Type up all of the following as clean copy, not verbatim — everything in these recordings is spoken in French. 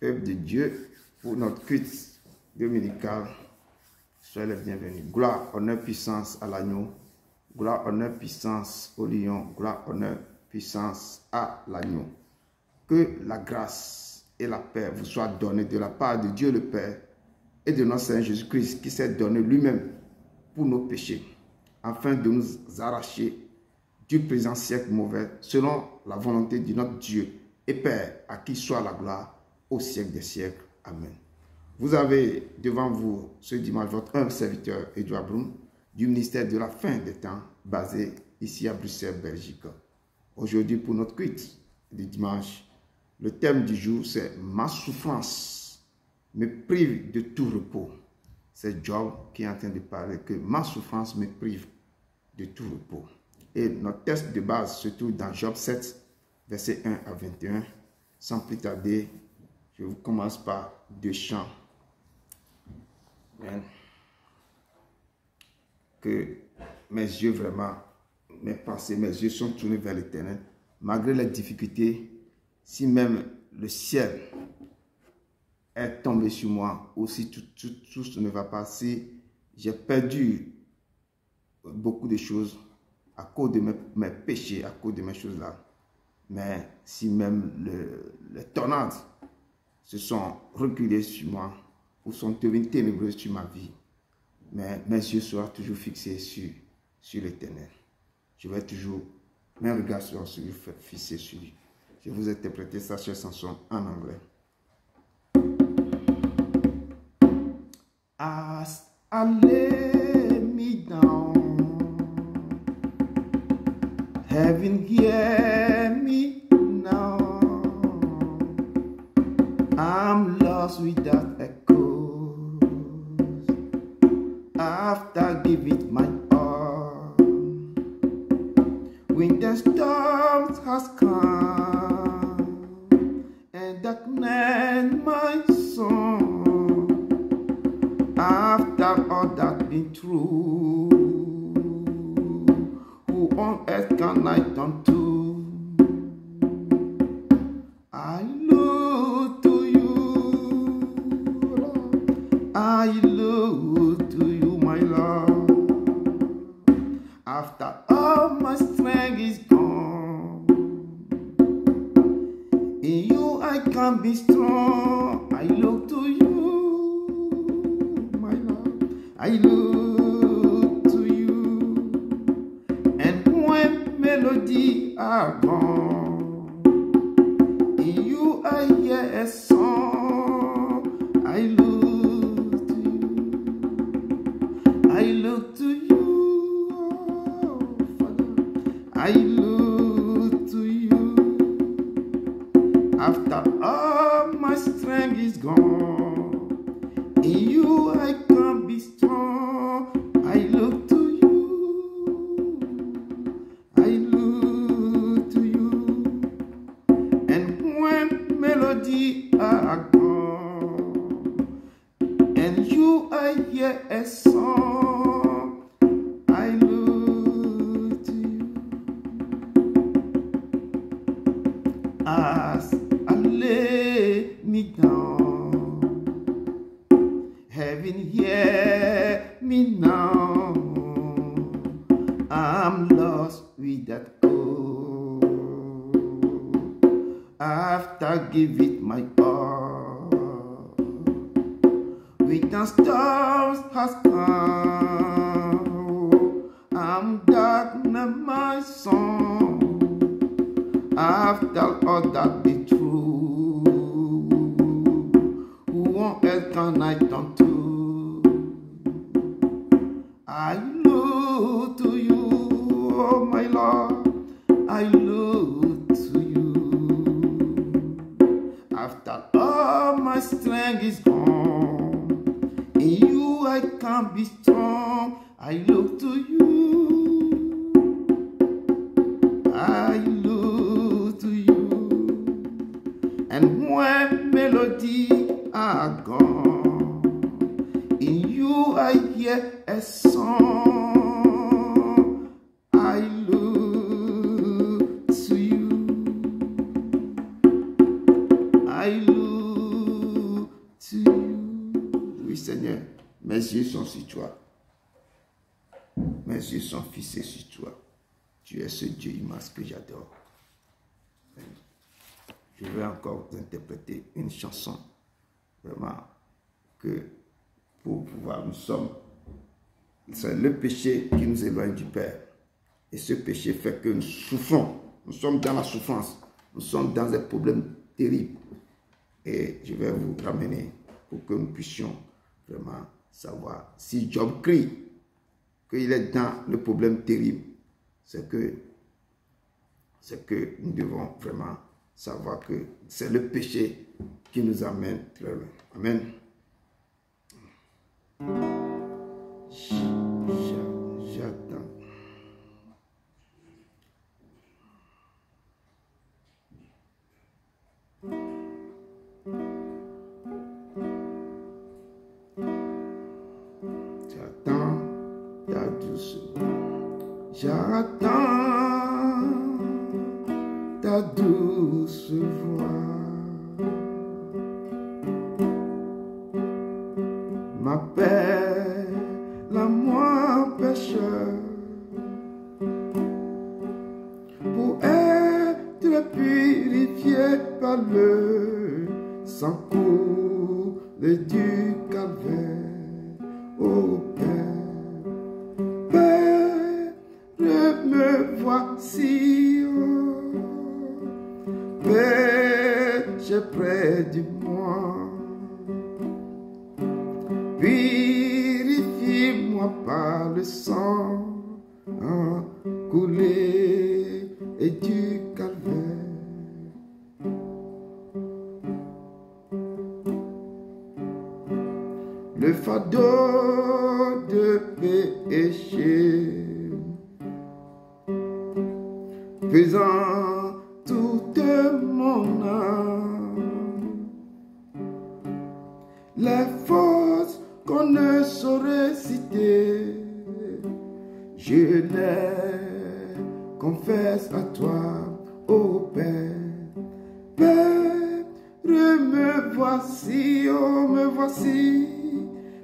peuple de Dieu, pour notre culte dominical. Soyez les bienvenus. Gloire, honneur, puissance à l'agneau. Gloire, honneur, puissance au lion. Gloire, honneur, puissance à l'agneau. Que la grâce et la paix vous soient données de la part de Dieu le Père et de notre Seigneur Jésus-Christ qui s'est donné lui-même pour nos péchés, afin de nous arracher du présent siècle mauvais, selon la volonté de notre Dieu et Père, à qui soit la gloire au siècle des siècles. Amen. Vous avez devant vous ce dimanche votre humble serviteur Edouard Blum du ministère de la fin des temps, basé ici à Bruxelles, Belgique. Aujourd'hui, pour notre culte du dimanche, le thème du jour c'est « Ma souffrance me prive de tout repos ». C'est Job qui est en train de parler que « Ma souffrance me prive de tout repos ». Et notre texte de base se trouve dans Job 7, versets 1 à 21. Sans plus tarder, je vous commence par deux chants. Amen. Que mes yeux vraiment, mes pensées, mes yeux sont tournés vers l'Éternel. Malgré les difficultés, si même le ciel est tombé sur moi, ou si tout ne va pas, si j'ai perdu beaucoup de choses à cause de mes péchés, à cause de mes choses là, mais si même les tornades se sont reculés sur moi, ou sont devenus ténébreux sur ma vie, mais mes yeux seront toujours fixés sur l'Éternel. Je vais toujours, mes regards seront fixés sur lui. Je vais vous interpréter ça sur chanson en anglais. As I lay me down, heaven hear me now. I'm lost without a cause. After giving my all, when the storms has come and darkness my soul, after all that been true, who on earth can I turn to? I look to you, Lord. I look to you, my Lord. After all my strength is gone, in you I can be strong. I look to you, my Lord. I look to you, and when melody are gone, in you I hear a song. I look to you. I look to you, oh, Father. I look to you. After all my strength is gone, in you I can be strong. I look to you. I look to you. And when melody are gone, and you I hear a song, I look to you. As I lay me down, heaven hear me now. I'm lost without hope. After giving my all, with the stars has come, I'm darkness my song. After all that be true, who on earth can I turn to? I look to you, oh my Lord. I look to you. After all my strength is gone, in you I can be strong. I look to you. I look to you. And when melody are gone, in you I hear a song. I look to you. I look Seigneur, mes yeux sont sur toi. Mes yeux sont fixés sur toi. Tu es ce Dieu immense que j'adore. Je vais encore interpréter une chanson. Vraiment, que pour pouvoir, c'est le péché qui nous éloigne du Père. Et ce péché fait que nous souffrons. Nous sommes dans la souffrance. Nous sommes dans un problème terrible. Et je vais vous ramener pour que nous puissions vraiment savoir. Si Job crie qu'il est dans le problème terrible, c'est que nous devons vraiment savoir que c'est le péché qui nous amène très loin. Amen. J'attends. J'attends ta douce voix. J'attends ta douce voix. M'appelle à moi pécheur pour être purifié par le sang coulé du calvaire. Ô Père, Père, me voici, oh, péché près de moi. Purifie-moi par le sang coulé et du calvaire. Le fardeau de péché pesant toute mon âme, les fautes qu'on ne saurait citer, je les confesse à toi, ô Père. Père, me voici, oh, me voici,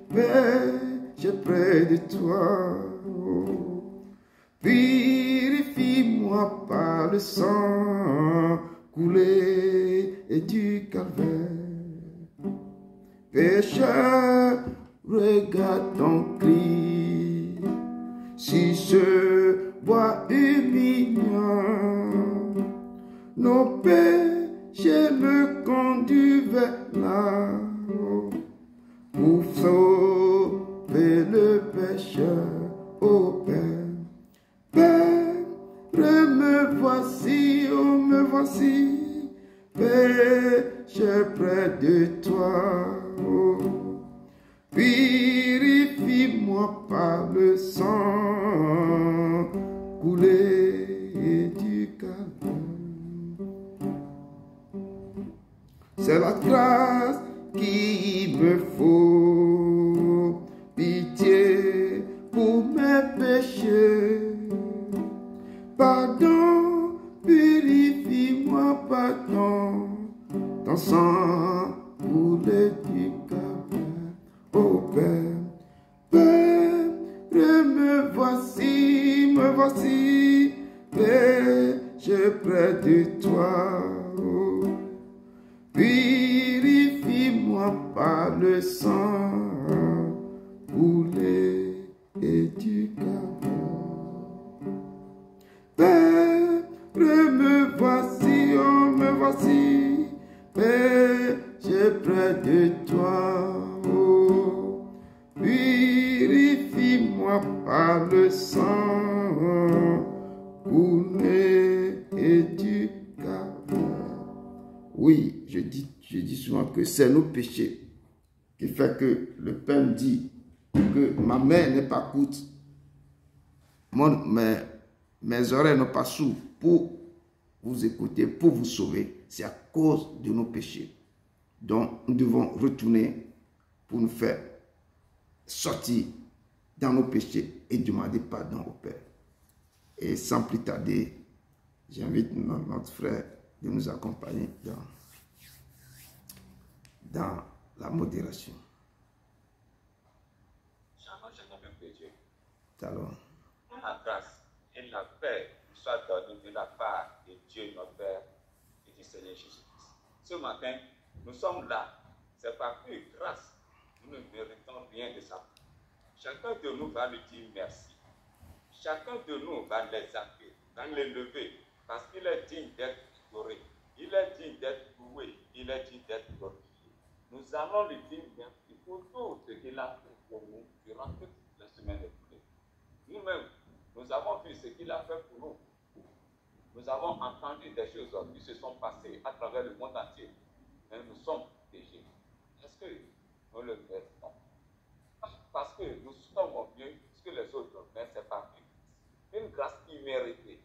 Père, j'ai près de toi. Oh. Purifie-moi par le sang coulé et du calvaire. Pécheur, regarde ton cri, si ce bois humiliant, nos péchés me conduisent vers là-haut, pour sauver le pécheur, ô Père. Père, me voici, oh, me voici, péché près de toi. Oh. Purifie-moi par le sang coulé du calvaire. C'est la grâce qu'il me faut, pitié pour mes péchés. Pardon, purifie-moi, pardon, ton sang coulé du calvaire, ô Père. Père, me voici, péché près de toi. Oh. Purifie-moi par le sang coulé et du calvaire. Père, me voici, oh, me voici, péché près de toi. Oh. Purifie-moi par le sang coulé et du calvaire. Oui, je dis souvent que c'est nos péchés qui fait que le Père me dit que ma main n'est pas courte, mes oreilles n'ont pas sourd pour vous écouter, pour vous sauver. C'est à cause de nos péchés. Donc, nous devons retourner pour nous faire sortir dans nos péchés et demander pardon au Père. Et sans plus tarder, j'invite notre frère de nous accompagner dans la modération. Allons. La grâce et la paix soient données de la part de Dieu notre Père et du Seigneur Jésus-Christ. Ce matin, nous sommes là. C'est par pure grâce. Nous ne méritons rien de ça. Chacun de nous va lui dire merci. Chacun de nous va l'exalter, va l'élever, parce qu'il est digne d'être adoré. Il est digne d'être loué. Il est digne d'être glorifié. Nous allons lui dire merci pour tout ce qu'il a fait pour nous durant toute la semaine écoulée. Nous-mêmes, nous avons vu ce qu'il a fait pour nous. Nous avons entendu des choses qui se sont passées à travers le monde entier. Mais nous sommes péchés. Est-ce que nous le méritons? Parce que nous sommes mieux que les autres, mais c'est pas une grâce imméritée.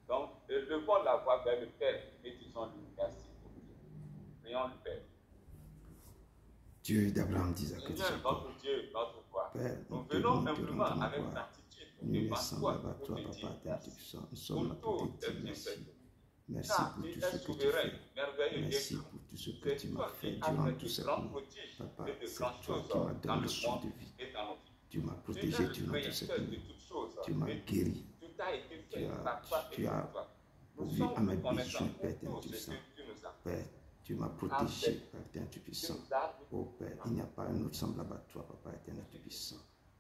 Donc, levons la voix vers le Père et disons-lui merci pour Dieu. Prions le Père. Dieu d'Abraham, d'Isaac, Seigneur, notre Dieu, notre roi, nous venons simplement avec gratitude devant toi pour te dire merci pour tout tes bienfaits. Merci pour tout ce que tu fais. Merci pour tout ce que tu m'as fait durant tous ces mois. Papa, c'est toi qui m'as donné le souffle de vie. Tu m'as protégé durant tous ces mois. Tu m'as guéri. Tu as pourvu à mes besoins, Père Tout-Puissant. Père, tu m'as protégé, Père éternel Tout-Puissant. Oh Père, il n'y a pas un autre semblable à toi, Papa éternel Tout-Puissant.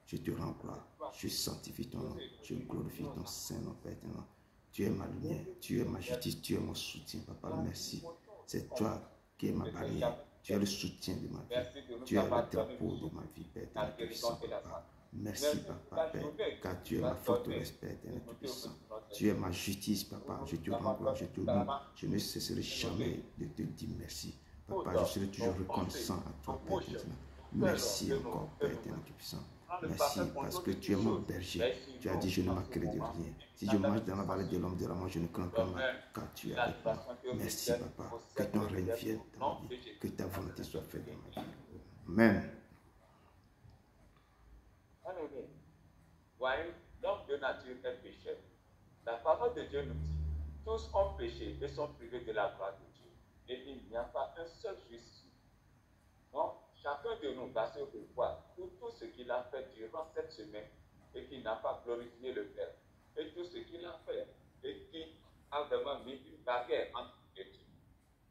Je te rends gloire, je sanctifie ton nom, je glorifie ton saint nom, Père éternel. Tu es ma lumière, tu es ma justice, tu es mon soutien, Papa, merci. C'est toi qui es ma barrière, tu es le soutien de ma vie, tu es le drapeau de ma vie, Père éternel Tout-Puissant, Papa. Merci, Papa, Père, car tu es ma forteresse, Père éternel Tout-Puissant. Tu es ma justice, Papa, je te rends gloire, je te loue, je ne cesserai jamais de te dire merci. Papa, je serai toujours reconnaissant à toi, Père éternel. Merci encore, Père éternel Tout-Puissant. Merci parce que tu es mon berger. Tu as dit, je ne manquerai de rien. Si je marche dans la vallée de l'homme de la mort, je ne crains pas mal, car tu es avec moi. Merci, Papa. Que ton règne vienne dans ma vie. Que ta volonté soit faite dans ma vie. Amen. Voyez, l'homme de nature est pécheur. La parole de Dieu nous dit, tous ont péché et sont privés de la gloire de Dieu. Et il n'y a pas un seul juste. Donc, chacun de nous va se revoir pour tout ce qu'il a fait durant cette semaine et qui n'a pas glorifié le Père. Et tout ce qu'il a fait et qui a vraiment mis une barrière entre les deux.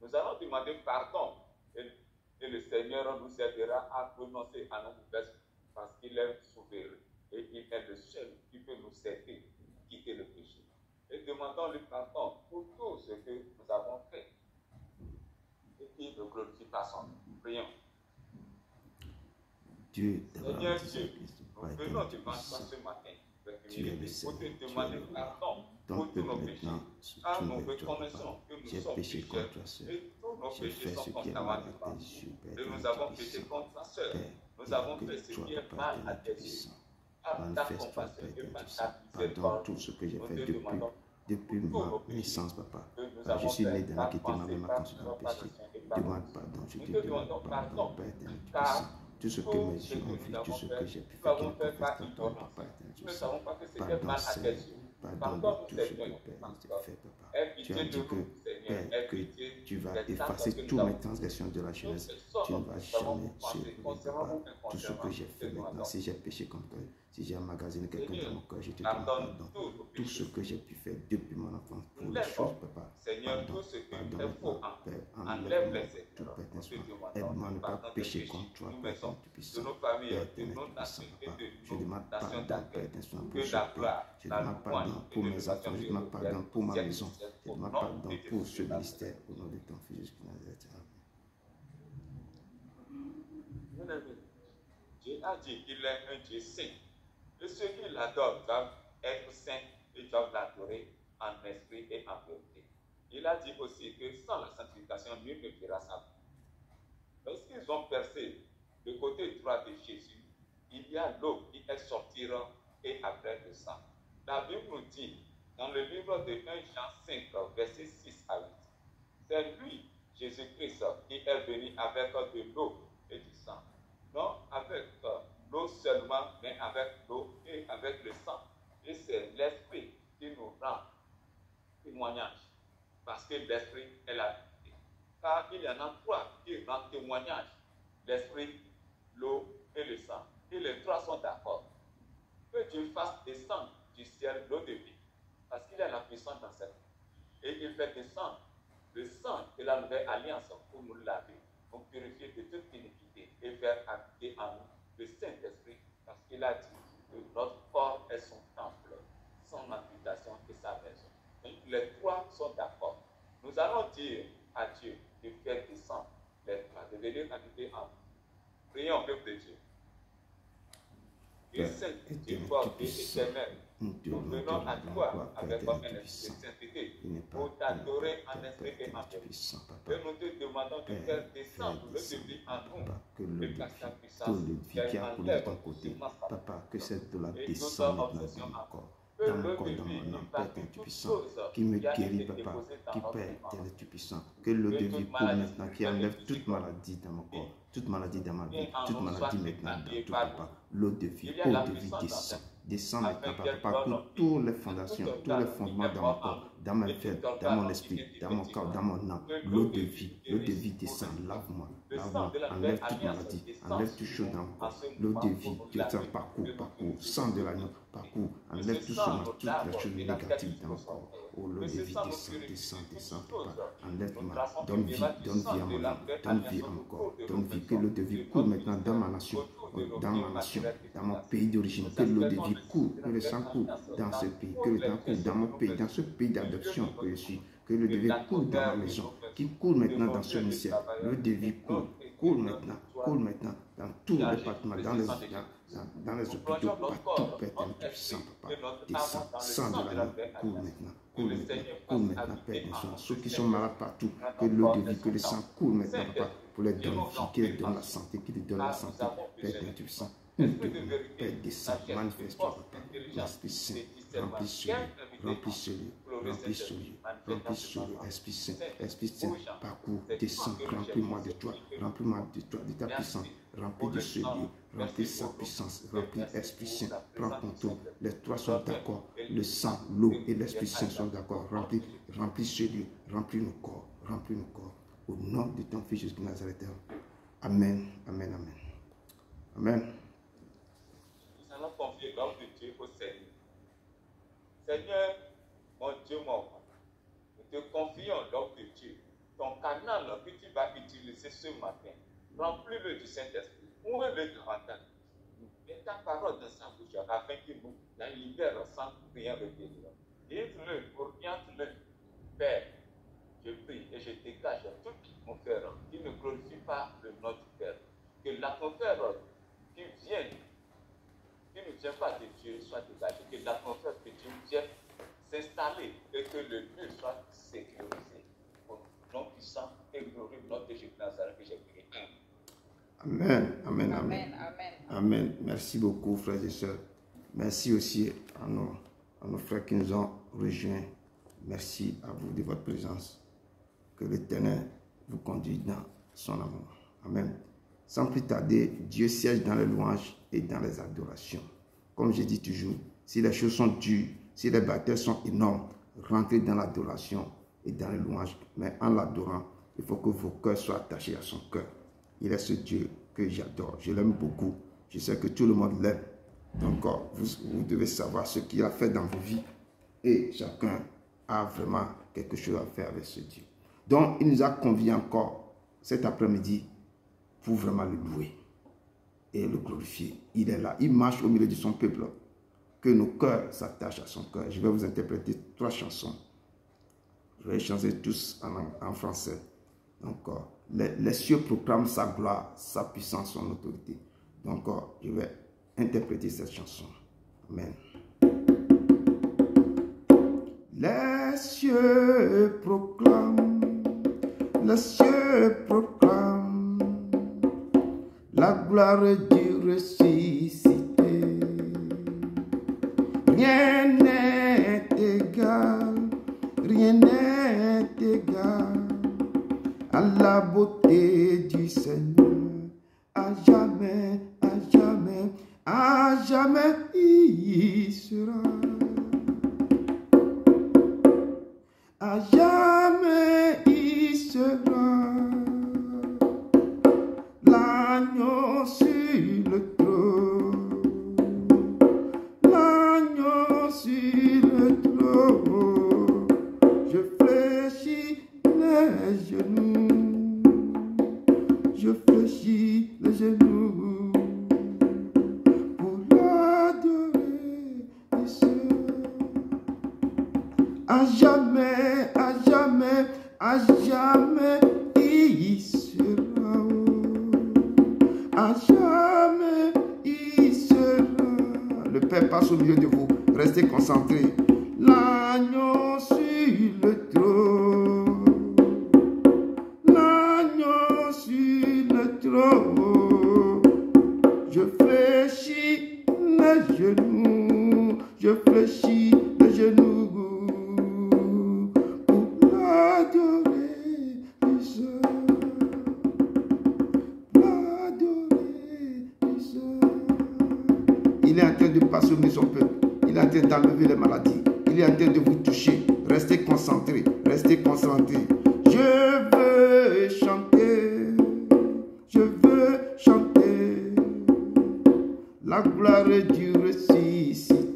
Nous allons demander pardon et le Seigneur nous aidera à prononcer à notre best parce qu'il est souverain et il est le seul qui peut nous aider à quitter le péché. Et demandons-lui pardon pour tout ce que nous avons fait et qui ne glorifie pas son nom. Prions. Dieu, Seigneur Dieu, nous venons devant toi ce matin pour te demander pardon pour tous nos péchés. Car nous reconnaissons que nous sommes pécheurs et tous nos péchés sont constamment devant nous. Et nous avons péché contre ta sœur. Nous avons fait ce qui est mal à tes yeux. Manifeste-toi, Père éternel. Pardonne tout ce que j'ai fait depuis ma naissance, Papa. Je suis né dans la qui ma mère m'a conçu dans le péché. Demande pardon, je te demande pardon, Père éternel. Tout ce que mes yeux ont vu, tout ce que j'ai pu faire qui ne confesse ton nom, Papa éternel. Pardon, Seigneur. Pardonne tout ce que Père t'a fait, Papa. Tu as dit que, Père, que tu vas effacer toutes mes transgressions de la jeunesse. Tu ne vas jamais suivre, Papa, tout ce que j'ai fait maintenant. Si j'ai péché contre toi, si j'ai emmagasiné quelqu'un dans mon cœur, je te demande pardon. Tout ce que j'ai pu faire depuis mon enfance pour les choses, Papa. Pardonne-moi, Père, enlève-moi tout, Père éternel. Aide-moi à ne pas pécher contre toi, Père éternel Tout-Puissant. Père éternel Tout-Puissant, Papa. Je demande pardon, Père éternel, pour ce Père. Je demande pardon pour mes enfants, je demande pardon pour ma maison, je demande pardon pour ce ministère, au nom de ton Fils Jésus-Christ. Dieu a dit qu'il est un Dieu saint. Et ceux qui l'adorent doivent être saints et doivent l'adorer en esprit et en vérité. Il a dit aussi que sans la sanctification, nul ne verra sa vie. Lorsqu'ils ont percé le côté droit de Jésus, il y a l'eau qui est sortie et après le sang. La Bible nous dit, dans le livre de 1 Jean 5, versets 6 à 8, c'est lui, Jésus-Christ, qui est venu avec de l'eau et du sang. Non avec l'eau seulement, mais avec l'eau et avec le sang. Et c'est l'Esprit qui nous rend témoignage. Parce que l'Esprit est la vérité. Car il y en a trois qui rendent témoignage. L'Esprit, l'eau et le sang. Et les trois sont d'accord. Que Dieu fasse descendre du ciel l'eau de vie, parce qu'il a la puissance dans cette vie. Et il fait descendre le sang de la nouvelle alliance pour nous laver, nous purifier de toute iniquité et faire habiter en nous le Saint-Esprit, parce qu'il a dit que notre corps est son temple, son habitation et sa maison. Donc les trois sont d'accord. Nous allons dire à Dieu de faire descendre les trois, de venir habiter en nous. Prions, peuple de Dieu. Dieu saint, Dieu fort, Dieu éternel, nous venons à toi avec comme un esprit de sainteté pour t'adorer en esprit et en vérité. Et nous te demandons de faire descendre le vie en nous, de par ta puissance, qui enlève Papa, que cette douleur descende maintenant dans mon corps. Dans mon corps, dans mon âme, Père Tout-Puissant, qui me guérit, Papa, qui Père éternel Tout-Puissant, que l'eau de vie coule maintenant, qui enlève toute maladie dans mon corps, toute maladie dans ma vie, toute maladie maintenant dans tout, Papa. L'eau de vie, descend. Descends maintenant, Papa, pour toutes les fondations, tous les fondements dans mon corps, dans ma vie, dans mon esprit, dans mon corps, dans mon âme. L'eau de vie descend, lave-moi, enlève toute maladie, enlève toute chose dans mon corps. L'eau de vie descend, parcours, sang de l'agneau, parcours, enlève tout cela, toutes les choses négatives dans mon corps. Oh, l'eau de vie descend, Papa, enlève-moi, donne vie à mon âme, donne vie à mon corps, donne vie, que l'eau de vie coule maintenant dans ma nation, dans mon pays d'origine, que l'eau de vie coule, que le sang coule dans ce pays, que le sang coule dans mon pays, dans ce pays d'adoption que je suis, que l'eau de vie coule dans ma maison, qui coule maintenant dans ce ministère, l'eau de vie coule maintenant dans tous les départements, dans les hôpitaux, partout, Père Tout-Puissant, Papa, descends, sang de l'agneau, coule maintenant, Père Tout-Puissant, ceux qui sont malades partout, que l'eau de vie, que le sang coule maintenant, Papa, pour les donner vie, qui les donne la santé, qui les donne la santé, Père Tout-Puissant, Père, descends, manifeste-toi, Papa, l'Esprit Saint, remplis ce lieu, Esprit Saint, parcours, descends, remplis-moi de toi, de ta puissance, remplis de ce lieu, remplis sa puissance, remplis Esprit Saint, prends contrôle, les trois sont d'accord, le sang, l'eau et l'Esprit Saint sont d'accord, remplis ce lieu, remplis nos corps, au nom de ton Fils Jésus de Nazareth. Amen. Nous allons confier l'homme de Dieu au Seigneur. Seigneur, mon Dieu, mon roi, nous te confions l'homme de Dieu, ton canal que tu vas utiliser ce matin. Remplis-le du Saint-Esprit. Ouvre-le davantage. Mets ta parole dans sa bouche afin qu'il nous la libère sans rien retenir. Dites-le, oriente-le. Père, je prie et je dégage tout mon cœur qui ne glorifie pas le nom du Père. Que l'atmosphère qui ne vient pas de Dieu soit dégagée. Que l'atmosphère de Dieu vienne s'installer et que le lieu soit sécurisé. Au nom puissant et glorieux nom de Jésus de Nazareth que j'ai prié. Amen. Merci beaucoup, frères et sœurs. Merci aussi à nos frères qui nous ont rejoints. Merci à vous de votre présence. Que l'Éternel vous conduise dans son amour. Amen. Sans plus tarder, Dieu siège dans les louanges et dans les adorations. Comme je dis toujours, si les choses sont dures, si les batailles sont énormes, rentrez dans l'adoration et dans les louanges. Mais en l'adorant, il faut que vos cœurs soient attachés à son cœur. Il est ce Dieu que j'adore. Je l'aime beaucoup. Je sais que tout le monde l'aime. Donc, vous devez savoir ce qu'il a fait dans vos vies. Et chacun a vraiment quelque chose à faire avec ce Dieu. Donc, il nous a conviés encore cet après-midi pour vraiment le louer et le glorifier. Il est là. Il marche au milieu de son peuple. Que nos cœurs s'attachent à son cœur. Je vais vous interpréter 3 chansons. Je vais chanter tous en français. Donc, les cieux proclament sa gloire, sa puissance, son autorité. Donc, je vais interpréter cette chanson. Amen. Les cieux proclament la gloire du ressuscité. Rien n'est égal à la beauté du Seigneur. À jamais, il sera. À jamais, il sera. L'agneau sur le trône. je fléchis les genoux pour l'adorer, Seigneur. À jamais, à jamais, à jamais, il sera. À jamais, il sera. Le Père passe au milieu de vous. Restez concentrés. L'agneau sur le trône. L'agneau sur le trône. Je fléchis les genoux. Je fléchis les genoux. Pour l'adorer, Seigneur. Il est en train de passer son peuple. Il est en train d'enlever les maladies. Il est en train de vous toucher. Restez concentrés. Restez concentrés. Je veux chanter. Je veux chanter. La gloire du ressuscité.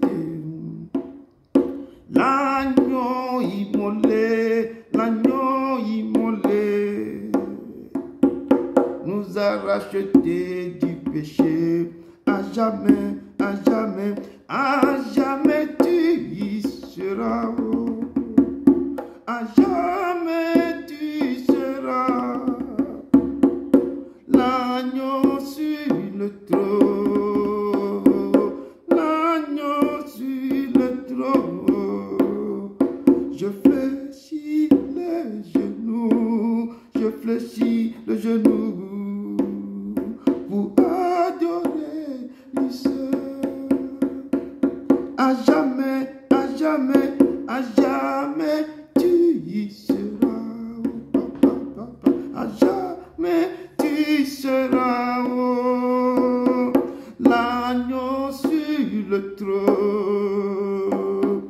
L'agneau immolé. L'agneau immolé. Nous a racheté du péché. À jamais, à jamais, à jamais tu y seras. À jamais tu seras. L'agneau sur le trône. L'agneau sur le trône. Je fléchis les genoux. Je fléchis les genoux. Pour adorer le Seigneur. À jamais, à jamais, à jamais, tu y seras. À jamais, tu seras. Oh, l'agneau sur le trône.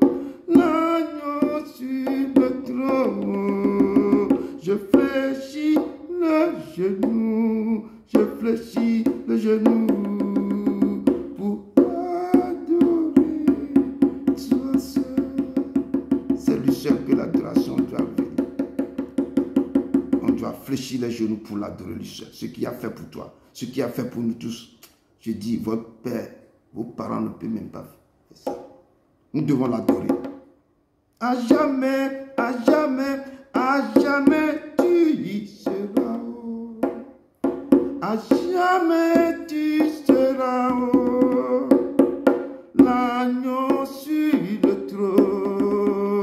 L'agneau sur le trône. Je fléchis le genou. Je fléchis le genou pour adorer toi seul. C'est lui seul que l'adoration doit venir. On doit fléchir les genoux pour l'adorer lui seul. Ce qu'il a fait pour toi, ce qu'il a fait pour nous tous. Je dis, votre père, vos parents ne peuvent même pas faire ça. Nous devons l'adorer. À jamais, à jamais, à jamais, tu y seras. À jamais tu seras. Oh, l'agneau sur le trône.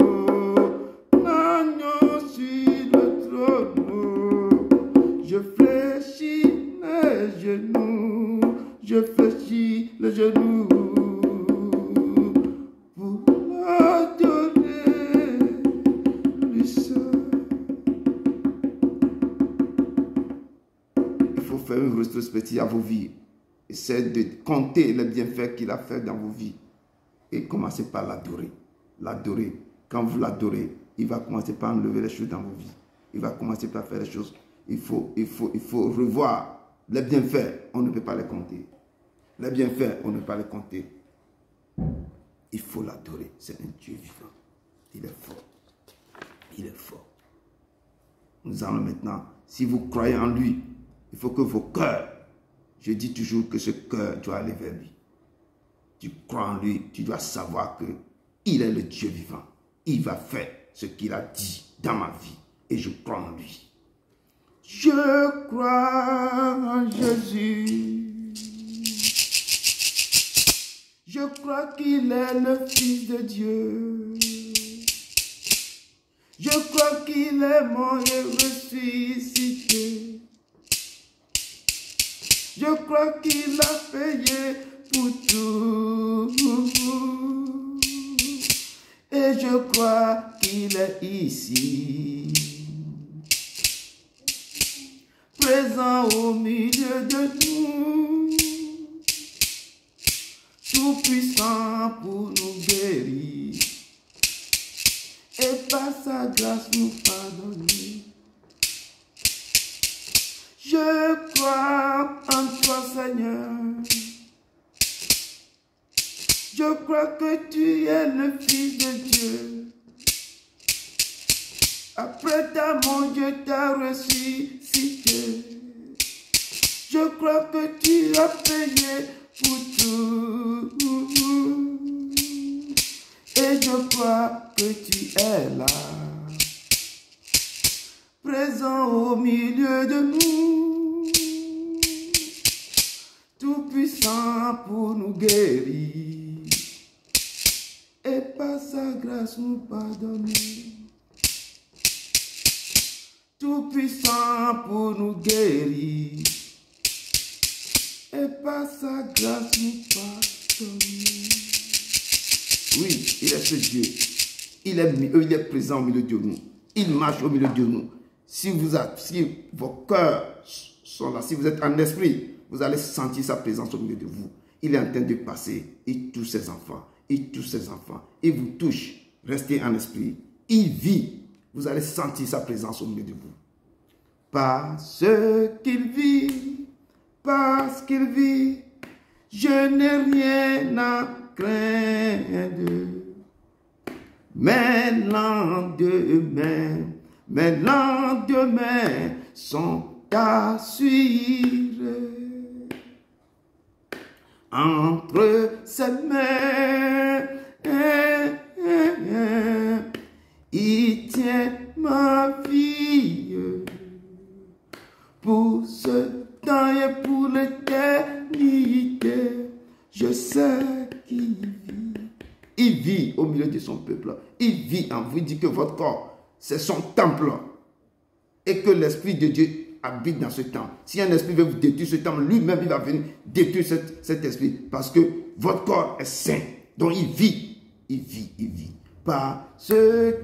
L'agneau sur le trône. Je fléchis les genoux. Je fléchis les genoux. Pour l'adorer lui seul. Faire une rétrospective à vos vies. Essayez de compter les bienfaits qu'il a fait dans vos vies. Et commencez par l'adorer. L'adorer. Quand vous l'adorez, il va commencer par enlever les choses dans vos vies. Il va commencer par faire les choses. Il faut revoir les bienfaits. On ne peut pas les compter. Les bienfaits, on ne peut pas les compter. Il faut l'adorer. C'est un Dieu vivant. Il est fort. Il est fort. Nous allons maintenant, si vous croyez en lui, il faut que vos cœurs, je dis toujours que ce cœur doit aller vers lui. Tu crois en lui, tu dois savoir qu'il est le Dieu vivant. Il va faire ce qu'il a dit dans ma vie et je crois en lui. Je crois en Jésus. Je crois qu'il est le Fils de Dieu. Je crois qu'il est mort et ressuscité. Je crois qu'il a payé pour tout. Et je crois qu'il est ici, présent au milieu de nous, tout puissant pour nous guérir, et par sa grâce nous pardonner. Je crois en toi, Seigneur. Je crois que tu es le Fils de Dieu. Après ta mort, Dieu t'a ressuscité. Je crois que tu as payé pour tout. Et je crois que tu es là, présent au milieu de nous, tout puissant pour nous guérir, et par sa grâce nous pardonner. Tout puissant pour nous guérir, et par sa grâce nous pardonner. Oui, il est ce Dieu. Il est présent au milieu de nous. Il marche au milieu de nous. Si vos cœurs sont là, si vous êtes en esprit, vous allez sentir sa présence au milieu de vous. Il est en train de passer. Il touche ses enfants. Il touche ses enfants. Il vous touche. Restez en esprit. Il vit. Vous allez sentir sa présence au milieu de vous. Parce qu'il vit, parce qu'il vit, je n'ai rien à craindre. Mes lendemains sont assurés. Entre ses mains, il tient ma vie pour ce temps et pour l'éternité. Je sais qu'il vit. Il vit au milieu de son peuple. Il vit en vous. Il dit que votre corps, c'est son temple. Et que l'Esprit de Dieu habite dans ce temple. Si un esprit veut vous détruire ce temple, lui-même, il va venir détruire cet esprit. Parce que votre corps est saint. Donc il vit. Il vit. Il vit. Parce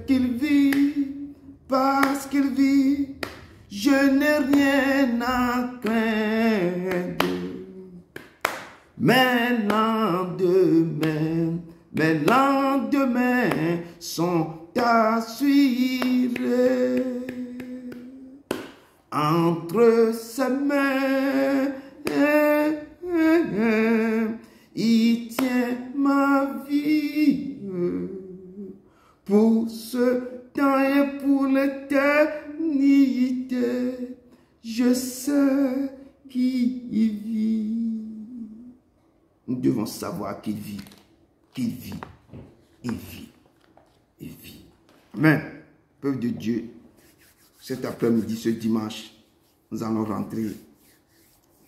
qu'il vit. Parce qu'il vit. Je n'ai rien à craindre. Mes lendemains sont assurés. Entre ses mains, il tient ma vie pour ce temps et pour l'éternité. Je sais qu'il vit. Nous devons savoir qu'il vit. Qu'il vit. Il vit. Il vit. Amen. Peuple de Dieu, cet après-midi, ce dimanche, nous allons rentrer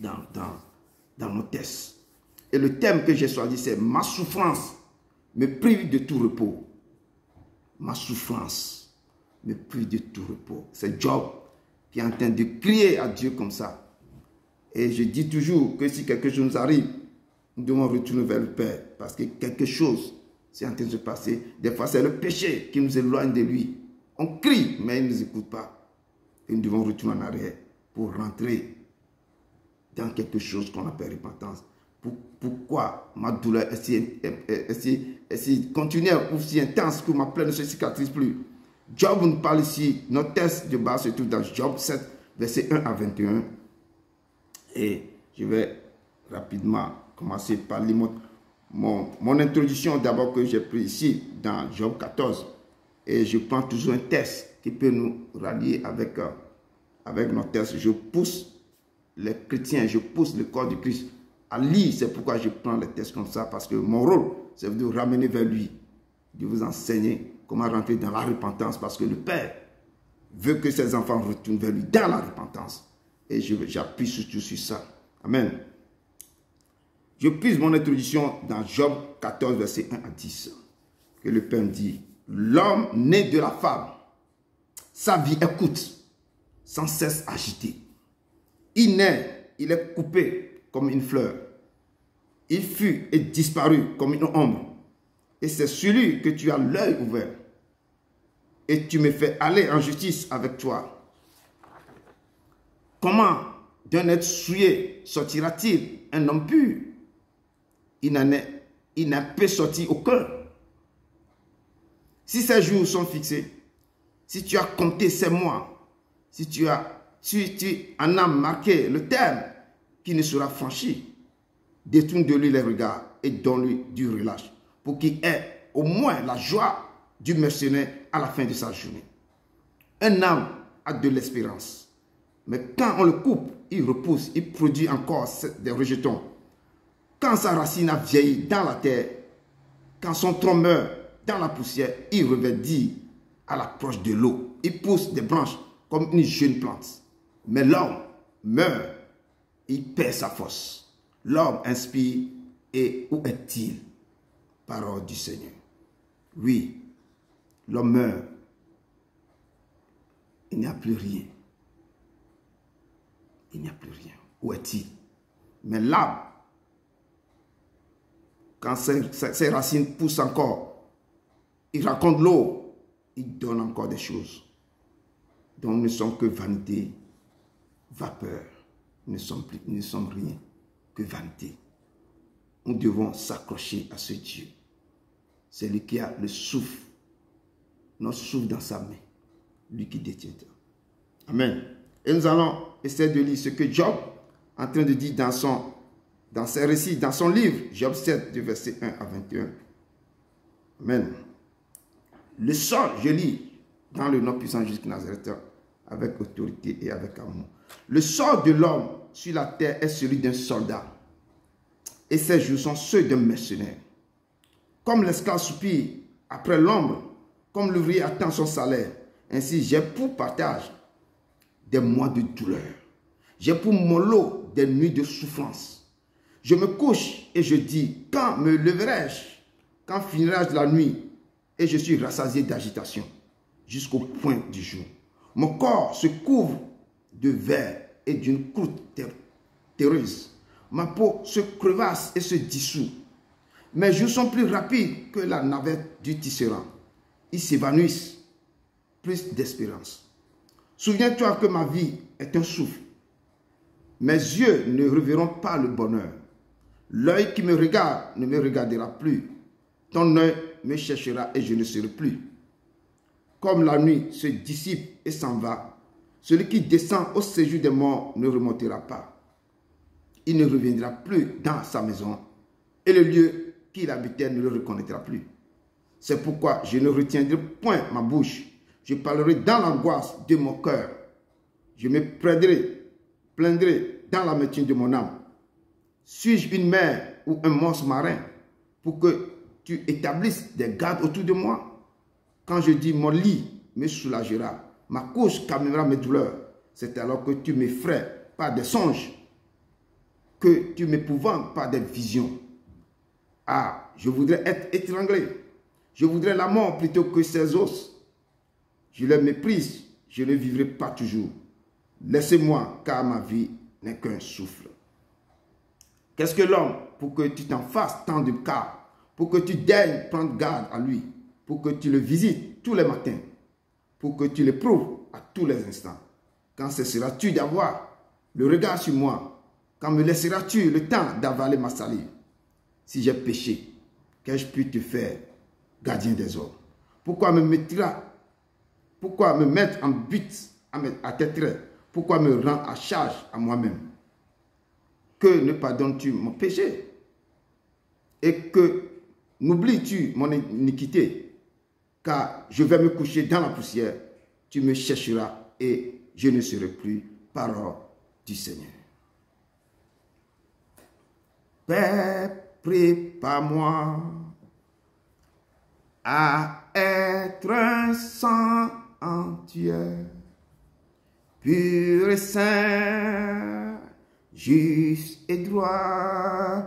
dans nos tests. Et le thème que j'ai choisi, c'est « Ma souffrance me prive de tout repos ». Ma souffrance me prive de tout repos. C'est Job qui est en train de crier à Dieu comme ça. Et je dis toujours que si quelque chose nous arrive, nous devons retourner vers le Père. Parce que quelque chose c'est en train de se passer. Des fois, c'est le péché qui nous éloigne de lui. On crie, mais il ne nous écoute pas. Et nous devons retourner en arrière pour rentrer dans quelque chose qu'on appelle repentance. Pourquoi ma douleur est si continuelle ou si intense que ma plaie ne se cicatrise plus? Job nous parle ici, notre texte de base se trouve dans Job 7, verset 1 à 21. Et je vais rapidement commencer par lire mon introduction d'abord que j'ai pris ici dans Job 14. Et je prends toujours un texte qui peut nous rallier avec notre texte. Je pousse les chrétiens, je pousse le corps du Christ à lire. C'est pourquoi je prends les textes comme ça, parce que mon rôle, c'est de vous ramener vers lui, de vous enseigner comment rentrer dans la repentance, parce que le Père veut que ses enfants retournent vers lui dans la repentance. Et j'appuie surtout sur ça. Amen. Je puise mon introduction dans Job 14, verset 1 à 10. Que le Père dit, l'homme né de la femme, sa vie est courte, sans cesse agitée. Il naît, il est coupé comme une fleur. Il fut et disparu comme une ombre. Et c'est sur lui que tu as l'œil ouvert. Et tu me fais aller en justice avec toi. Comment d'un être souillé sortira-t-il un homme pur? Il n'a pas sorti aucun. Si ces jours sont fixés, si tu as compté ces mois, si tu en as marqué le terme qui ne sera franchi, détourne de lui les regards et donne-lui du relâche pour qu'il ait au moins la joie du mercenaire à la fin de sa journée. Un âme a de l'espérance. Mais quand on le coupe, il repousse, il produit encore des rejetons. Quand sa racine a vieilli dans la terre, quand son tronc meurt dans la poussière, il reverdit à l'approche de l'eau. Il pousse des branches comme une jeune plante. Mais l'homme meurt, il perd sa force. L'homme inspire et où est-il? Parole du Seigneur. Oui, l'homme meurt. Il n'y a plus rien. Il n'y a plus rien. Où est-il? Mais l'arbre, quand ses racines poussent encore, il raconte l'eau, il donne encore des choses. Donc nous ne sommes que vanité, vapeur. Nous ne sommes rien que vanité. Nous devons s'accrocher à ce Dieu. C'est lui qui a le souffle, notre souffle dans sa main, lui qui détient. Amen. Et nous allons essayer de lire ce que Job est en train de dire dans ses récits, dans son livre, Job 7, du verset 1 à 21. Amen. Le sort, je lis dans le nom puissant jusqu'à Nazareth, avec autorité et avec amour. Le sort de l'homme sur la terre est celui d'un soldat, et ses jours sont ceux d'un mercenaire. Comme l'esclave soupire après l'ombre, comme l'ouvrier attend son salaire, ainsi j'ai pour partage des mois de douleur. J'ai pour mon lot des nuits de souffrance. Je me couche et je dis, quand me leverai-je? Quand finira la nuit? Et je suis rassasié d'agitation jusqu'au point du jour. Mon corps se couvre de verre et d'une croûte terreuse. Ma peau se crevasse et se dissout. Mes jours sont plus rapides que la navette du tisserand. Ils s'évanouissent, plus d'espérance. Souviens-toi que ma vie est un souffle. Mes yeux ne reverront pas le bonheur. L'œil qui me regarde ne me regardera plus. Ton œil me cherchera et je ne serai plus. Comme la nuit se dissipe et s'en va, celui qui descend au séjour des morts ne remontera pas. Il ne reviendra plus dans sa maison et le lieu qu'il habitait ne le reconnaîtra plus. C'est pourquoi je ne retiendrai point ma bouche. Je parlerai dans l'angoisse de mon cœur. Je me plaindrai dans l'amertume de mon âme. Suis-je une mer ou un monstre marin pour que tu établisses des gardes autour de moi? Quand je dis mon lit me soulagera, ma couche calmera mes douleurs, c'est alors que tu m'effraies par des songes, que tu m'épouvantes par des visions. Ah, je voudrais être étranglé. Je voudrais la mort plutôt que ses os. Je les méprise, je ne vivrai pas toujours. Laissez-moi, car ma vie n'est qu'un souffle. Qu'est-ce que l'homme pour que tu t'en fasses tant de cas, pour que tu daignes prendre garde à lui, pour que tu le visites tous les matins, pour que tu l'éprouves à tous les instants? Quand cesseras-tu d'avoir le regard sur moi? Quand me laisseras-tu le temps d'avaler ma salive? Si j'ai péché, qu'ai-je pu te faire, gardien des hommes? Pourquoi me mettre en but à tes traits? Pourquoi me rendre à charge à moi-même? Que ne pardonnes-tu mon péché? Et que n'oublies-tu mon iniquité? Car je vais me coucher dans la poussière, tu me chercheras et je ne serai plus. Parole du Seigneur. Père, prépare-moi à être un sanctuaire, pur et saint, juste et droit,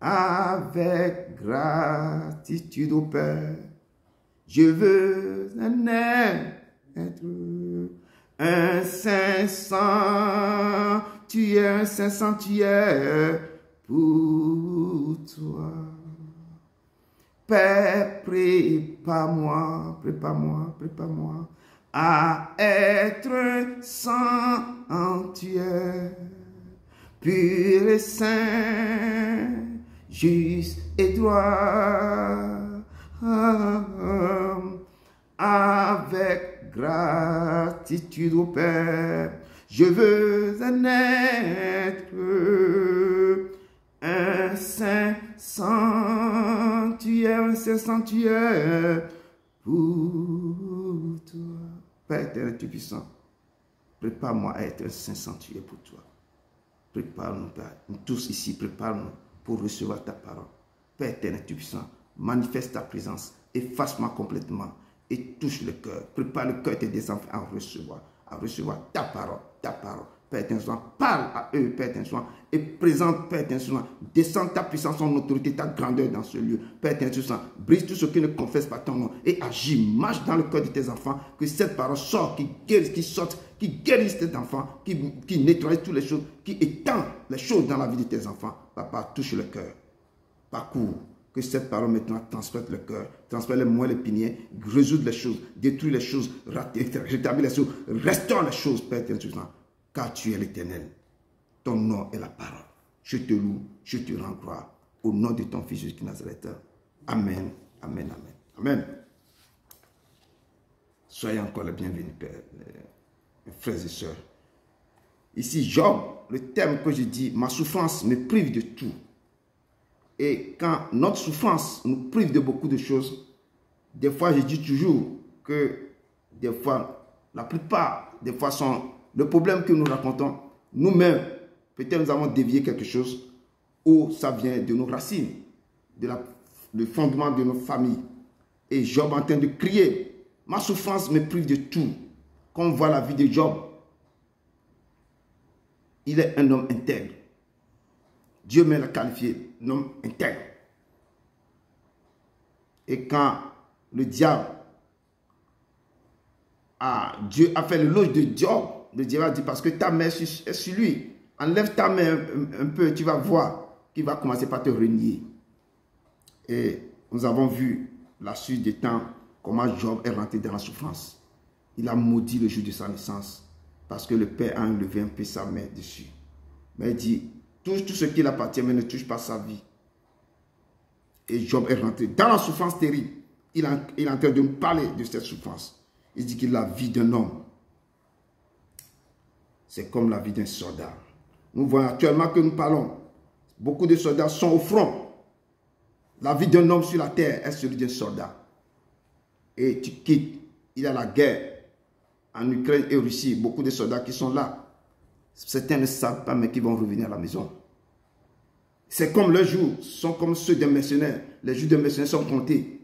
avec gratitude au Père. Je veux être un saint sanctuaire pour toi. Père, prépare-moi à être un sanctuaire, pur et saint, juste et droit, avec gratitude au Père. Je veux être un saint sanctuaire pour toi. Père éternel, tu es puissant. Prépare-moi à être un saint sanctuaire pour toi. Prépare-nous, Père. Nous tous ici, prépare-nous pour recevoir ta parole. Père éternel, tu puissant, manifeste ta présence. Efface-moi complètement et touche le cœur. Prépare le cœur de tes enfants à recevoir ta parole, ta parole. Père éternel, parle à eux, Père éternel, et présente, Père éternel, descends ta puissance, ton autorité, ta grandeur dans ce lieu. Père éternel, brise tout ce qui ne confesse pas ton nom et agis, marche dans le cœur de tes enfants, que cette parole sorte, qui guérisse, qui sorte, qui guérisse tes enfants, qui nettoie toutes les choses, qui étend les choses dans la vie de tes enfants. Papa, touche le cœur, parcours. Que cette parole maintenant transmette le cœur, transmette les moelles épinières, résoudre les choses, détruit les choses, rétablit les choses, restaure les choses, Père éternel, car tu es l'Éternel. Ton nom est la parole. Je te loue, je te rends gloire. Au nom de ton Fils Jésus de Nazareth. Amen, amen, amen, amen. Soyez encore les bienvenus, Père, mes frères et sœurs. Ici, Job, le thème que je dis, ma souffrance me prive de tout. Et quand notre souffrance nous prive de beaucoup de choses, des fois, je dis toujours que des fois, la plupart des fois sont le problème que nous racontons, nous-mêmes, peut-être nous avons dévié quelque chose ou ça vient de nos racines, le fondement de nos familles. Et Job est en train de crier, ma souffrance me prive de tout. Quand on voit la vie de Job, il est un homme intègre. Dieu me l'a qualifié, un homme intègre. Et quand le diable, Dieu a fait l'éloge de Job, le diable a dit, parce que ta main est sur lui, enlève ta main un peu, tu vas voir qu'il va commencer par te renier. Et nous avons vu la suite des temps, comment Job est rentré dans la souffrance. Il a maudit le jour de sa naissance, parce que le Père a enlevé un peu sa main dessus. Mais il dit, touche tout ce qui appartient, mais ne touche pas sa vie. Et Job est rentré dans la souffrance terrible. Il est en train de nous parler de cette souffrance. Il dit que la vie d'un homme, c'est comme la vie d'un soldat. Nous voyons actuellement que nous parlons. Beaucoup de soldats sont au front. La vie d'un homme sur la terre est celui d'un soldat. Et tu quittes. Il y a la guerre en Ukraine et Russie. Beaucoup de soldats qui sont là. Certains ne savent pas, mais qui vont revenir à la maison. C'est comme leurs jours, sont comme ceux des mercenaires. Les jours des mercenaires sont comptés.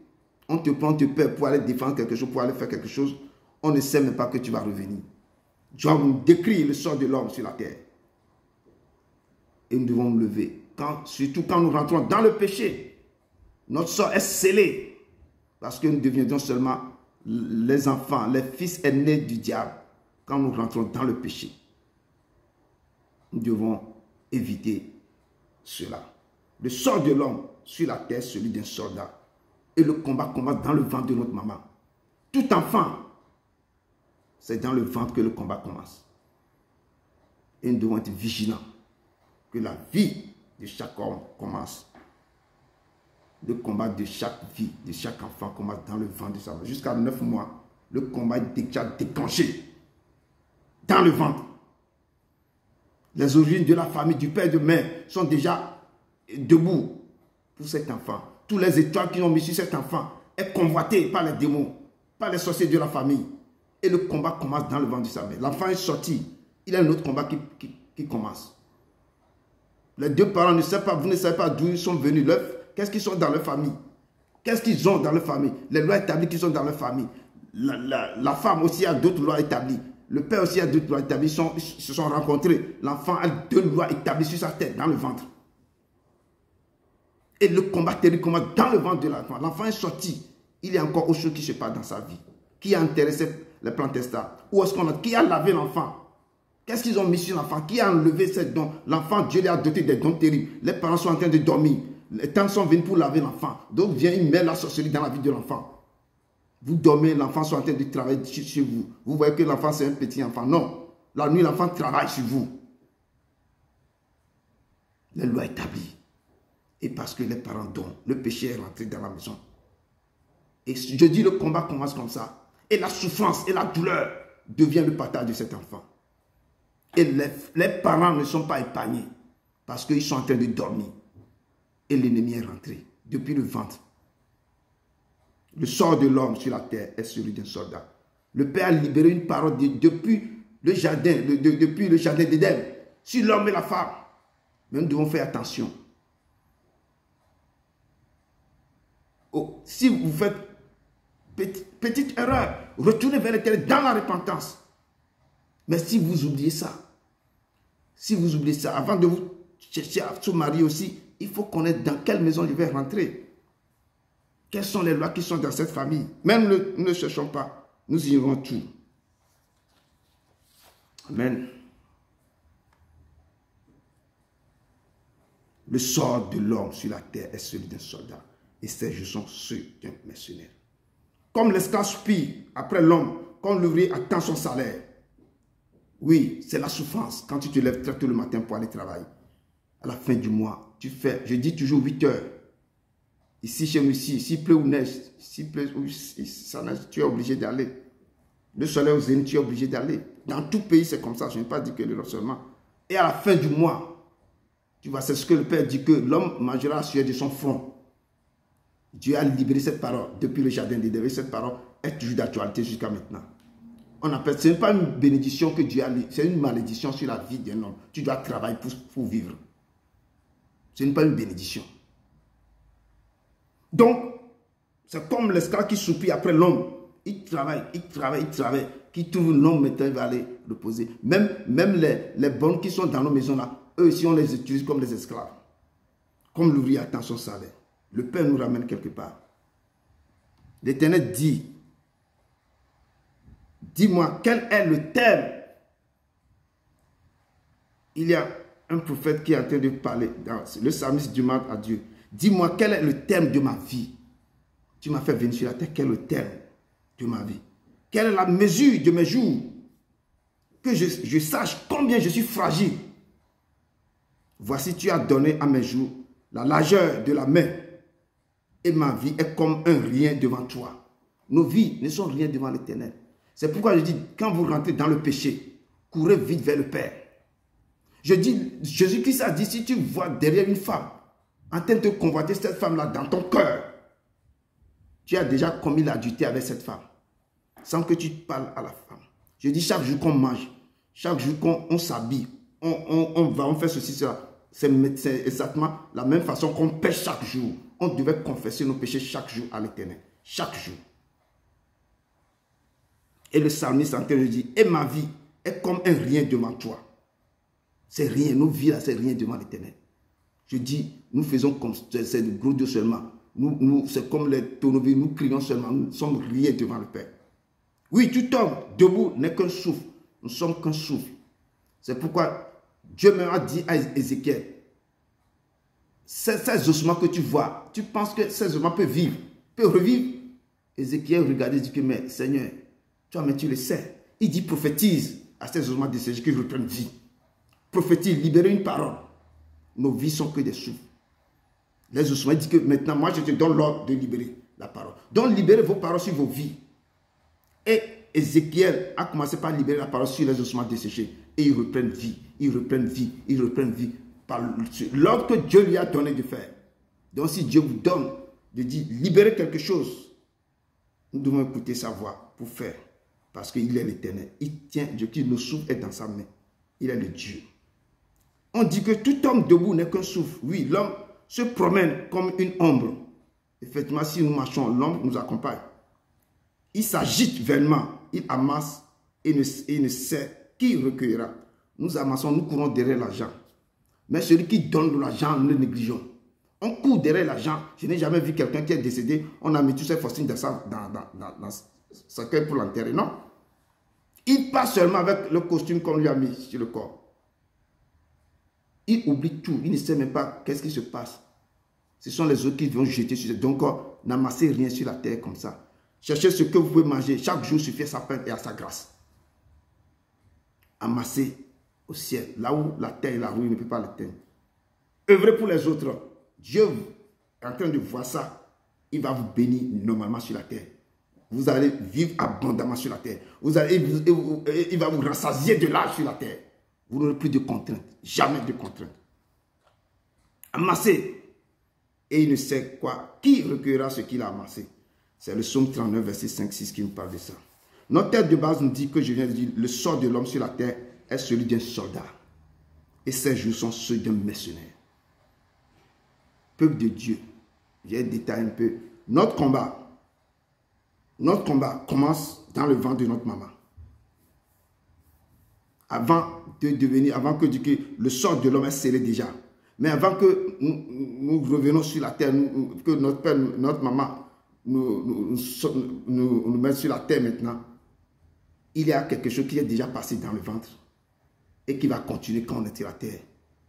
On te prend, on te paie pour aller défendre quelque chose, pour aller faire quelque chose. On ne sait même pas que tu vas revenir. Job nous décrit le sort de l'homme sur la terre. Et nous devons nous lever. Surtout quand nous rentrons dans le péché, notre sort est scellé. Parce que nous deviendrons seulement les enfants, les fils aînés du diable. Quand nous rentrons dans le péché, nous devons éviter cela. Le sort de l'homme sur la terre, celui d'un soldat. Et le combat commence dans le ventre de notre maman. Tout enfant, c'est dans le ventre que le combat commence. Et nous devons être vigilants que la vie de chaque homme commence. Le combat de chaque vie, de chaque enfant commence dans le ventre de sa mère. Jusqu'à 9 mois, le combat est déjà déclenché dans le ventre. Les origines de la famille, du père et de mère sont déjà debout pour cet enfant. Tous les étoiles qui ont mis sur cet enfant est convoité par les démons, par les sorciers de la famille. Et le combat commence dans le ventre de sa mère. L'enfant est sorti. Il y a un autre combat qui commence. Les deux parents ne savent pas, vous ne savez pas d'où ils sont venus. Qu'est-ce qu'ils sont dans leur famille? Qu'est-ce qu'ils ont dans leur famille? Les lois établies qui sont dans leur famille. La femme aussi a d'autres lois établies. Le père aussi a d'autres lois établies. Ils se sont rencontrés. L'enfant a 2 lois établies sur sa tête, dans le ventre. Et le combat terrible commence dans le ventre de l'enfant. L'enfant est sorti. Il y a encore autre chose qui se passe dans sa vie. Qui a intéressé les plans testants? Où est-ce qui a lavé l'enfant? Qu'est-ce qu'ils ont mis sur l'enfant? Qui a enlevé ces dons? L'enfant, Dieu lui a doté des dons terribles. Les parents sont en train de dormir. Les temps sont venus pour laver l'enfant. Donc vient, il met la sorcellerie dans la vie de l'enfant. Vous dormez, l'enfant est en train de travailler sur vous. Vous voyez que l'enfant c'est un petit enfant. Non. La nuit, l'enfant travaille sur vous. Les lois établies. Et parce que les parents donnent, le péché est rentré dans la maison. Et je dis le combat commence comme ça. Et la souffrance et la douleur deviennent le partage de cet enfant. Et les parents ne sont pas épargnés. Parce qu'ils sont en train de dormir. Et l'ennemi est rentré depuis le ventre. Le sort de l'homme sur la terre est celui d'un soldat. Le Père a libéré une parole depuis le jardin, depuis le jardin d'Éden, sur l'homme et la femme. Mais nous devons faire attention. Oh, si vous faites petite erreur, retournez vers l'Éternel dans la repentance. Mais si vous oubliez ça, avant de vous chercher à se marier aussi, il faut connaître dans quelle maison je vais rentrer. Quelles sont les lois qui sont dans cette famille. Même ne cherchons pas, nous ignorons tout. Amen. Le sort de l'homme sur la terre est celui d'un soldat. Et ses jours sont ceux d'un mercenaire. Comme l'esclave soupire après l'homme, comme l'ouvrier attend son salaire. Oui, c'est la souffrance quand tu te lèves très tôt le matin pour aller travailler. À la fin du mois, tu fais, je dis toujours 8 heures. Ici, chez nous, s'il pleut ou neige, s'il pleut ou ça neige, tu es obligé d'aller. Le soleil aux zénith, tu es obligé d'aller. Dans tout pays, c'est comme ça. Je n'ai pas dit que l'Europe seulement. Et à la fin du mois, tu vois, c'est ce que le Père dit, que l'homme mangera la sueur de son front. Dieu a libéré cette parole depuis le jardin d'Éden. Cette parole est toujours d'actualité jusqu'à maintenant. On appelle, ce n'est pas une bénédiction que Dieu a mis, c'est une malédiction sur la vie d'un homme. Tu dois travailler pour vivre. Ce n'est pas une bénédiction. Donc, c'est comme l'esclave qui soupire après l'homme. Il travaille, qui trouve l'homme maintenant, il va aller reposer. Même les bonnes qui sont dans nos maisons là, eux aussi on les utilise comme des esclaves. Comme l'ouvrier attend son salaire. Le Père nous ramène quelque part. L'Éternel dit, dis-moi, quel est le thème? Il y a un prophète qui est en train de parler, dans le psalmiste demande à Dieu, dis-moi, quel est le thème de ma vie? Tu m'as fait venir sur la terre, quel est le thème de ma vie? Quelle est la mesure de mes jours? Que je sache combien je suis fragile. Voici, tu as donné à mes jours la largeur de la main. Et ma vie est comme un rien devant toi. Nos vies ne sont rien devant l'Éternel. C'est pourquoi je dis, quand vous rentrez dans le péché, courez vite vers le Père. Je dis, Jésus-Christ a dit, si tu vois derrière une femme, en train de convoiter cette femme-là dans ton cœur, tu as déjà commis l'adultère avec cette femme, sans que tu parles à la femme. Je dis, chaque jour qu'on mange, chaque jour qu'on s'habille, on fait ceci, cela. C'est exactement la même façon qu'on pêche chaque jour. On devait confesser nos péchés chaque jour à l'Éternel. Chaque jour. Et le psalmiste en train de dire, et ma vie est comme un rien devant toi. C'est rien, nos vies là, c'est rien devant l'Éternel. Je dis, nous faisons comme c'est de gros Dieu seulement. C'est comme les tonneaux, nous crions seulement, nous ne sommes rien devant le Père. Oui, tout homme debout n'est qu'un souffle. Nous ne sommes qu'un souffle. C'est pourquoi Dieu m'a dit à Ézéchiel, ces ossements que tu vois, tu penses que ces ossements peuvent vivre, peuvent revivre? Ézéchiel regardait et dit que, mais Seigneur, toi, mais tu le sais. Il dit, prophétise à ces ossements de sécher qu'ils reprennent vie. Prophétise, libérez une parole. Nos vies sont que des souffles. Les ossements, il dit que maintenant, moi, je te donne l'ordre de libérer la parole. Donc, libérez vos paroles sur vos vies. Et Ézéchiel a commencé par libérer la parole sur les ossements desséchés. Et ils reprennent vie, ils reprennent vie, ils reprennent vie. Par l'ordre que Dieu lui a donné de faire. Donc si Dieu vous donne de dire libérer quelque chose, nous devons écouter sa voix pour faire. Parce qu'il est l'Éternel. Il tient, Dieu qui nous souffle est dans sa main. Il est le Dieu. On dit que tout homme debout n'est qu'un souffle. Oui, l'homme se promène comme une ombre. Effectivement, si nous marchons, l'ombre nous accompagne. Il s'agite vainement, il amasse et ne sait qui recueillera. Nous amassons, nous courons derrière l'argent. Mais celui qui donne de l'argent, nous le négligeons. On court derrière l'argent. Je n'ai jamais vu quelqu'un qui est décédé. On a mis tous ses fortunes dans sa cœur pour l'enterrer. Non. Il passe seulement avec le costume qu'on lui a mis sur le corps. Il oublie tout. Il ne sait même pas qu'est-ce qui se passe. Ce sont les autres qui vont jeter sur cette. Donc, n'amassez rien sur la terre comme ça. Cherchez ce que vous pouvez manger. Chaque jour suffit à sa peine et à sa grâce. Amassez au ciel, là où la terre et la rouille ne peuvent pas l'atteindre. Œuvrez pour les autres. Dieu est en train de voir ça. Il va vous bénir normalement sur la terre. Vous allez vivre abondamment sur la terre. Il va vous rassasier de l'âge sur la terre. Vous n'aurez plus de contraintes. Jamais de contraintes. Amassez. Et il ne sait quoi. Qui recueillera ce qu'il a amassé? C'est le psaume 39, verset 5-6 qui nous parle de ça. Notre texte de base nous dit que je viens de dire, le sort de l'homme sur la terre est celui d'un soldat. Et ses jours sont ceux d'un mercenaire. Peuple de Dieu, j'ai détaillé un peu. Notre combat commence dans le ventre de notre maman. Avant que le sort de l'homme est scellé déjà. Mais avant que nous revenions sur la terre, que notre père, notre maman nous mette sur la terre maintenant, il y a quelque chose qui est déjà passé dans le ventre et qui va continuer quand on est sur la terre.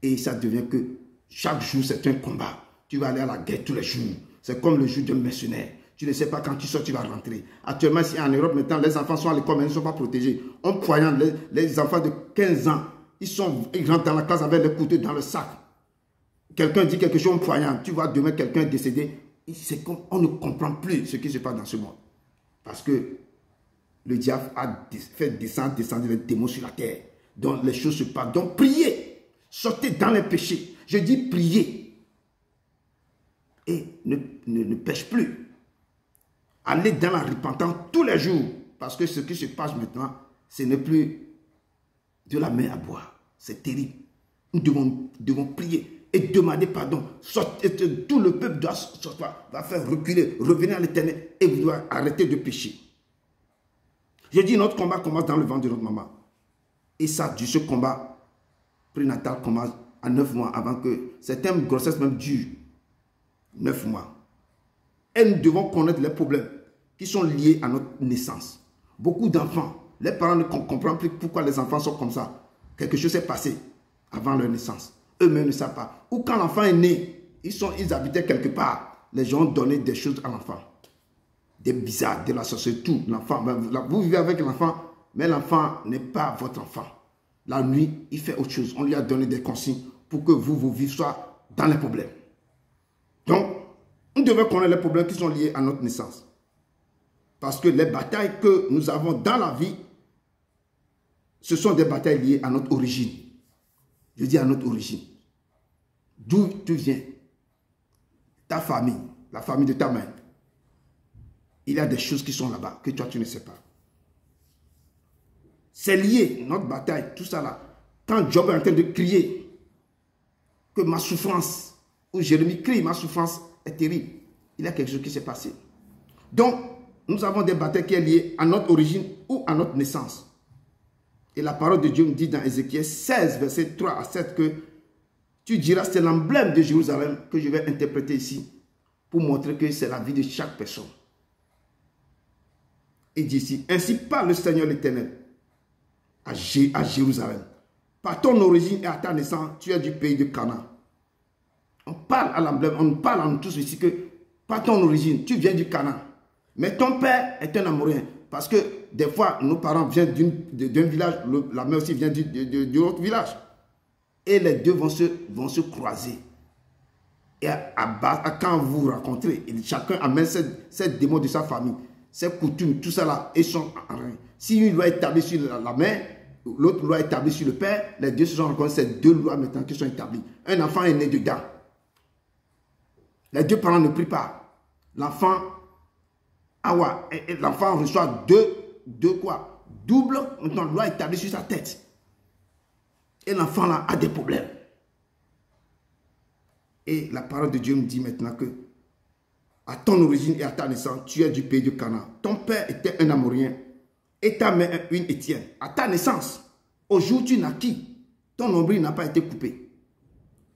Et ça devient que chaque jour, c'est un combat. Tu vas aller à la guerre tous les jours. C'est comme le jour d'un mercenaire. Tu ne sais pas quand tu sors, tu vas rentrer. Actuellement, ici en Europe, maintenant, les enfants sont à l'école, mais ils ne sont pas protégés. On poignarde les enfants de 15 ans. Ils rentrent dans la classe avec le couteau dans le sac. Quelqu'un dit quelque chose, on poignarde. Tu vois, demain, quelqu'un est décédé. C'est comme on ne comprend plus ce qui se passe dans ce monde. Parce que le diable a fait descendre les démons sur la terre. Donc, les choses se passent. Donc, priez. Sortez dans les péchés. Je dis priez. Et ne pêche plus. Allez dans la repentance tous les jours. Parce que ce qui se passe maintenant, ce n'est plus de la main à boire. C'est terrible. Nous devons prier et demander pardon. Tout le peuple doit sortir, va faire reculer, revenir à l'Éternel et vous devez arrêter de pécher. Je dis notre combat commence dans le ventre de notre maman. Et ça, ce combat prénatal commence à 9 mois avant que certaines grossesses même durent 9 mois. Et nous devons connaître les problèmes qui sont liés à notre naissance. Beaucoup d'enfants, les parents ne comprennent plus pourquoi les enfants sont comme ça. Quelque chose s'est passé avant leur naissance. Eux-mêmes ne savent pas. Ou quand l'enfant est né, ils habitaient quelque part. Les gens ont donné des choses à l'enfant. Des bizarres, de la sorcellerie, tout. Vous vivez avec l'enfant, mais l'enfant n'est pas votre enfant. La nuit, il fait autre chose. On lui a donné des consignes pour que vous vivez soit dans les problèmes. Donc, nous devons connaître les problèmes qui sont liés à notre naissance. Parce que les batailles que nous avons dans la vie, ce sont des batailles liées à notre origine. Je dis à notre origine. D'où tu viens, ta famille, la famille de ta mère. Il y a des choses qui sont là-bas que toi tu ne sais pas. C'est lié, notre bataille, tout ça là. Quand Job est en train de crier que ma souffrance, ou Jérémie crie, ma souffrance est terrible. Il y a quelque chose qui s'est passé. Donc, nous avons des batailles qui sont liées à notre origine ou à notre naissance. Et la parole de Dieu nous dit dans Ézéchiel 16, verset 3 à 7 que tu diras, c'est l'emblème de Jérusalem que je vais interpréter ici pour montrer que c'est la vie de chaque personne. Il dit ici, ainsi parle le Seigneur l'Éternel à Jérusalem. Par ton origine et à ta naissance, tu es du pays de Canaan. On parle à l'emblème, on parle à nous tous ici que par ton origine, tu viens du Canaan. Mais ton père est un Amoréen. Parce que des fois, nos parents viennent d'un village, la mère aussi vient d'un autre village. Et les deux vont se croiser. Et quand vous vous rencontrez, chacun amène ses démons de sa famille, ses coutumes, tout ça là, ils sont en rien. Si une loi est établie sur la mère, l'autre loi est établie sur le père, les deux se sont rencontrés, c'est deux lois maintenant qui sont établies. Un enfant est né dedans. Les deux parents ne prient pas. L'enfant l'enfant reçoit deux quoi? Double, maintenant loi établie sur sa tête. Et l'enfant là a des problèmes. Et la parole de Dieu nous dit maintenant que à ton origine et à ta naissance, tu es du pays de Canaan. Ton père était un Amorien et ta mère une Étienne. À ta naissance, au jour où tu naquis, ton nombril n'a pas été coupé.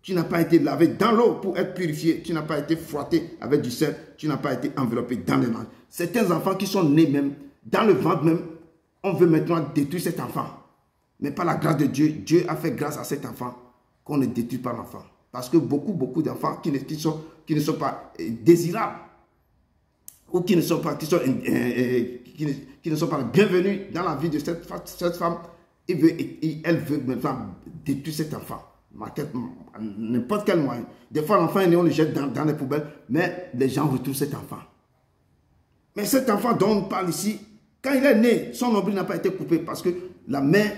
Tu n'as pas été lavé dans l'eau pour être purifié. Tu n'as pas été frotté avec du sel. Tu n'as pas été enveloppé dans les langes. Certains enfants qui sont nés même, dans le ventre même, on veut maintenant détruire cet enfant. Mais par la grâce de Dieu, Dieu a fait grâce à cet enfant qu'on ne détruit pas l'enfant. Parce que beaucoup d'enfants qui ne sont pas désirables ou qui ne sont pas bienvenus dans la vie de cette femme, elle veut maintenant détruire cet enfant. N'importe quel moyen. Des fois, l'enfant est né, on le jette dans les poubelles, mais les gens retrouvent cet enfant. Mais cet enfant dont on parle ici, quand il est né, son nombril n'a pas été coupé parce que la mère,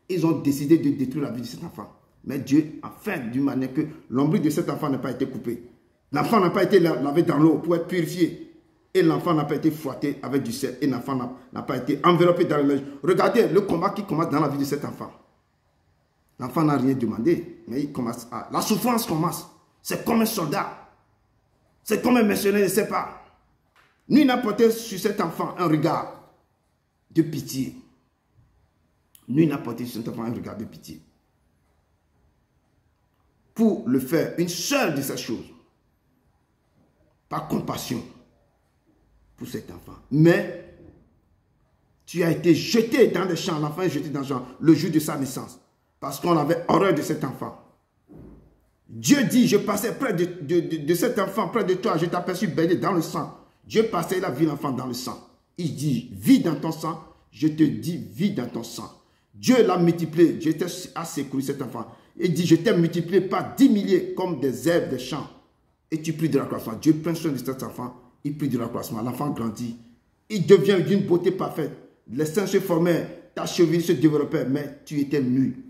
ils ont décidé de détruire la vie de cet enfant. Mais Dieu a fait d'une manière que l'ombril de cet enfant n'a pas été coupé. L'enfant n'a pas été lavé dans l'eau pour être purifié. et l'enfant n'a pas été fouetté avec du sel et l'enfant n'a pas été enveloppé dans le linge. Regardez le combat qui commence dans la vie de cet enfant. L'enfant n'a rien demandé, mais il commence à... La souffrance commence. C'est comme un soldat. C'est comme un mercenaire, je ne sais pas. Lui n'a porté sur cet enfant un regard de pitié. Lui n'a porté sur cet enfant un regard de pitié. Pour le faire, une seule de ces choses. Par compassion pour cet enfant. Mais tu as été jeté dans les champs. L'enfant est jeté dans les champs le jour de sa naissance. Parce qu'on avait horreur de cet enfant. Dieu dit, je passais près de cet enfant, près de toi, je t'aperçus baigné dans le sang. Dieu passait, il a vu l'enfant dans le sang. Il dit, vis dans ton sang, je te dis, vis dans ton sang. Dieu l'a multiplié, Dieu a secouru cet enfant. Il dit, je t'ai multiplié par 10 milliers comme des herbes des champs. Et tu pries de l'accroissement. Dieu prend soin de cet enfant, il prie de l'accroissement. L'enfant grandit, il devient d'une beauté parfaite. Les seins se formaient, ta cheville se développait, mais tu étais nu.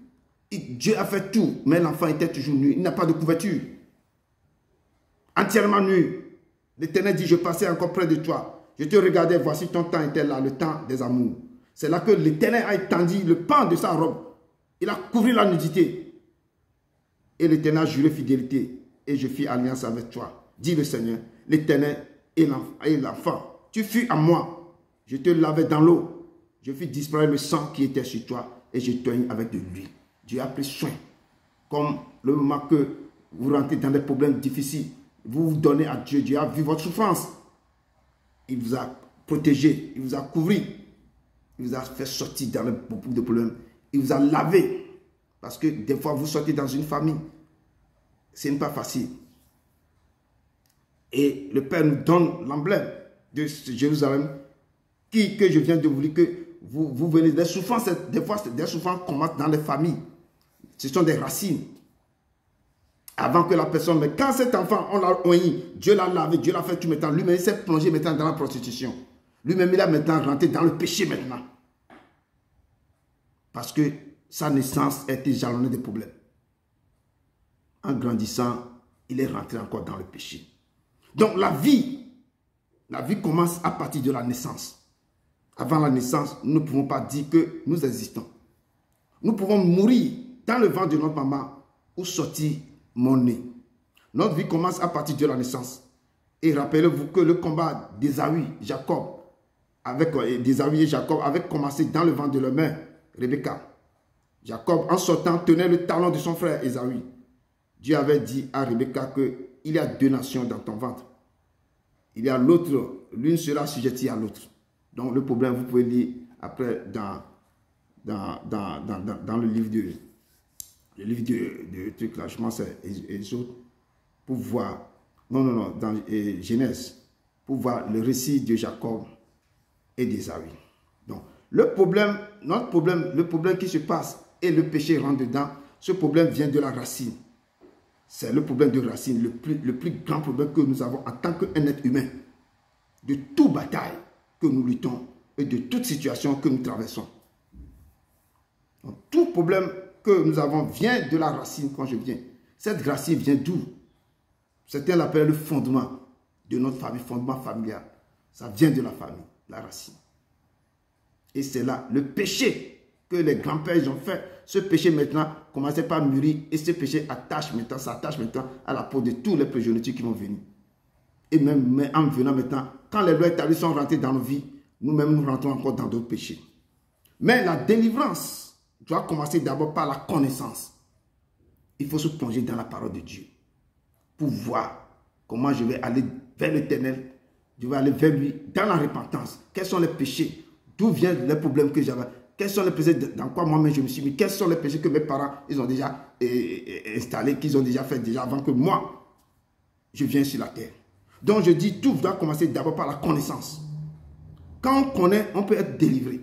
Dieu a fait tout, mais l'enfant était toujours nu. Il n'a pas de couverture. Entièrement nu. L'Éternel dit, je passais encore près de toi. Je te regardais, voici ton temps était là, le temps des amours. C'est là que l'Éternel a étendu le pan de sa robe. Il a couvert la nudité. Et l'Éternel a juré fidélité. Et je fis alliance avec toi. Dit le Seigneur, l'Éternel et l'enfant. Tu fus à moi. Je te lavais dans l'eau. Je fis disparaître le sang qui était sur toi. Et je t'oigne avec de l'huile. Dieu a pris soin. Comme le moment que vous rentrez dans des problèmes difficiles, vous vous donnez à Dieu. Dieu a vu votre souffrance. Il vous a protégé. Il vous a couvert. Il vous a fait sortir dans beaucoup de problèmes. Il vous a lavé. Parce que des fois, vous sortez dans une famille. Ce n'est pas facile. Et le Père nous donne l'emblème de Jérusalem que je viens de vous dire que vous venez des souffrances. Des fois, des souffrances commencent dans les familles. Ce sont des racines. Avant que la personne... Mais quand cet enfant, on l'a oigné, Dieu l'a lavé, Dieu l'a fait tout maintenant. Lui-même, il s'est plongé maintenant dans la prostitution. Lui-même, il a maintenant rentré dans le péché maintenant. Parce que sa naissance a été jalonnée de problèmes. En grandissant, il est rentré encore dans le péché. Donc la vie commence à partir de la naissance. Avant la naissance, nous ne pouvons pas dire que nous existons. Nous pouvons mourir dans le ventre de notre maman ou sortir mon nez. Notre vie commence à partir de la naissance. Et rappelez-vous que le combat d'Ésaü et Jacob avait commencé dans le ventre de leur mère, Rebecca. Jacob, en sortant, tenait le talon de son frère Ésaü. Dieu avait dit à Rebecca qu'il y a 2 nations dans ton ventre. Il y a l'autre, l'une sera assujettie à l'autre. Donc le problème, vous pouvez lire après dans le livre de trucs là, je pense et autres, pour voir, dans Genèse, pour voir le récit de Jacob et d'Ésaü. Donc le problème qui se passe et le péché rentre dedans, ce problème vient de la racine. C'est le problème de racine, le plus grand problème que nous avons en tant qu'un être humain. De toute bataille que nous luttons et de toute situation que nous traversons. Donc, tout problème que nous avons vient de la racine quand je viens. Cette racine vient d'où? Certains l'appellent le fondement de notre famille, fondement familial. Ça vient de la famille, la racine. Et c'est là le péché que les grands-pères ont fait. Ce péché maintenant commençait par mûrir et ce péché s'attache maintenant à la peau de tous les progénitures qui vont venir. Et même en venant maintenant, quand les lois établies sont rentrées dans nos vies, nous-mêmes nous rentrons encore dans d'autres péchés. Mais la délivrance doit commencer d'abord par la connaissance. Il faut se plonger dans la parole de Dieu pour voir comment je vais aller vers l'Éternel. Je vais aller vers lui dans la repentance. Quels sont les péchés? D'où viennent les problèmes que j'avais? Quels sont les péchés dans quoi moi-même je me suis mis? Quels sont les péchés que mes parents ils ont déjà installés, qu'ils ont déjà fait déjà avant que moi, je vienne sur la terre? Donc je dis, tout doit commencer d'abord par la connaissance. Quand on connaît, on peut être délivré.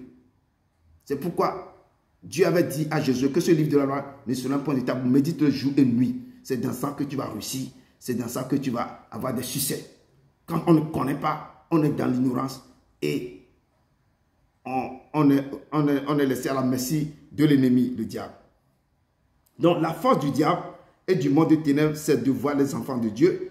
C'est pourquoi Dieu avait dit à Jésus que ce livre de la loi ne sera un point d'étape. Médite le jour et nuit. C'est dans ça que tu vas réussir. C'est dans ça que tu vas avoir des succès. Quand on ne connaît pas, on est dans l'ignorance et on est laissé à la merci de l'ennemi, le diable. Donc la force du diable et du monde des ténèbres, c'est de voir les enfants de Dieu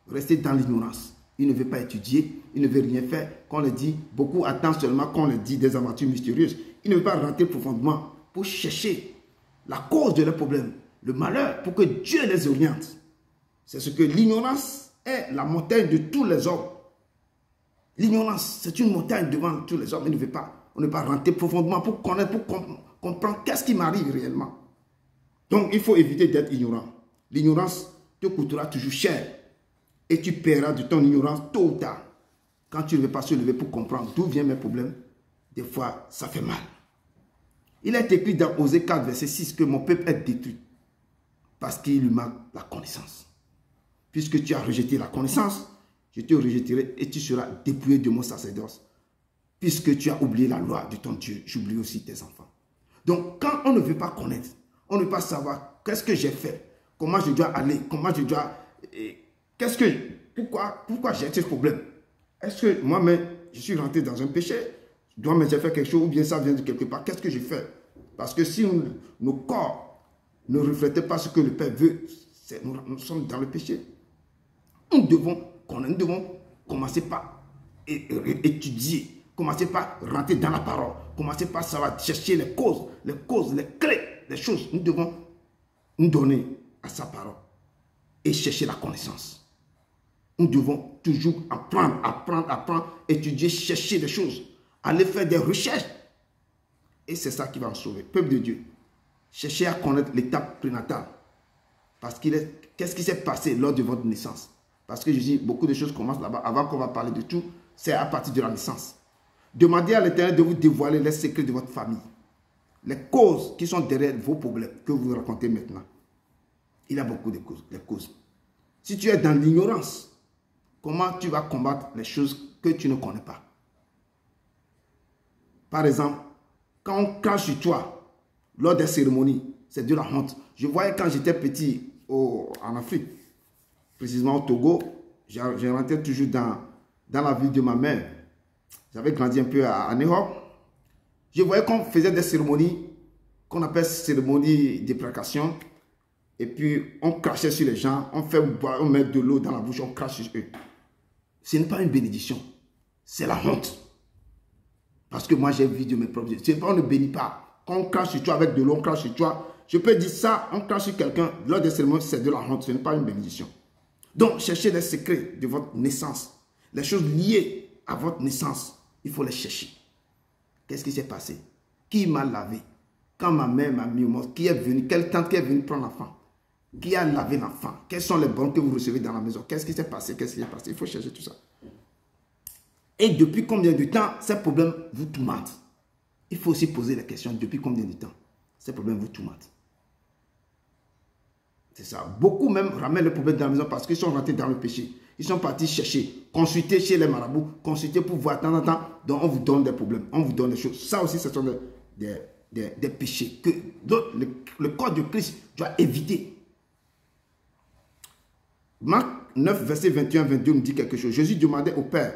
rester dans l'ignorance. Il ne veut pas étudier, il il ne veut rien faire, qu'on le dit. Beaucoup attendent seulement qu'on le dit des aventures mystérieuses. Il ne veut pas rentrer profondément pour chercher la cause de leurs problèmes, le malheur, pour que Dieu les oriente. C'est ce que l'ignorance est la montagne de tous les hommes. L'ignorance, c'est une montagne devant tous les hommes. Il ne veut pas, on ne veut pas rentrer profondément pour connaître, pour comprendre qu'est-ce qui m'arrive réellement. Donc, il faut éviter d'être ignorant. L'ignorance te coûtera toujours cher. Et tu paieras de ton ignorance tôt ou tard. Quand tu ne veux pas se lever pour comprendre d'où viennent mes problèmes, des fois, ça fait mal. Il est écrit dans Osée 4, verset 6, que mon peuple est détruit parce qu'il lui manque la connaissance. Puisque tu as rejeté la connaissance, je te rejetterai et tu seras dépouillé de mon sacerdoce. Puisque tu as oublié la loi de ton Dieu, j'oublie aussi tes enfants. Donc, quand on ne veut pas connaître, on ne veut pas savoir qu'est-ce que j'ai fait, comment je dois aller, comment je dois... Pourquoi j'ai ce problème? Est-ce que moi-même, je suis rentré dans un péché? J'ai fait quelque chose ou bien ça vient de quelque part? Qu'est-ce que j'ai fait? Parce que si nos corps ne reflétaient pas ce que le Père veut, nous sommes dans le péché. Nous devons commencer par étudier, commencer par rentrer dans la parole, commencer par savoir chercher les causes, les clés, les choses. Nous devons nous donner à sa parole et chercher la connaissance. Nous devons toujours apprendre, étudier, chercher des choses, aller faire des recherches. Et c'est ça qui va nous sauver. Peuple de Dieu, cherchez à connaître l'étape prénatale. Parce qu'est-ce qui s'est passé lors de votre naissance? Parce que je dis, beaucoup de choses commencent là-bas. Avant qu'on va parler de tout, c'est à partir de la naissance. Demandez à l'Éternel de vous dévoiler les secrets de votre famille. Les causes qui sont derrière vos problèmes que vous racontez maintenant. Il y a beaucoup de causes. Si tu es dans l'ignorance, comment tu vas combattre les choses que tu ne connais pas? Par exemple, quand on crache sur toi lors des cérémonies, c'est de la honte. Je voyais quand j'étais petit en Afrique, précisément au Togo, je rentrais toujours dans la ville de ma mère. J'avais grandi un peu à Nehok. Je voyais qu'on faisait des cérémonies qu'on appelle cérémonies déprécation. Et puis on crachait sur les gens, on met de l'eau dans la bouche, on crache sur eux. Ce n'est pas une bénédiction, c'est la honte. Parce que moi j'ai vu de mes propres yeux. On ne bénit pas. Quand on crache sur toi avec de l'eau, on crache sur toi. Je peux dire ça, on crache sur quelqu'un, lors des cérémonies, c'est de la honte, ce n'est pas une bénédiction. Donc cherchez les secrets de votre naissance. Les choses liées à votre naissance, il faut les chercher. Qu'est-ce qui s'est passé? Qui m'a lavé? Quand ma mère m'a mis au monde, qui est venu? Quelle tante qui est venue prendre l'enfant? Qui a lavé l'enfant? Quels sont les bons que vous recevez dans la maison? Qu'est-ce qui s'est passé? Qu'est-ce qui s'est passé? Il faut chercher tout ça. Et depuis combien de temps ces problèmes vous tourmentent? Il faut aussi poser la question, depuis combien de temps ces problèmes vous tourmentent? C'est ça. Beaucoup même ramènent le problème dans la maison parce qu'ils sont rentrés dans le péché. Ils sont partis chercher, consulter chez les marabouts, consulter pour voir de temps en temps. Donc on vous donne des problèmes, on vous donne des choses. Ça aussi, ce sont des péchés que le corps de Christ doit éviter. Marc 9, verset 21-22 nous dit quelque chose. Jésus demandait au Père,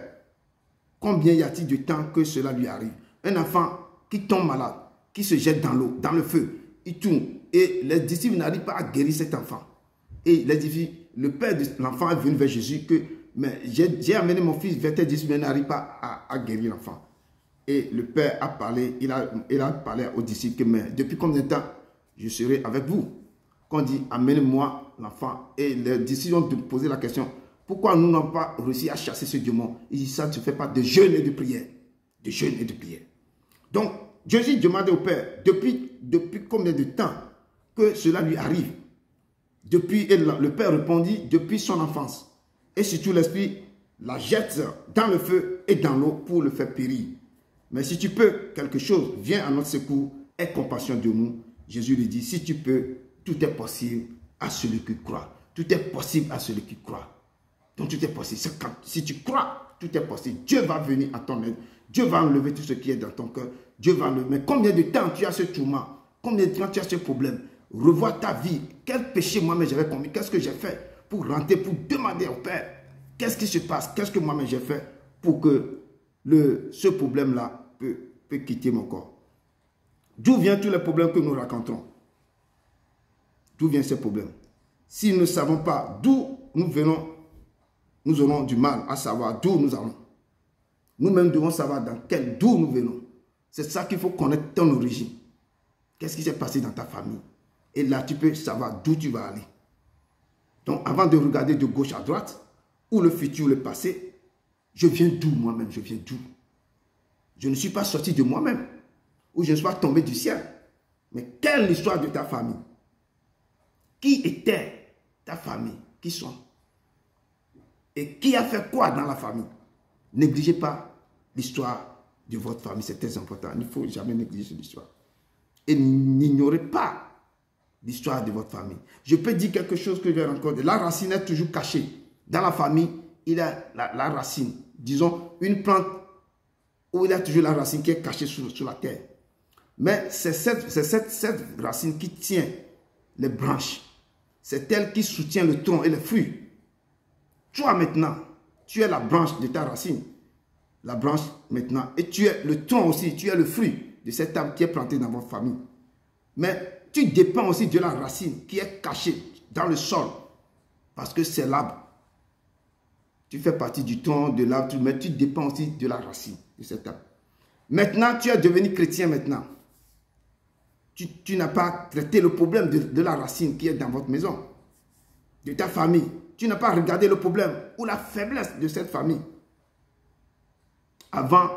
combien y a-t-il de temps que cela lui arrive? Un enfant qui tombe malade, qui se jette dans l'eau, dans le feu, il tourne. Et les disciples n'arrivent pas à guérir cet enfant. Et le père de l'enfant est venu vers Jésus que, mais j'ai amené mon fils vers tes disciples, mais n'arrive pas à guérir l'enfant. Et le père a parlé, il a parlé aux disciples que, mais depuis combien de temps je serai avec vous? Quand on dit, amenez-moi l'enfant. Et les disciples ont posé la question, pourquoi nous n'avons pas réussi à chasser ce démon? Il dit, ça ne se fait pas de jeûne et de prière. De jeûne et de prière. Donc, Jésus demandait au Père, depuis combien de temps que cela lui arrive? Et le Père répondit, depuis son enfance. Et surtout l'Esprit la jette dans le feu et dans l'eau pour le faire périr. Mais si tu peux quelque chose, viens à notre secours, aie compassion de nous. Jésus lui dit, si tu peux, tout est possible à celui qui croit. Tout est possible à celui qui croit. Donc tout est possible. Si tu crois, tout est possible. Dieu va venir à ton aide. Dieu va enlever tout ce qui est dans ton cœur. Dieu va enlever. Mais combien de temps tu as ce tourment? Combien de temps tu as ce problème? Revois ta vie. Quel péché moi-même j'avais commis? Qu'est-ce que j'ai fait pour rentrer, pour demander au Père? Qu'est-ce qui se passe? Qu'est-ce que moi-même j'ai fait pour que ce problème-là peut quitter mon corps? D'où viennent tous les problèmes que nous rencontrons? D'où viennent ces problèmes? Si nous ne savons pas d'où nous venons, nous aurons du mal à savoir d'où nous allons. Nous-mêmes devons savoir d'où nous venons. C'est ça qu'il faut connaître ton origine. Qu'est-ce qui s'est passé dans ta famille? Et là, tu peux savoir d'où tu vas aller. Donc, avant de regarder de gauche à droite, ou le futur ou le passé, je viens d'où moi-même? Je viens d'où? Je ne suis pas sorti de moi-même, ou je ne suis pas tombé du ciel. Mais quelle est l'histoire de ta famille? Qui était ta famille? Qui sont? Et qui a fait quoi dans la famille? Négligez pas l'histoire de votre famille, c'est très important. Il ne faut jamais négliger l'histoire. Et n'ignorez pas l'histoire de votre famille. Je peux dire quelque chose que j'ai rencontré. La racine est toujours cachée. Dans la famille, il y a la racine. Disons, une plante où il y a toujours la racine qui est cachée sous la terre. Mais c'est cette racine qui tient les branches. C'est elle qui soutient le tronc et les fruits. Toi maintenant, tu es la branche de ta racine. La branche maintenant. Et tu es le tronc aussi, tu es le fruit de cet arbre qui est planté dans votre famille. Mais tu dépends aussi de la racine qui est cachée dans le sol. Parce que c'est l'arbre. Tu fais partie du tronc, de l'arbre, mais tu dépends aussi de la racine de cet arbre. Maintenant, tu es devenu chrétien maintenant. Tu n'as pas traité le problème de la racine qui est dans votre maison, de ta famille. Tu n'as pas regardé le problème ou la faiblesse de cette famille. Avant,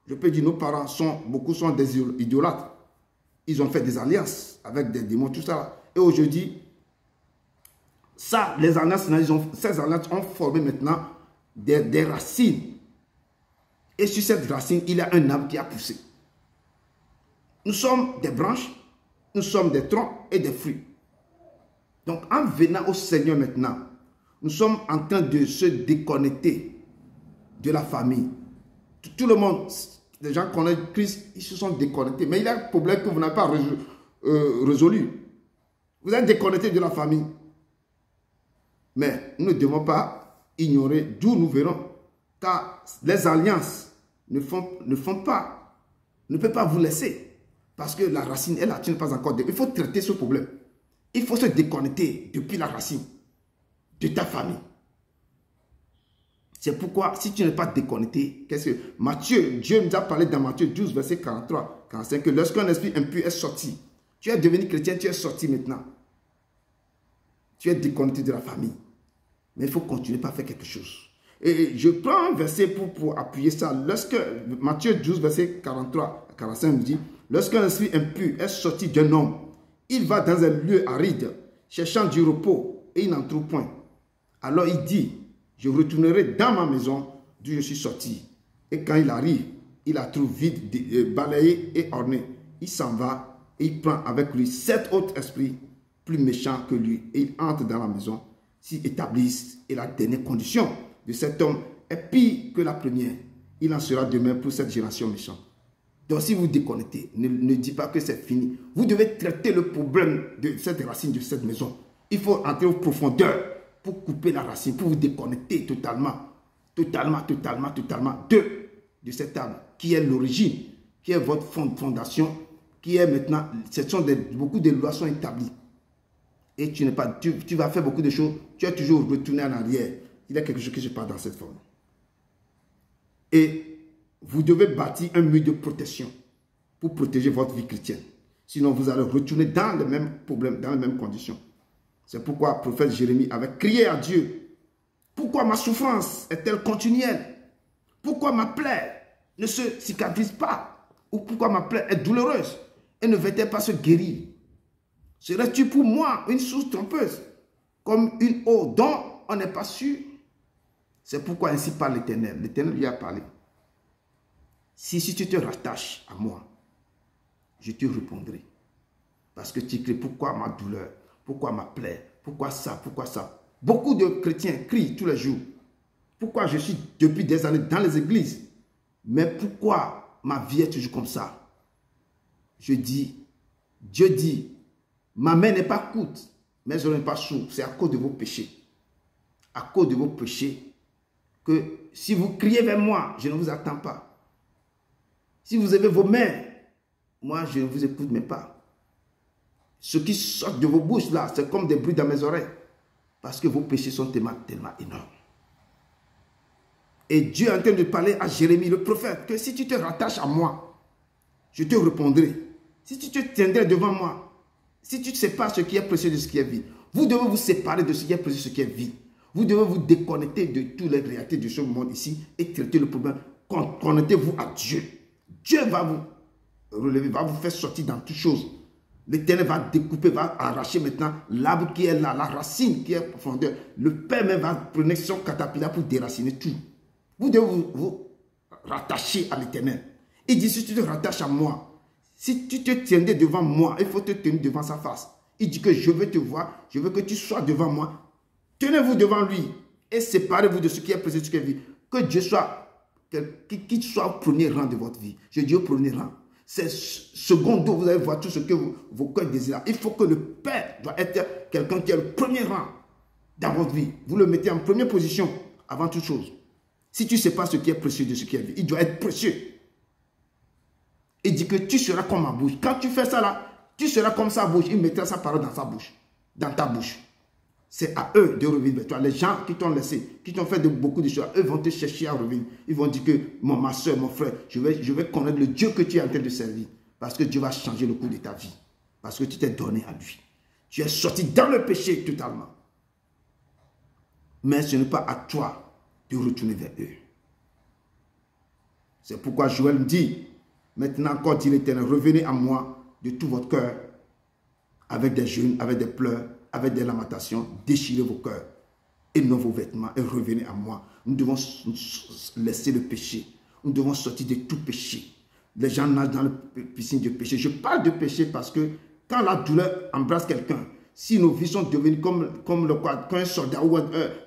je peux dire, nos parents beaucoup sont des idolâtres. Ils ont fait des alliances avec des démons, tout ça. Et aujourd'hui, ces alliances ont formé maintenant des racines. Et sur cette racine, il y a un arbre qui a poussé. Nous sommes des branches, nous sommes des troncs et des fruits. Donc, en venant au Seigneur maintenant, nous sommes en train de se déconnecter de la famille. Tout le monde, les gens connaissent Christ, ils se sont déconnectés. Mais il y a un problème que vous n'avez pas résolu. Vous êtes déconnectés de la famille. Mais nous ne devons pas ignorer d'où nous venons. Car les alliances ne peuvent pas vous laisser. Parce que la racine est là, tu n'es pas encore. Il faut traiter ce problème. Il faut se déconnecter depuis la racine de ta famille. C'est pourquoi, si tu n'es pas déconnecté, qu'est-ce que Matthieu, Dieu nous a parlé dans Matthieu 12, verset 43, 45, que lorsqu'un esprit impur est sorti, tu es devenu chrétien, tu es sorti maintenant. Tu es déconnecté de la famille. Mais il faut continuer par faire quelque chose. Et je prends un verset pour appuyer ça. Lorsque Matthieu 12, verset 43 à 45 nous dit, lorsqu'un esprit impur est sorti d'un homme, il va dans un lieu aride, cherchant du repos, et il n'en trouve point. Alors il dit, je retournerai dans ma maison d'où je suis sorti. Et quand il arrive, il la trouve vide, balayée et ornée. Il s'en va et il prend avec lui 7 autres esprits plus méchants que lui. Et il entre dans la maison, s'y établissent. Et la dernière condition de cet homme est pire que la première. Il en sera de même pour cette génération méchante. Donc si vous déconnectez, ne dites pas que c'est fini. Vous devez traiter le problème de cette racine, de cette maison. Il faut entrer aux profondeurs pour couper la racine, pour vous déconnecter totalement de cet arbre qui est l'origine, qui est votre fondation, qui est maintenant, beaucoup de lois sont établies. Et tu vas faire beaucoup de choses, tu es toujours retourné en arrière. Il y a quelque chose qui se passe dans cette forme. Et vous devez bâtir un mur de protection pour protéger votre vie chrétienne. Sinon, vous allez retourner dans les mêmes problèmes, dans les mêmes conditions. C'est pourquoi le prophète Jérémie avait crié à Dieu. Pourquoi ma souffrance est-elle continuelle? Pourquoi ma plaie ne se cicatrise pas? Ou pourquoi ma plaie est douloureuse et ne va-t-elle pas se guérir? Serais-tu pour moi une source trompeuse, comme une eau dont on n'est pas sûr? C'est pourquoi ainsi parle l'Éternel. L'Éternel lui a parlé. Si tu te rattaches à moi, je te répondrai. Parce que tu cries, pourquoi ma douleur? Pourquoi ma plaie? Pourquoi ça? Pourquoi ça? Beaucoup de chrétiens crient tous les jours. Pourquoi je suis depuis des années dans les églises? Mais pourquoi ma vie est toujours comme ça? Je dis, Dieu dit, ma main n'est pas courte, mais je n'ai pas sourd. C'est à cause de vos péchés. À cause de vos péchés que si vous criez vers moi, je ne vous attends pas. Si vous avez vos mains, moi je ne vous écoute même pas. Ce qui sort de vos bouches là, c'est comme des bruits dans mes oreilles. Parce que vos péchés sont tellement énormes. Et Dieu est en train de parler à Jérémie, le prophète, que si tu te rattaches à moi, je te répondrai. Si tu te tiendrais devant moi, si tu ne sais pas ce qui est précieux de ce qui est vie, vous devez vous séparer de ce qui est précieux de ce qui est vie. Vous devez vous déconnecter de toutes les réalités de ce monde ici et traiter le problème. Connectez-vous à Dieu. Dieu va vous relever, va vous faire sortir dans toutes choses. L'Éternel va découper, va arracher maintenant l'arbre qui est là, la racine qui est profondeur. Le Père même va prendre son caterpillar pour déraciner tout. Vous devez vous rattacher à l'Éternel. Il dit, si tu te rattaches à moi, si tu te tiendrais devant moi, il faut te tenir devant sa face. Il dit que je veux te voir, je veux que tu sois devant moi. Tenez-vous devant lui et séparez-vous de ce qui est précieux, de ce qui est vie. Que Dieu soit, qu'il soit au premier rang de votre vie. Je dis au premier rang. C'est second où vous allez voir tout ce que vos cœurs désirent. Il faut que le Père doit être quelqu'un qui est le premier rang dans votre vie. Vous le mettez en première position avant toute chose. Si tu ne sais pas ce qui est précieux de ce qui est vie, il doit être précieux. Il dit que tu seras comme ma bouche. Quand tu fais ça là, tu seras comme sa bouche. Il mettra sa parole dans sa bouche, dans ta bouche. C'est à eux de revenir vers toi. Les gens qui t'ont laissé, qui t'ont fait beaucoup de choses, eux vont te chercher à revenir. Ils vont dire que ma soeur, mon frère, je vais connaître le Dieu que tu es en train de servir. Parce que Dieu va changer le cours de ta vie. Parce que tu t'es donné à lui. Tu es sorti dans le péché totalement. Mais ce n'est pas à toi de retourner vers eux. C'est pourquoi Joël me dit, maintenant encore dit l'Éternel, revenez à moi de tout votre cœur, avec des jeûnes, avec des pleurs, avec des lamentations, déchirez vos cœurs et non vos vêtements et revenez à moi. Nous devons laisser le péché. Nous devons sortir de tout péché. Les gens nagent dans la piscine du péché. Je parle de péché parce que quand la douleur embrasse quelqu'un, si nos vies sont devenues comme un soldat ou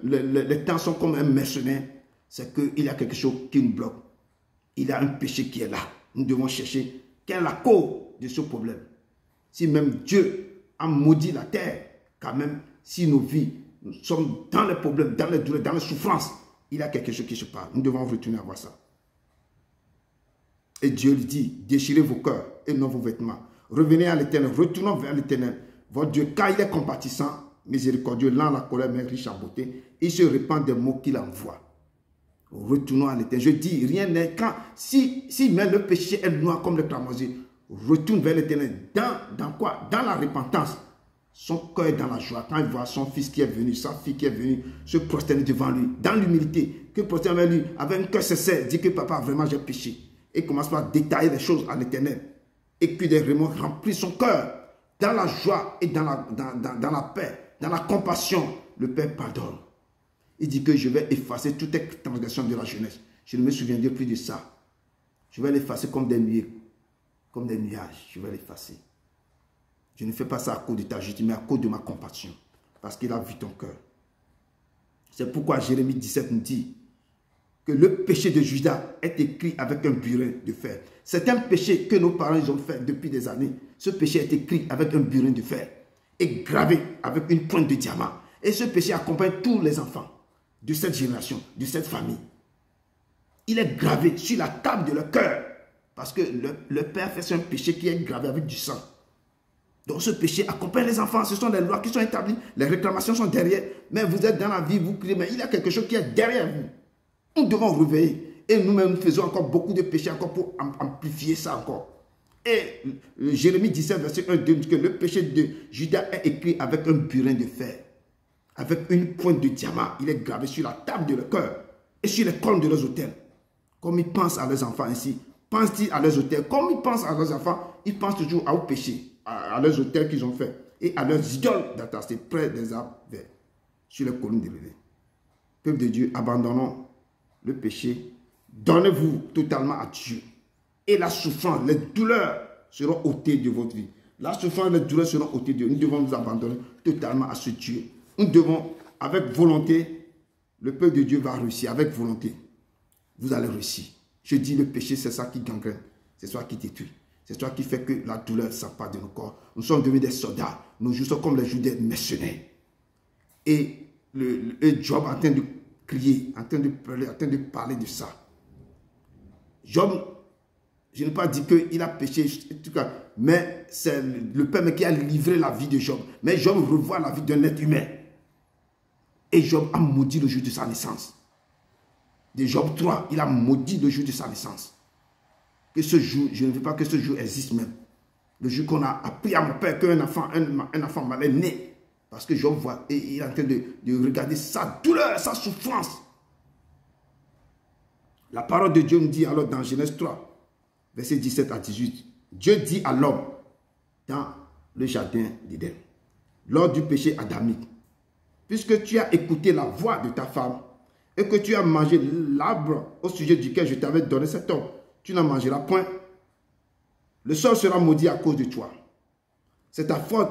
les temps sont comme un mercenaire, c'est qu'il y a quelque chose qui nous bloque. Il y a un péché qui est là. Nous devons chercher quelle est la cause de ce problème. Si même Dieu a maudit la terre, quand même, si nos vies, nous sommes dans les problèmes, dans les douleurs, dans les souffrances, il y a quelque chose qui se passe. Nous devons retourner à voir ça. Et Dieu lui dit, déchirez vos cœurs et non vos vêtements. Revenez à l'Éternel, retournons vers l'Éternel, votre Dieu, car il est compatissant, miséricordieux, lent à la colère, mais riche en beauté. Il se répand des mots qu'il envoie. Retournons à l'Éternel. Je dis, rien n'est quand, si même le péché est noir comme le cramoisi, retourne vers l'Éternel. Dans quoi? Dans la repentance. Son cœur est dans la joie. Quand il voit son fils qui est venu, sa fille qui est venue, se prosterner devant lui, dans l'humilité, que prosterner vers lui, avec un cœur sincère, dit que papa, vraiment j'ai péché. Et commence par détailler les choses à l'Éternel. Et que des remords remplissent son cœur. Dans la joie et dans la paix, dans la compassion, le Père pardonne. Il dit que je vais effacer toute transgression de la jeunesse. Je ne me souviendrai plus de ça. Je vais l'effacer comme des nuages. Comme des nuages, je vais l'effacer. Je ne fais pas ça à cause de ta justice, mais à cause de ma compassion. Parce qu'il a vu ton cœur. C'est pourquoi Jérémie 17 nous dit que le péché de Judas est écrit avec un burin de fer. C'est un péché que nos parents ont fait depuis des années. Ce péché est écrit avec un burin de fer et gravé avec une pointe de diamant. Et ce péché accompagne tous les enfants de cette génération, de cette famille. Il est gravé sur la table de leur cœur. Parce que le Père fait un péché qui est gravé avec du sang. Donc ce péché accompagne les enfants. Ce sont les lois qui sont établies. Les réclamations sont derrière. Mais vous êtes dans la vie, vous criez, mais il y a quelque chose qui est derrière vous. Nous devons réveiller. Et nous-mêmes, nous faisons encore beaucoup de péchés encore pour amplifier ça encore. Et Jérémie 17, verset 1, 2, dit que le péché de Judas est écrit avec un burin de fer. Avec une pointe de diamant. Il est gravé sur la table de leur cœur. Et sur les colonnes de leurs autels. Comme ils pensent à leurs enfants ainsi. Pensent-ils à leurs autels? Comme ils pensent à leurs enfants, ils pensent toujours au péché. À leurs autels qu'ils ont fait et à leurs idoles d'attacher près des arbres verts sur les colonnes élevées. Peuple de Dieu, abandonnons le péché, donnez-vous totalement à Dieu et la souffrance, les douleurs seront ôtées de votre vie. La souffrance, les douleurs seront ôtées de Dieu. Nous devons nous abandonner totalement à ce Dieu. Nous devons, avec volonté, le peuple de Dieu va réussir, avec volonté. Vous allez réussir. Je dis le péché, c'est ça qui gangrène, c'est ça qui détruit. C'est ça qui fait que la douleur s'empare de nos corps. Nous sommes devenus des soldats. Nos jours sont comme les jours des mercenaires. Et Job est en train de crier, en train de parler de ça. Job, je n'ai pas dit qu'il a péché, en tout cas, mais c'est le Père qui a livré la vie de Job. Mais Job revoit la vie d'un être humain. Et Job a maudit le jour de sa naissance. de Job 3, il a maudit le jour de sa naissance. Que ce jour, je ne veux pas que ce jour existe même. Le jour qu'on a appris à mon père qu'un enfant m'allait né. Parce que Job voit, et il est en train de regarder sa douleur, sa souffrance. La parole de Dieu nous dit alors dans Genèse 3, versets 17 à 18, Dieu dit à l'homme dans le jardin d'Éden, lors du péché adamique, puisque tu as écouté la voix de ta femme et que tu as mangé l'arbre au sujet duquel je t'avais donné cet ordre, tu n'en mangeras point. Le sol sera maudit à cause de toi. C'est ta faute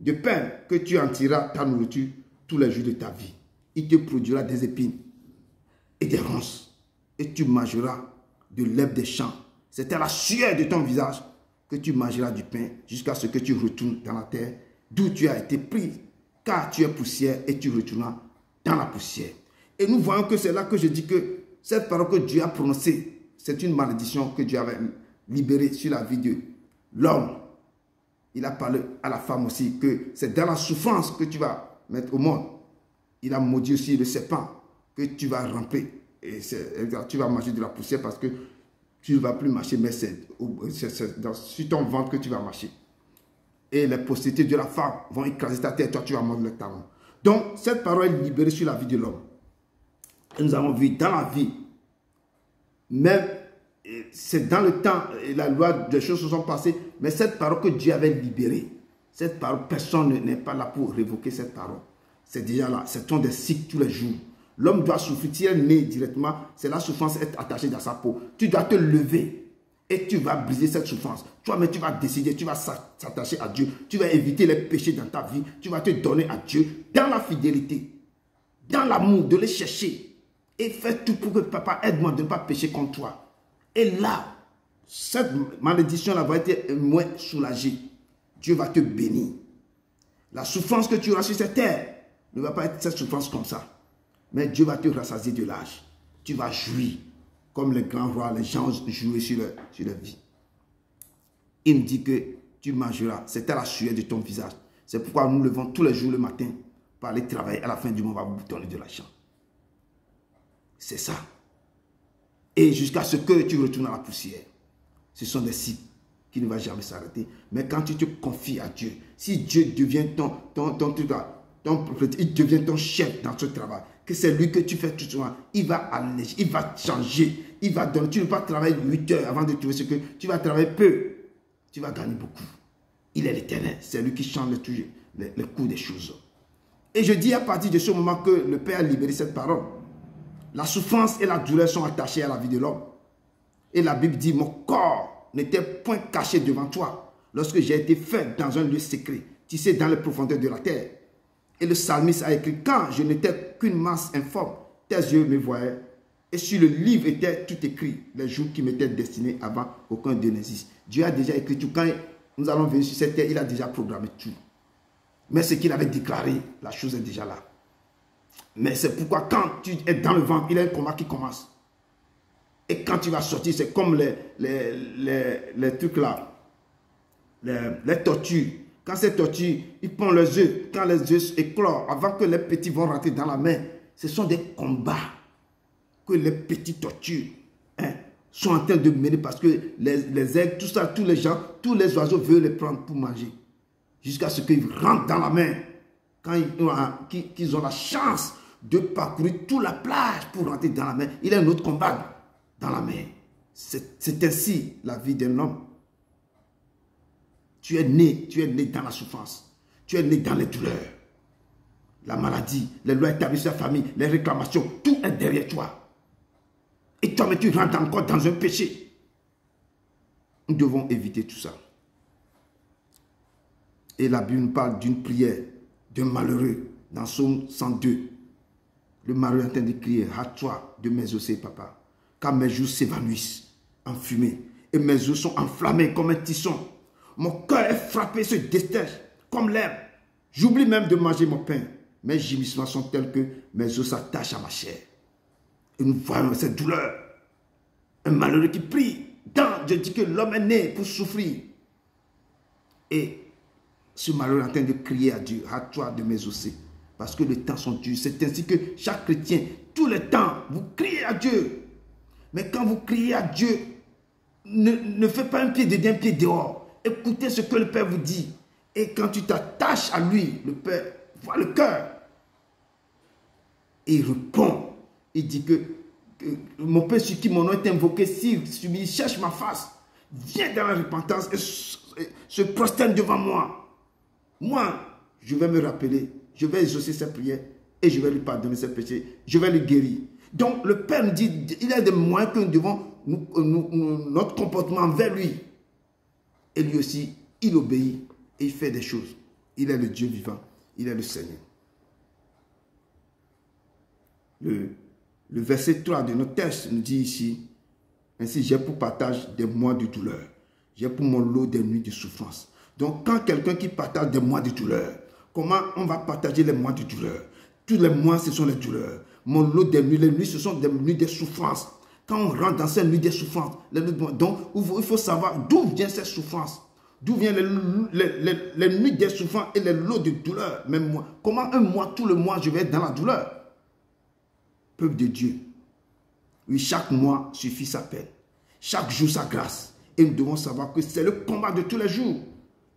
de peine que tu en tireras ta nourriture tous les jours de ta vie. Il te produira des épines et des ronces, et tu mangeras de l'herbe des champs. C'est à la sueur de ton visage que tu mangeras du pain jusqu'à ce que tu retournes dans la terre d'où tu as été pris, car tu es poussière et tu retourneras dans la poussière. Et nous voyons que c'est là que je dis que cette parole que Dieu a prononcée, c'est une malédiction que Dieu avait libérée sur la vie de l'homme. Il a parlé à la femme aussi que c'est dans la souffrance que tu vas mettre au monde. Il a maudit aussi le serpent que tu vas ramper. Et tu vas manger de la poussière parce que tu ne vas plus marcher, mais c'est sur ton ventre que tu vas marcher. Et les postérités de la femme vont écraser ta tête, toi tu vas mordre le talon. Donc cette parole est libérée sur la vie de l'homme. Et nous avons vu dans la vie, même c'est dans le temps, la loi des choses se sont passées, mais cette parole que Dieu avait libérée, cette parole, personne n'est pas là pour révoquer cette parole. C'est déjà là, ce sont des cycles tous les jours. L'homme doit souffrir, si elle est née directement, c'est la souffrance est attachée dans sa peau. Tu dois te lever et tu vas briser cette souffrance. Toi-même, tu vas décider, tu vas s'attacher à Dieu. Tu vas éviter les péchés dans ta vie. Tu vas te donner à Dieu dans la fidélité, dans l'amour, de les chercher. Et fais tout pour que papa aide-moi de ne pas pécher contre toi. Et là, cette malédiction-là va être moins soulagée. Dieu va te bénir. La souffrance que tu auras sur cette terre ne va pas être cette souffrance comme ça. Mais Dieu va te rassasier de l'âge. Tu vas jouir comme les grands rois, les gens jouaient sur leur vie. Il me dit que tu mangeras. C'est à la sueur de ton visage. C'est pourquoi nous levons tous les jours le matin pour aller travailler. À la fin du mois, on va vous donner de l'argent. C'est ça. Et jusqu'à ce que tu retournes à la poussière. Ce sont des cycles qui ne vont jamais s'arrêter. Mais quand tu te confies à Dieu, si Dieu devient il devient ton chef dans ce travail, que c'est lui que tu fais tout souvent, il va alléger, il va changer, il va donner. Tu ne vas pas travailler 8 heures avant de trouver ce que tu vas travailler peu. Tu vas gagner beaucoup. Il est l'Éternel, c'est lui qui change les cours des choses. Et je dis à partir de ce moment que le Père a libéré cette parole. La souffrance et la douleur sont attachées à la vie de l'homme. Et la Bible dit, mon corps n'était point caché devant toi lorsque j'ai été fait dans un lieu secret, tissé dans les profondeurs de la terre. Et le psalmiste a écrit, quand je n'étais qu'une masse informe, tes yeux me voyaient. Et sur le livre était tout écrit, les jours qui m'étaient destinés avant aucun d'eux n'existe. Dieu a déjà écrit tout. Quand nous allons venir sur cette terre, il a déjà programmé tout. Mais ce qu'il avait déclaré, la chose est déjà là. Mais c'est pourquoi quand tu es dans le ventre, il y a un combat qui commence. Et quand tu vas sortir, c'est comme les trucs là, les tortues. Quand ces tortues, ils pondent leurs œufs, quand les œufs éclorent, avant que les petits vont rentrer dans la main, ce sont des combats que les petites tortues sont en train de mener parce que les aigles, tout ça, tous les gens, tous les oiseaux veulent les prendre pour manger. Jusqu'à ce qu'ils rentrent dans la main. Quand ils ont la chance de parcourir toute la plage pour rentrer dans la mer, il y a un autre combat dans la mer. C'est ainsi la vie d'un homme. Tu es né dans la souffrance. Tu es né dans les douleurs. La maladie, les lois établies sur la famille, les réclamations, tout est derrière toi. Et toi, mais tu rentres encore dans un péché. Nous devons éviter tout ça. Et la Bible nous parle d'une prière d'un malheureux dans Psaume 102. Le malheureux est en train de crier, hâte-toi de mes os, papa, car mes jours s'évanouissent en fumée et mes os sont enflammés comme un tisson. Mon cœur est frappé, se destèche comme l'herbe. J'oublie même de manger mon pain. Mes gémissements sont tels que mes os s'attachent à ma chair. Et nous voyons cette douleur. Un malheureux qui prie. Je dis que l'homme est né pour souffrir. Et ce malheureux est en train de crier à Dieu, hâte-toi de mes os. Parce que les temps sont durs. C'est ainsi que chaque chrétien, tous les temps, vous criez à Dieu. Mais quand vous criez à Dieu, ne faites pas un pied dedans, un pied dehors. Écoutez ce que le Père vous dit. Et quand tu t'attaches à lui, le Père voit le cœur. Et il répond. Il dit que mon Père sur qui mon nom est invoqué, s'il cherche ma face, viens dans la repentance et se prosterne devant moi. Moi, je vais me rappeler, je vais exaucer ses prières et je vais lui pardonner ses péchés, je vais le guérir. Donc le Père nous dit, il y a des moyens que nous devons, notre comportement envers lui. Et lui aussi, il obéit et il fait des choses. Il est le Dieu vivant, il est le Seigneur. Le verset 3 de notre texte nous dit ici, ainsi j'ai pour partage des mois de douleur, j'ai pour mon lot des nuits de souffrance. Donc quand quelqu'un qui partage des mois de douleur, comment on va partager les mois de douleur? Tous les mois ce sont les douleurs. Mon lot des nuits, les nuits ce sont des nuits de souffrance. Quand on rentre dans ces nuits de souffrance, donc il faut savoir d'où viennent ces souffrances. D'où viennent les nuits de souffrance et les lots de douleur. Même moi, comment un mois, tout le mois je vais être dans la douleur? Peuple de Dieu, oui, chaque mois suffit sa peine, chaque jour sa grâce. Et nous devons savoir que c'est le combat de tous les jours.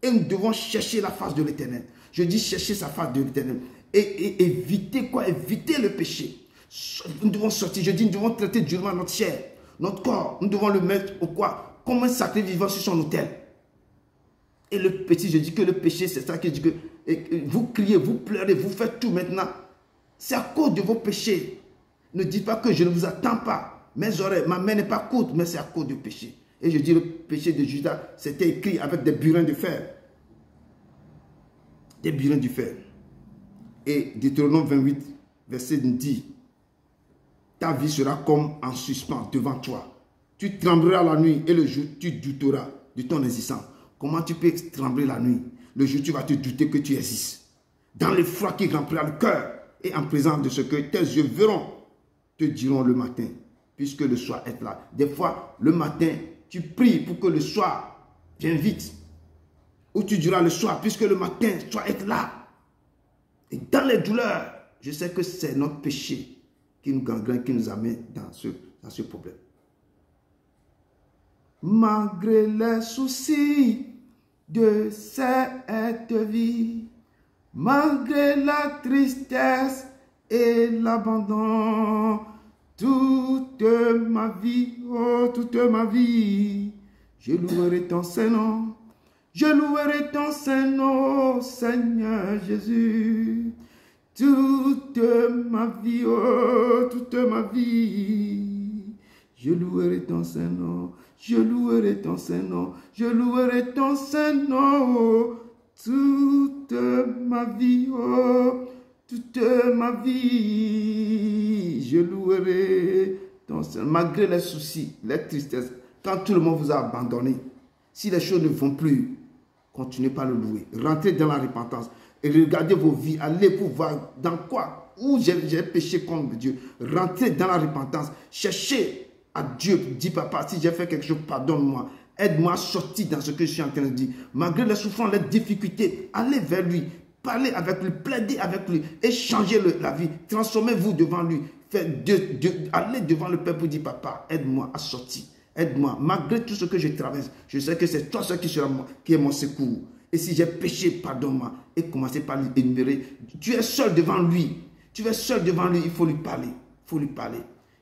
Et nous devons chercher la face de l'Éternel. Je dis chercher sa face de l'Éternel. Et éviter quoi? Éviter le péché. Nous devons sortir, je dis, nous devons traiter durement notre chair, notre corps. Nous devons le mettre au quoi? Comme un sacré vivant sur son autel. Et le péché, je dis que le péché, c'est ça qui dit que vous criez, vous pleurez, vous faites tout maintenant. C'est à cause de vos péchés. Ne dites pas que je ne vous attends pas. Mes oreilles, ma main n'est pas courte, mais c'est à cause du péché. Et je dis le péché de Judas, c'était écrit avec des burins de fer. Des burins de fer. Et Deutéronome 28, verset 10. Ta vie sera comme en suspens devant toi. Tu trembleras la nuit et le jour, tu douteras de ton existence. Comment tu peux trembler la nuit? Le jour, tu vas te douter que tu existes. Dans le froid qui remplira le cœur et en présence de ce que tes yeux verront, te diront le matin, puisque le soir est là. Des fois, le matin, tu pries pour que le soir vienne vite. Ou tu diras le soir, puisque le matin, soir est là. Et dans les douleurs, je sais que c'est notre péché qui nous gangrène, qui nous amène dans ce problème. Malgré les soucis de cette vie, malgré la tristesse et l'abandon, toute ma vie, oh toute ma vie, je louerai ton Saint-Nom, je louerai ton Saint-Nom, Seigneur Jésus. Toute ma vie, oh toute ma vie, je louerai ton Saint-Nom, je louerai ton Saint-Nom, je louerai ton Saint-Nom, toute ma vie, oh toute ma vie, je louerai ton Saint-Nom. Malgré les soucis, les tristesses, quand tout le monde vous a abandonné, si les choses ne vont plus, continuez pas à le louer. Rentrez dans la repentance et regardez vos vies. Allez pour voir dans quoi, où j'ai péché contre Dieu. Rentrez dans la repentance. Cherchez à Dieu. Dis papa, si j'ai fait quelque chose, pardonne-moi. Aide-moi à sortir dans ce que je suis en train de dire. Malgré les souffrances, les difficultés, allez vers lui. Parlez avec lui, plaidez avec lui, échangez la vie, transformez-vous devant lui, allez devant le Père pour dire papa, aide-moi à sortir, aide-moi, malgré tout ce que je traverse, je sais que c'est toi seul qui est mon secours. Et si j'ai péché, pardonne-moi, et commencez par lui énumérer. Tu es seul devant lui, tu es seul devant lui, il faut lui parler,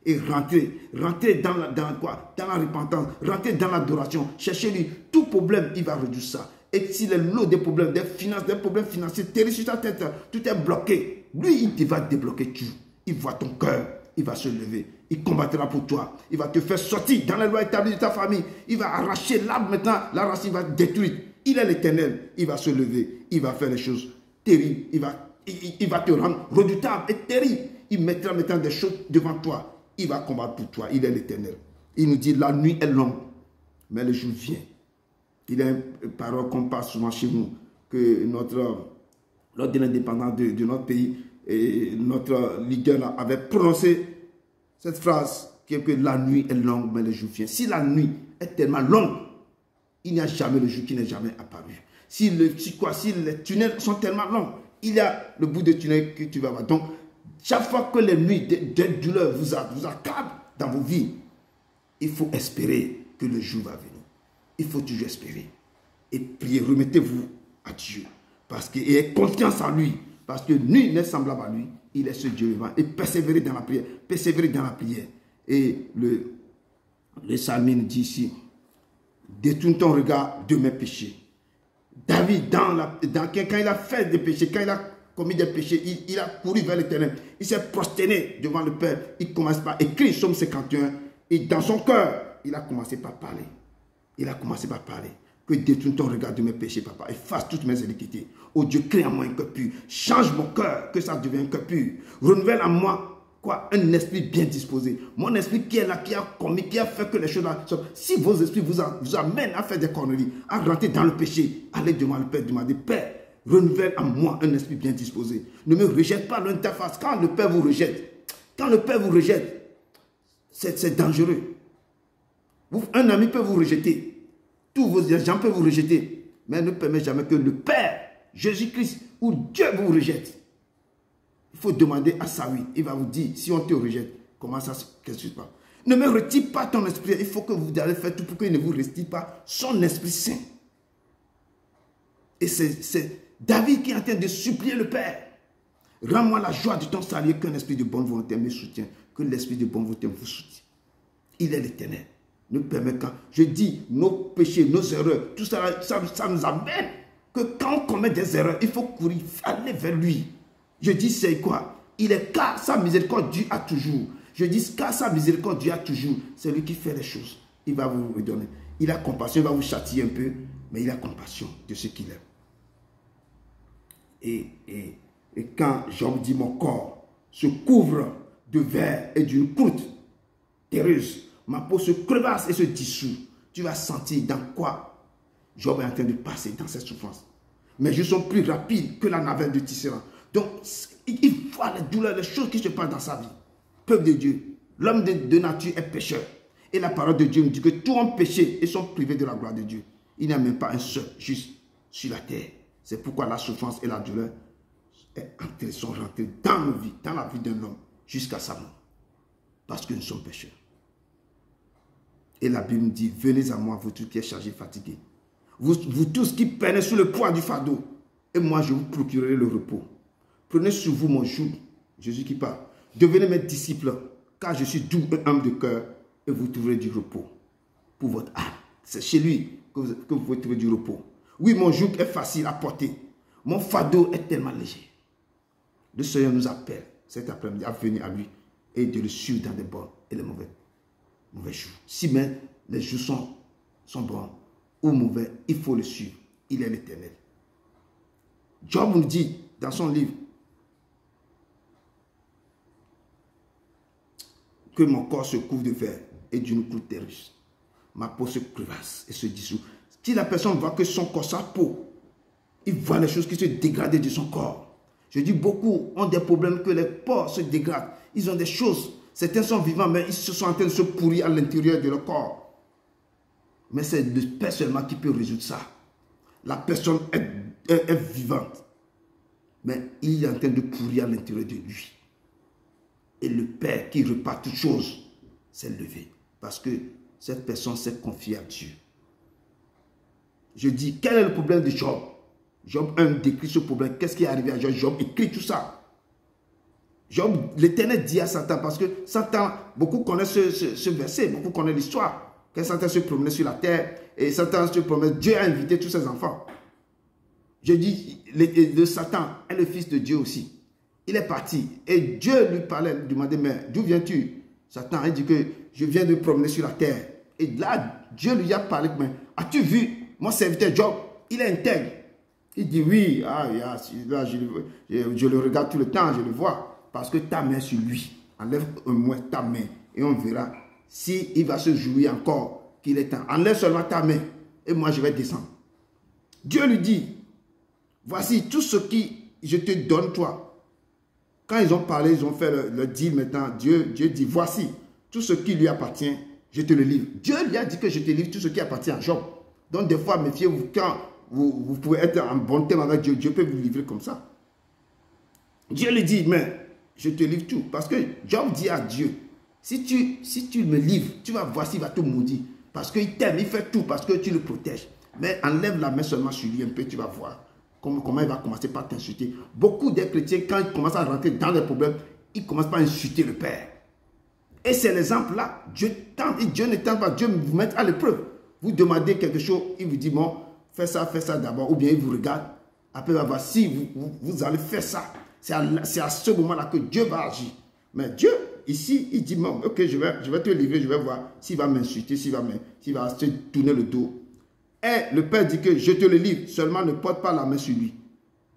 et rentrez dans la repentance, rentrez dans l'adoration, cherchez-lui, tout problème, il va réduire ça. Et s'il est lot des problèmes, des problèmes financiers, terribles sur ta tête, tout est bloqué. Lui, il va débloquer tout. Il voit ton cœur, il va se lever. Il combattra pour toi. Il va te faire sortir dans les lois établies de ta famille. Il va arracher l'arbre maintenant, la racine va détruire. Il est l'Éternel, il va se lever. Il va faire les choses terribles. Il va te rendre redoutable et terrible. Il mettra maintenant des choses devant toi. Il va combattre pour toi. Il est l'Éternel. Il nous dit, la nuit est longue, mais le jour vient. Il y a une parole qu'on parle souvent chez nous, que lors de l'indépendance de notre pays, et notre leader là, avait prononcé cette phrase, qui est que la nuit est longue, mais le jour vient. Si la nuit est tellement longue, il n'y a jamais le jour qui n'est jamais apparu. Si les tunnels sont tellement longs, il y a le bout de tunnel que tu vas voir. Donc, chaque fois que les nuits de douleur vous accablent dans vos vies, il faut espérer que le jour va venir. Il faut toujours espérer. Et prier, remettez-vous à Dieu. Parce que, et ayez confiance en lui. Parce que nul n'est semblable à lui. Il est ce Dieu vivant. Et persévérer dans la prière. Persévérer dans la prière. Et le psalmiste dit ici, détourne ton regard de mes péchés. David, quand il a fait des péchés, quand il a commis des péchés, il a couru vers l'Éternel. Il s'est prosterné devant le Père. Il commence par écrire Psaume 51. Et dans son cœur, il a commencé par parler. Il a commencé par parler. Que détourne ton regard de mes péchés, papa. Efface toutes mes iniquités. Oh Dieu, crée en moi un cœur pur. Change mon cœur, que ça devienne un cœur pur. Renouvelle en moi, quoi, un esprit bien disposé. Mon esprit qui est là, qui a commis, qui a fait que les choses là. Si vos esprits vous amènent à faire des conneries, à rentrer dans le péché, allez devant le Père, demandez, Père, renouvelle en moi un esprit bien disposé. Ne me rejette pas loin de ta face. Quand le Père vous rejette, c'est dangereux. Un ami peut vous rejeter. Tous vos gens peuvent vous rejeter. Mais ne permettez jamais que le Père, Jésus-Christ ou Dieu vous rejette. Il faut demander à ça, oui. Il va vous dire, si on te rejette, comment ça se passe. Ne me retire pas ton esprit. Il faut que vous allez faire tout pour qu'il ne vous retire pas son Esprit Saint. Et c'est David qui est en train de supplier le Père. Rends-moi la joie de ton salut, qu'un esprit de bonne volonté me soutienne. Que l'esprit de bonne volonté vous soutienne. Il est l'Éternel. Nous permet quand je dis nos péchés, nos erreurs, tout ça, ça nous amène que quand on commet des erreurs, il faut courir, aller vers lui. Je dis c'est quoi? Il est car sa miséricorde dure à toujours. Je dis car sa miséricorde dure à toujours. C'est lui qui fait les choses. Il va vous redonner. Il a compassion, il va vous châtier un peu, mais il a compassion de ce qu'il aime. Et quand Job dit mon corps se couvre de verre et d'une croûte terreuse, ma peau se crevasse et se dissout. Tu vas sentir dans quoi Job est en train de passer dans cette souffrance. Mes jours sont plus rapides que la navette de Tisserand. Donc, il voit les douleurs, les choses qui se passent dans sa vie. Peuple de Dieu, l'homme de nature est pécheur. Et la parole de Dieu nous dit que tous ont péché et sont privés de la gloire de Dieu. Il n'y a même pas un seul juste sur la terre. C'est pourquoi la souffrance et la douleur sont rentrées dans nos vies, dans la vie d'un homme, jusqu'à sa mort. Parce que nous sommes pécheurs. Et la Bible dit, venez à moi, vous tous qui êtes chargés, fatigués. Vous tous qui peinez sous le poids du fardeau. Et moi, je vous procurerai le repos. Prenez sur vous mon joug, Jésus qui parle. Devenez mes disciples, car je suis doux et humble de cœur, et vous trouverez du repos pour votre âme. C'est chez lui que vous pouvez trouver du repos. Oui, mon joug est facile à porter. Mon fardeau est tellement léger. Le Seigneur nous appelle cet après-midi à venir à lui et de le suivre dans les bons et les mauvais jours. Si même les jours sont bons ou mauvais, il faut le suivre. Il est l'Éternel. Job nous dit dans son livre que mon corps se couvre de verre et d'une croûte terreuse. Ma peau se crevasse et se dissout. Si la personne voit que son corps, sa peau, il voit les choses qui se dégradent de son corps. Je dis beaucoup ont des problèmes que les corps se dégradent. Ils ont des choses. Certains sont vivants, mais ils se sont en train de se pourrir à l'intérieur de leur corps. Mais c'est le Père seulement qui peut résoudre ça. La personne est vivante. Mais il est en train de pourrir à l'intérieur de lui. Et le Père qui repart toutes choses s'est levé. Parce que cette personne s'est confiée à Dieu. Je dis, quel est le problème de Job? Job 1 décrit ce problème. Qu'est-ce qui est arrivé à Job? Job écrit tout ça. Job, l'Éternel dit à Satan, parce que Satan, beaucoup connaissent ce verset, beaucoup connaissent l'histoire. Quand Satan se promenait sur la terre, et Satan se promenait, Dieu a invité tous ses enfants. Je dis, le Satan est le fils de Dieu aussi. Il est parti, et Dieu lui parlait, lui demandait, mais d'où viens-tu? Satan a dit que je viens de promener sur la terre. Et là, Dieu lui a parlé, mais as-tu vu mon serviteur Job? Il est intègre. Il dit oui, là, je le regarde tout le temps, je le vois. Parce que ta main sur lui, enlève au moins ta main et on verra si il va se jouir encore qu'il est temps. Enlève seulement ta main et moi je vais descendre. Dieu lui dit, voici tout ce qui je te donne toi. Quand ils ont parlé, ils ont fait le deal maintenant, Dieu dit, voici tout ce qui lui appartient, je te le livre. Dieu lui a dit que je te livre tout ce qui appartient à Job. Donc des fois, méfiez-vous, quand vous pouvez être en bon terme avec Dieu, Dieu peut vous livrer comme ça. Dieu lui dit, mais je te livre tout. Parce que Job dit à Dieu, si tu me livres, tu vas voir s'il va te maudire. Parce qu'il t'aime, il fait tout parce que tu le protèges. Mais enlève la main seulement sur lui un peu, tu vas voir comment il va commencer par t'insulter. Beaucoup des chrétiens, quand ils commencent à rentrer dans les problèmes, ils commencent par insulter le Père. Et c'est l'exemple là. Dieu tente, et Dieu ne tente pas. Dieu vous met à l'épreuve. Vous demandez quelque chose, il vous dit, bon, fais ça d'abord. Ou bien il vous regarde. Après, il va voir si vous allez faire ça. C'est à ce moment-là que Dieu va agir. Mais Dieu, ici, il dit, bon, ok, je vais te livrer, je vais voir s'il va m'insulter, s'il va se tourner le dos. Et le Père dit que je te le livre, seulement ne porte pas la main sur lui.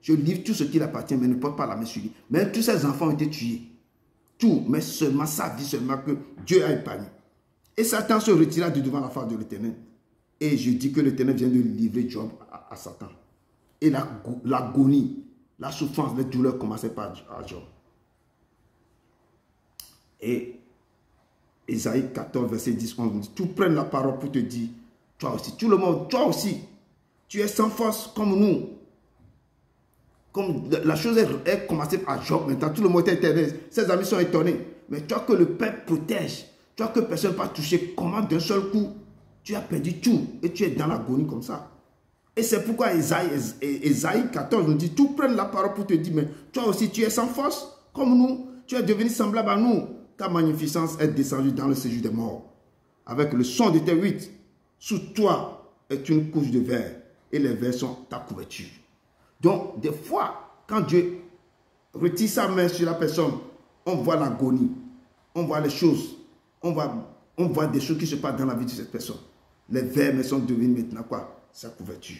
Je livre tout ce qui appartient, mais ne porte pas la main sur lui. Mais tous ses enfants ont été tués. Tout, mais seulement ça dit seulement que Dieu a épargné. Et Satan se retira de devant la face de l'Éternel. Et je dis que l'Éternel vient de livrer Job à Satan. Et l'agonie, la souffrance, les douleurs commençaient par Job. Et Ésaïe 14, verset 10, 11 dit, tout prenne la parole pour te dire, toi aussi, tout le monde, toi aussi, tu es sans force comme nous. Comme la chose est commencée par Job, maintenant tout le monde est étonné, ses amis sont étonnés. Mais toi que le Père protège, toi que personne ne va toucher, comment d'un seul coup, tu as perdu tout et tu es dans l'agonie comme ça. Et c'est pourquoi Ésaïe 14 nous dit, tout prenne la parole pour te dire, mais toi aussi tu es sans force comme nous, tu es devenu semblable à nous. Ta magnificence est descendue dans le séjour des morts. Avec le son de tes huit, sous toi est une couche de verre et les vers sont ta couverture. Donc, des fois, quand Dieu retire sa main sur la personne, on voit l'agonie, on voit les choses, on voit des choses qui se passent dans la vie de cette personne. Les vers sont devenus maintenant quoi? Sa couverture.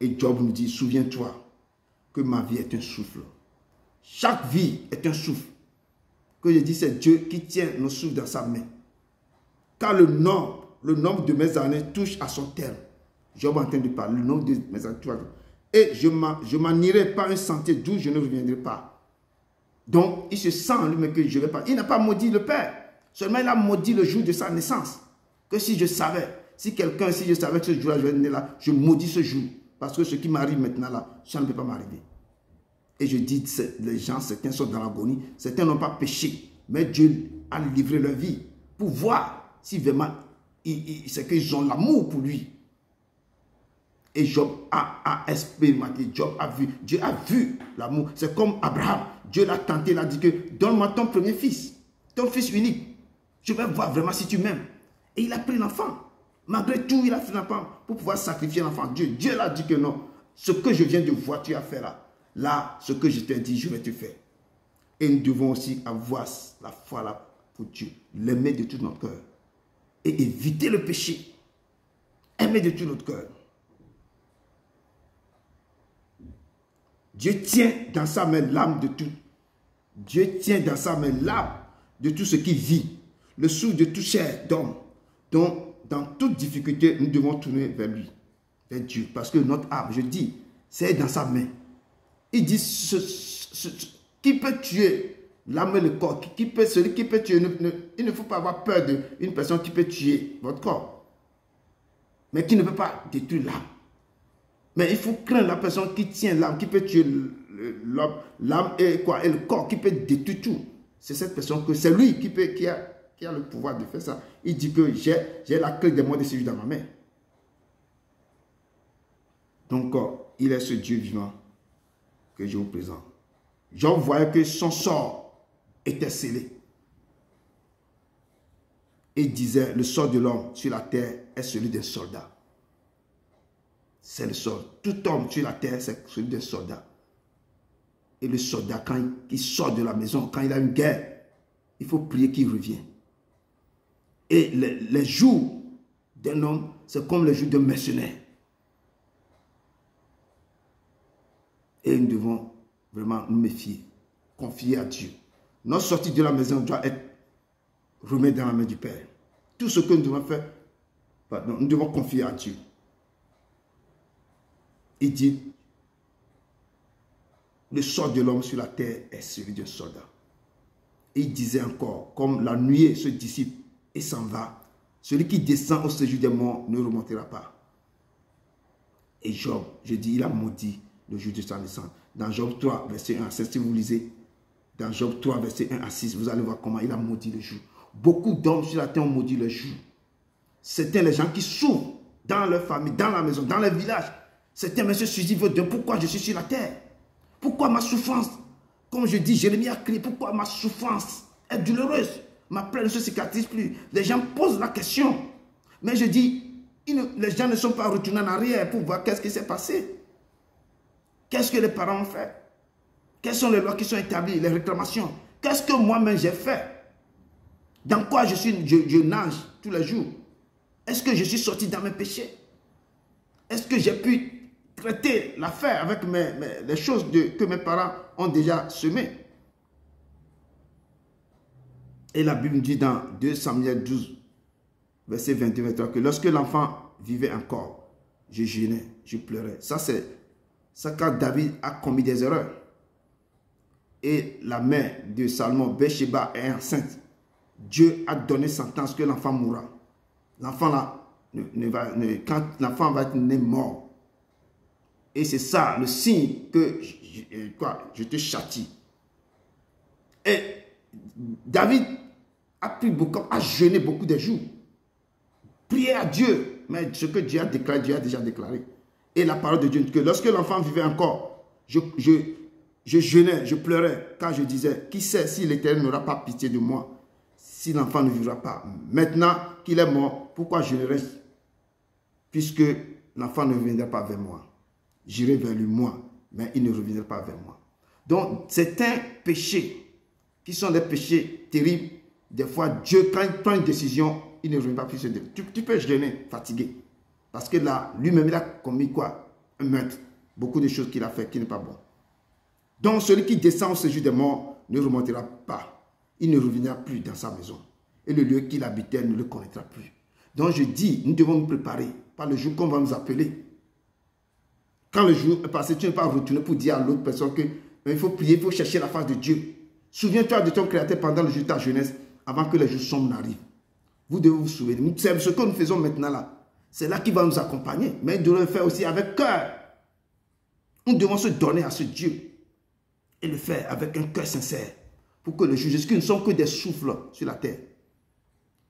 Et Job nous dit, souviens-toi que ma vie est un souffle. Chaque vie est un souffle. Que je dis, c'est Dieu qui tient nos souffles dans sa main. Car le nombre de mes années touche à son terme. Job est en train de parler, le nombre de mes années touche à son terme. Et je m'en irai par un sentier d'où je ne reviendrai pas. Donc, il se sent lui-même que je ne vais pas. Il n'a pas maudit le Père. Seulement, il a maudit le jour de sa naissance. Que si je savais, si je savais que ce jour-là, je vais venir là, je maudis ce jour. Parce que ce qui m'arrive maintenant là, ça ne peut pas m'arriver. Et je dis, les gens, certains sont dans l'agonie, certains n'ont pas péché. Mais Dieu a livré leur vie pour voir si vraiment, c'est qu'ils ont l'amour pour lui. Et Job a expérimenté, Job a vu, Dieu a vu l'amour. C'est comme Abraham, Dieu l'a tenté, il a dit que donne-moi ton premier fils, ton fils unique. Je vais voir vraiment si tu m'aimes. Et il a pris l'enfant. Malgré tout, il a pris l'enfant pour pouvoir sacrifier l'enfant. Dieu l'a dit que non, ce que je viens de voir, tu as fait là. Là, ce que je t'ai dit, je vais te faire. Et nous devons aussi avoir la foi là pour Dieu, l'aimer de tout notre cœur. Et éviter le péché. Aimer de tout notre cœur. Dieu tient dans sa main l'âme de tout. Dieu tient dans sa main l'âme de tout ce qui vit. Le souffle de toute chair d'homme. Donc, dans toute difficulté, nous devons tourner vers lui, vers Dieu. Parce que notre âme, je dis, c'est dans sa main. Il dit, qui peut tuer l'âme et le corps, celui qui peut tuer, il ne faut pas avoir peur d'une personne qui peut tuer votre corps, mais qui ne peut pas détruire l'âme. Mais il faut craindre la personne qui tient l'âme, qui peut tuer l'âme et le corps, qui peut détruire tout. C'est cette personne que c'est lui qui a le pouvoir de faire ça. Il dit que j'ai la clé des morts de celui dans ma main. Donc, il est ce Dieu vivant que je vous présente. Job voyait que son sort était scellé. Et disait, le sort de l'homme sur la terre est celui d'un soldat. C'est le sort. Tout homme sur la terre, c'est celui d'un soldat. Et le soldat, quand il sort de la maison, quand il a une guerre, il faut prier qu'il revienne. Et les jours d'un homme, c'est comme les jours d'un mercenaire. Et nous devons vraiment nous méfier, confier à Dieu. Notre sortie de la maison doit être remise dans la main du Père. Tout ce que nous devons faire, nous devons confier à Dieu. Il dit, le sort de l'homme sur la terre est celui d'un soldat. Et il disait encore, comme la nuée se dissipe et s'en va, celui qui descend au séjour des morts ne remontera pas. Et Job, je dis, il a maudit le jour de sa naissance. Dans Job 3, verset 1 à 7, si vous lisez, dans Job 3, verset 1 à 6, vous allez voir comment il a maudit le jour. Beaucoup d'hommes sur la terre ont maudit le jour. C'était les gens qui souffrent dans leur famille, dans la maison, dans les villages. C'était monsieur suicide de pourquoi je suis sur la terre. Pourquoi ma souffrance, comme je dis, Jérémie a crié, pourquoi ma souffrance est douloureuse. Ma plaie ne se cicatrise plus. Les gens posent la question. Mais je dis, les gens ne sont pas retournés en arrière pour voir qu'est-ce qui s'est passé. Qu'est-ce que les parents ont fait? Quelles sont les lois qui sont établies, les réclamations? Qu'est-ce que moi-même j'ai fait? Dans quoi je nage tous les jours? Est-ce que je suis sorti dans mes péchés? Est-ce que j'ai pu traiter l'affaire avec les choses que mes parents ont déjà semées? Et la Bible dit dans 2 Samuel 12, verset 22-23, que lorsque l'enfant vivait encore, je jeûnais, je pleurais. Ça, c'est quand David a commis des erreurs. Et la mère de Salomon, Bathsheba, est enceinte. Dieu a donné sentence que l'enfant mourra. L'enfant là, quand l'enfant va être né mort. Et c'est ça le signe que je te châtie. Et David a jeûné beaucoup de jours. Prié à Dieu. Mais ce que Dieu a déclaré, Dieu a déjà déclaré. Et la parole de Dieu dit que lorsque l'enfant vivait encore, je jeûnais, je pleurais, car je disais, qui sait si l'Éternel n'aura pas pitié de moi, si l'enfant ne vivra pas. Maintenant qu'il est mort, pourquoi jeûnerais-je? Puisque l'enfant ne reviendra pas vers moi. J'irai vers lui, moi, mais il ne reviendra pas vers moi. Donc, c'est un péché qui sont des péchés terribles. Des fois, Dieu, quand il prend une décision, il ne revient pas plus. Tu peux jeûner, fatigué. Parce que là, lui-même, il a commis quoi? Un meurtre. Beaucoup de choses qu'il a fait qui n'est pas bon. Donc, celui qui descend au séjour des morts ne remontera pas. Il ne reviendra plus dans sa maison. Et le lieu qu'il habitait ne le connaîtra plus. Donc, je dis, nous devons nous préparer. Par le jour qu'on va nous appeler. Quand le jour est passé, tu n'es pas retourné pour dire à l'autre personne qu'il faut prier, il faut chercher la face de Dieu. Souviens-toi de ton Créateur pendant le jour de ta jeunesse, avant que les jours sombres n'arrivent. Vous devez vous souvenir. C'est ce que nous faisons maintenant là. C'est là qui va nous accompagner. Mais nous devons le faire aussi avec cœur. Nous devons se donner à ce Dieu. Et le faire avec un cœur sincère. Pour que le jour, Jésus, nous ne sommes que des souffles sur la terre.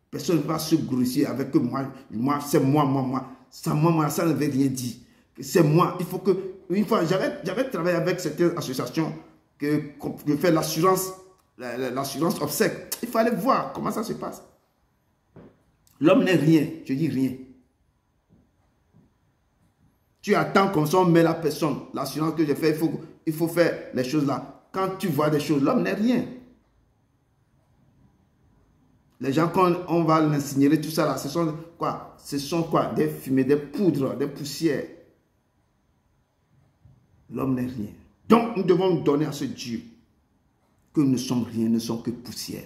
Personne ne va se grossir avec que moi c'est moi. Ça ne veut rien dire. C'est moi. Il faut que... Une fois, j'avais travaillé avec certaines associations que fait l'assurance obsèque. Il fallait voir comment ça se passe. L'homme n'est rien. Je dis rien. Tu attends comme ça, on met la personne. L'assurance que j'ai fait, il faut faire les choses là. Quand tu vois des choses, l'homme n'est rien. Les gens, quand on va l'incinérer, tout ça là, ce sont quoi? Ce sont quoi? Des fumées, des poudres, des poussières. L'homme n'est rien. Donc, nous devons nous donner à ce Dieu que nous ne sommes rien, nous ne sommes que poussière.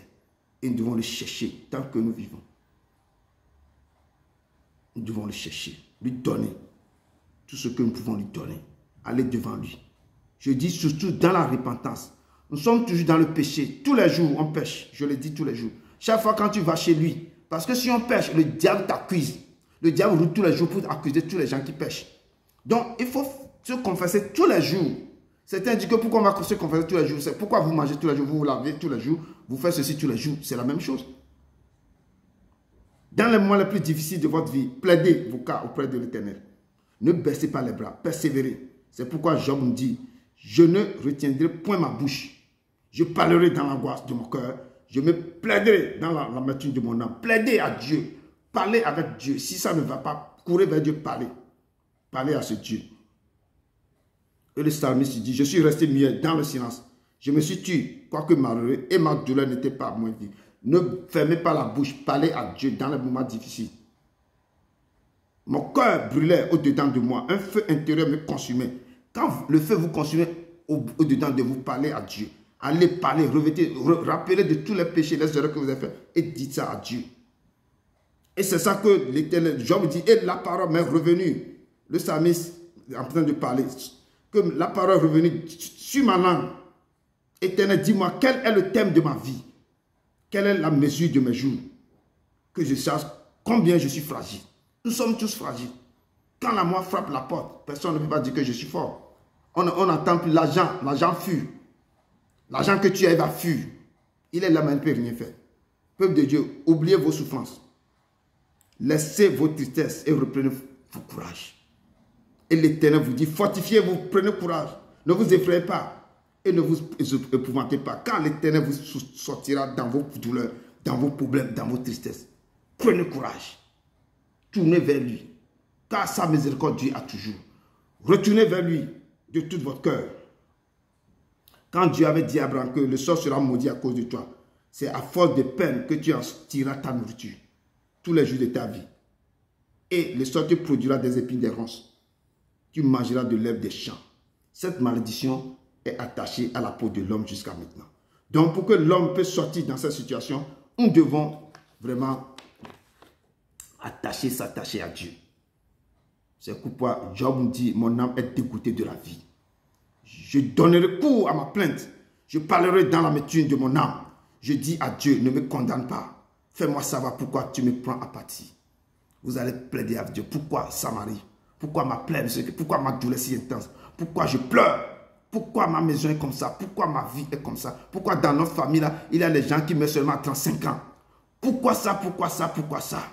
Et nous devons le chercher tant que nous vivons. Nous devons le chercher, lui donner tout ce que nous pouvons lui donner. Aller devant lui. Je dis surtout dans la repentance. Nous sommes toujours dans le péché. Tous les jours, on pêche. Je le dis tous les jours. Chaque fois quand tu vas chez lui. Parce que si on pêche, le diable t'accuse. Le diable roule tous les jours pour accuser tous les gens qui pêchent. Donc, il faut se confesser tous les jours. Certains disent que pourquoi on va se confesser tous les jours? C'est pourquoi vous mangez tous les jours, vous vous lavez tous les jours, vous faites ceci tous les jours. C'est la même chose. Dans les moments les plus difficiles de votre vie, plaidez vos cas auprès de l'Éternel. Ne baissez pas les bras, persévérez. C'est pourquoi Job nous dit, je ne retiendrai point ma bouche. Je parlerai dans l'angoisse de mon cœur. Je me plaiderai dans l'amertume de mon âme. Plaidez à Dieu. Parlez avec Dieu. Si ça ne va pas, courez vers Dieu, parlez. Parlez à ce Dieu. Et le psalmiste dit, je suis resté muet dans le silence. Je me suis tué, quoique malheureux, et ma douleur n'était pas moins vive. Ne fermez pas la bouche, parlez à Dieu dans les moments difficiles. Mon cœur brûlait au-dedans de moi, un feu intérieur me consumait. Quand le feu vous consume au-dedans de vous, parlez à Dieu. Allez parler, revêtez, rappelez de tous les péchés, les erreurs que vous avez fait et dites ça à Dieu. Et c'est ça que l'Éternel, Job dit, et la parole m'est revenue. Le psalmiste est en train de parler, que la parole est revenue sur ma langue. Éternel, dis-moi, quel est le thème de ma vie? Quelle est la mesure de mes jours? Que je sache combien je suis fragile. Nous sommes tous fragiles. Quand la mort frappe la porte, personne ne peut pas dire que je suis fort. On n'attend plus l'argent fuit. L'argent que tu as, il va fuir. Il est là, mais il ne peut rien faire. Peuple de Dieu, oubliez vos souffrances. Laissez vos tristesses et reprenez vos courage. Et l'Éternel vous dit, fortifiez-vous, prenez courage. Ne vous effrayez pas et ne vous épouvantez pas. Quand l'Éternel vous sortira dans vos douleurs, dans vos problèmes, dans vos tristesses, prenez courage. Tournez vers lui. Car sa miséricorde Dieu a toujours. Retournez vers lui de tout votre cœur. Quand Dieu avait dit à Abraham que le sort sera maudit à cause de toi, c'est à force de peine que tu en tireras ta nourriture tous les jours de ta vie. Et le sort te produira des épines des ronces. Tu mangeras de l'herbe des champs. Cette malédiction est attachée à la peau de l'homme jusqu'à maintenant. Donc pour que l'homme puisse sortir dans cette situation, nous devons vraiment s'attacher à Dieu. C'est pourquoi Job nous dit, mon âme est dégoûtée de la vie. Je donnerai cours à ma plainte. Je parlerai dans l'amertume de mon âme. Je dis à Dieu, ne me condamne pas. Fais-moi savoir pourquoi tu me prends à partie. Vous allez plaider à Dieu. Pourquoi ça m'arrive? Pourquoi ma plaie? Pourquoi ma douleur est si intense? Pourquoi je pleure? Pourquoi ma maison est comme ça? Pourquoi ma vie est comme ça? Pourquoi dans notre famille, là, il y a des gens qui meurent seulement à 35 ans? Pourquoi ça? Pourquoi ça? Pourquoi ça?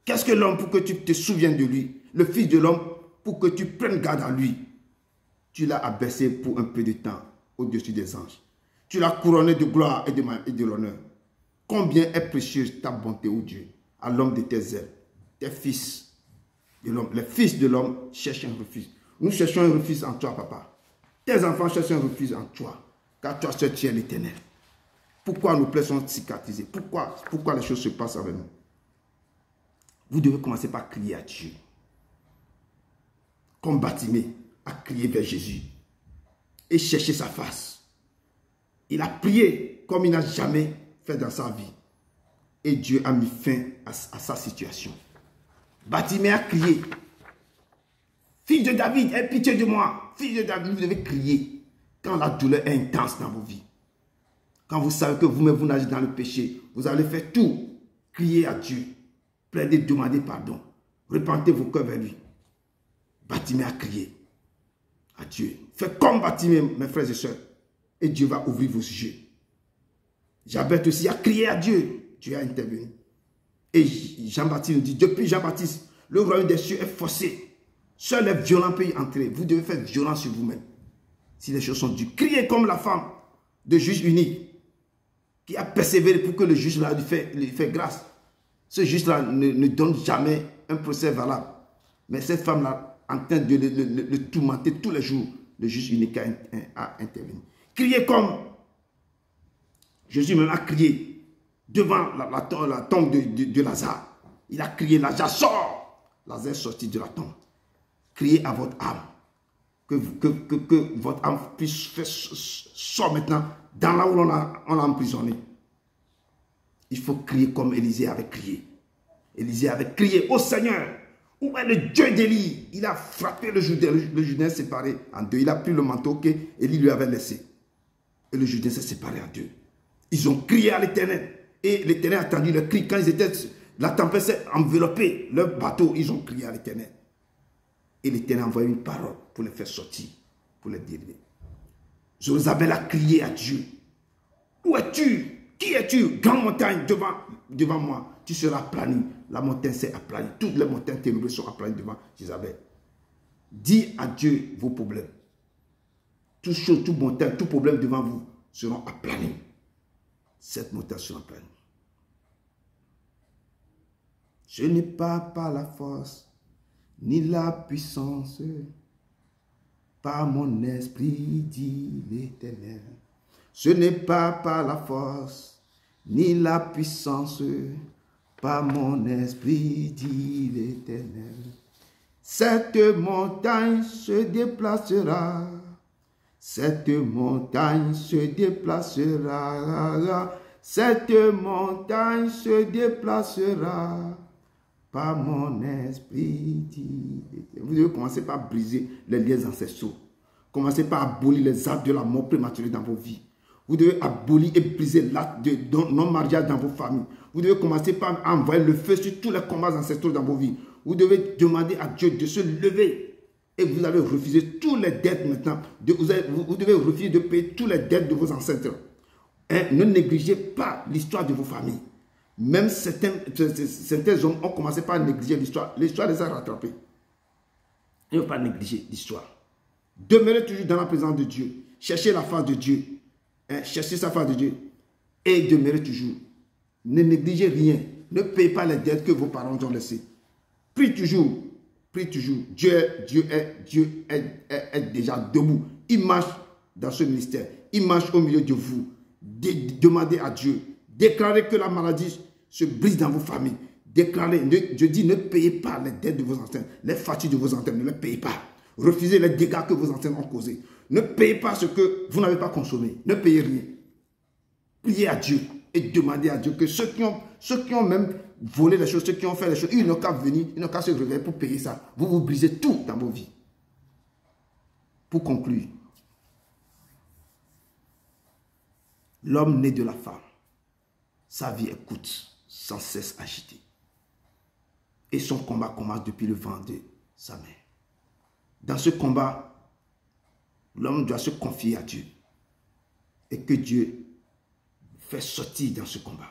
Qu'est-ce que l'homme pour que tu te souviennes de lui? Le fils de l'homme pour que tu prennes garde à lui. Tu l'as abaissé pour un peu de temps au-dessus des anges. Tu l'as couronné de gloire et de l'honneur. Combien est précieuse ta bonté, ô Dieu, à l'homme de tes ailes. Tes fils de l'homme, les fils de l'homme cherchent un refuge. Nous cherchons un refuge en toi, papa. Tes enfants cherchent un refuge en toi. Car toi seul, tu es l'Éternel. Pourquoi nos plaies sont cicatrisées? Pourquoi les choses se passent avec nous? Vous devez commencer par crier à Dieu. Comme Bartimée a crié vers Jésus et chercher sa face. Il a prié comme il n'a jamais fait dans sa vie. Et Dieu a mis fin à sa situation. Bartimée a crié. Fils de David, aie pitié de moi. Fils de David, vous devez crier quand la douleur est intense dans vos vies. Quand vous savez que vous-même vous nagez dans le péché, vous allez faire tout. Crier à Dieu. Plaider, demander pardon. Repentez vos cœurs vers lui. Bartimée a crié à Dieu. Faites comme Bartimée, mes frères et sœurs. Et Dieu va ouvrir vos yeux. Jabez aussi a crié à Dieu. Dieu a intervenu. Et Jean-Baptiste nous dit, depuis Jean-Baptiste, le royaume des cieux est forcé. Seuls les violents peuvent y entrer. Vous devez faire violence sur vous-même. Si les choses sont dures. Criez comme la femme de juge unique qui a persévéré pour que le juge là lui fait grâce. Ce juge-là ne donne jamais un procès valable. Mais cette femme-là, en train de le tourmenter tous les jours, le juge unique a intervenu. Criez comme Jésus même a crié devant la tombe de Lazare. Il a crié, Lazare sort. Lazare est sorti de la tombe. Criez à votre âme. Que votre âme puisse sortir maintenant dans là où on l'a emprisonné. Il faut crier comme Élisée avait crié. Élisée avait crié, ô Seigneur, où est le Dieu d'Élie? Il a frappé le Jourdain séparé en deux. Il a pris le manteau qu'Élie lui avait laissé. Et le Jourdain s'est séparé en deux. Ils ont crié à l'Éternel. Et l'Éternel a entendu le cri. Quand la tempête s'est enveloppée, leur bateau, ils ont crié à l'Éternel. Et l'Éternel a envoyé une parole pour les faire sortir, pour les délivrer. Zorobabel a crié à Dieu. Où es-tu? Qui es-tu? Grande montagne devant moi. Tu seras aplani. La montagne s'est aplanie. Toutes les montagnes ténébreuses sont aplanies devant Jézabel. Dis à Dieu vos problèmes. Toutes choses, toute montagne, tout problème devant vous seront aplanis. Cette montagne sera aplanie. Ce n'est pas par la force ni la puissance, par mon esprit, dit l'Éternel. Ce n'est pas par la force ni la puissance, par mon esprit, dit l'Éternel. Cette montagne se déplacera. Cette montagne se déplacera. Cette montagne se déplacera. Par mon esprit, dit l'Éternel. Vous devez commencer par briser les liens ancestraux. Commencez par abolir les actes de la mort prématurée dans vos vies. Vous devez abolir et briser l'acte de non-mariage dans vos familles. Vous devez commencer par envoyer le feu sur tous les combats ancestraux dans vos vies. Vous devez demander à Dieu de se lever Et vous allez refuser toutes les dettes maintenant. Vous devez refuser de payer toutes les dettes de vos ancêtres. Et ne négligez pas l'histoire de vos familles. Même certains hommes ont commencé par négliger l'histoire. L'histoire les a rattrapés. Il ne faut pas négliger l'histoire. Demeurez toujours dans la présence de Dieu. Cherchez la face de Dieu. Cherchez sa face de Dieu. Et demeurez toujours. Ne négligez rien. Ne payez pas les dettes que vos parents ont laissées. Prie toujours. Prie toujours. Dieu est déjà debout. Il marche dans ce ministère. Il marche au milieu de vous. Demandez à Dieu. Déclarez que la maladie se brise dans vos familles. Déclarez. Je dis, ne payez pas les dettes de vos ancêtres. Les fatigues de vos ancêtres, ne les payez pas. Refusez les dégâts que vos ancêtres ont causés. Ne payez pas ce que vous n'avez pas consommé. Ne payez rien. Priez à Dieu et demandez à Dieu que ceux qui ont même volé les choses, ceux qui ont fait les choses, ils n'ont qu'à venir, ils n'ont qu'à se réveiller pour payer ça. Vous vous brisez tout dans vos vies. Pour conclure, l'homme né de la femme, sa vie est courte, sans cesse agitée. Et son combat commence depuis le ventre de sa mère. Dans ce combat, l'homme doit se confier à Dieu. Et que Dieu fait sortir dans ce combat.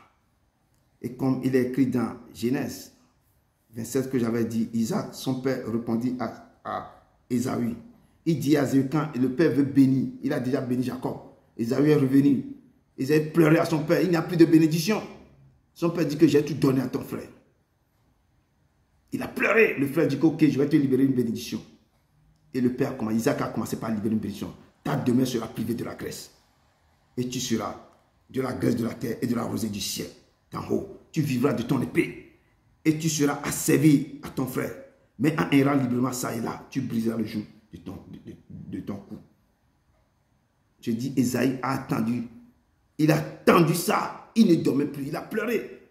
Et comme il est écrit dans Genèse 27 que j'avais dit, Isaac, son père, répondit à Ésaü. Il dit à Ésaü, quand le père veut bénir, il a déjà béni Jacob. Ésaü est revenu. Ésaü pleurait à son père, il n'y a plus de bénédiction. Son père dit que j'ai tout donné à ton frère. Il a pleuré. Le frère dit que ok, je vais te libérer une bénédiction. Et le père, Isaac a commencé par libérer une bénédiction. Ta demeure sera privée de la graisse. Et tu seras de la graisse de la terre et de la rosée du ciel d'en haut. Tu vivras de ton épée. Et tu seras asservi à ton frère. Mais en errant librement ça et là, tu briseras le joug de ton cou. Je dis, Ésaïe a attendu. Il a attendu ça. Il ne dormait plus. Il a pleuré.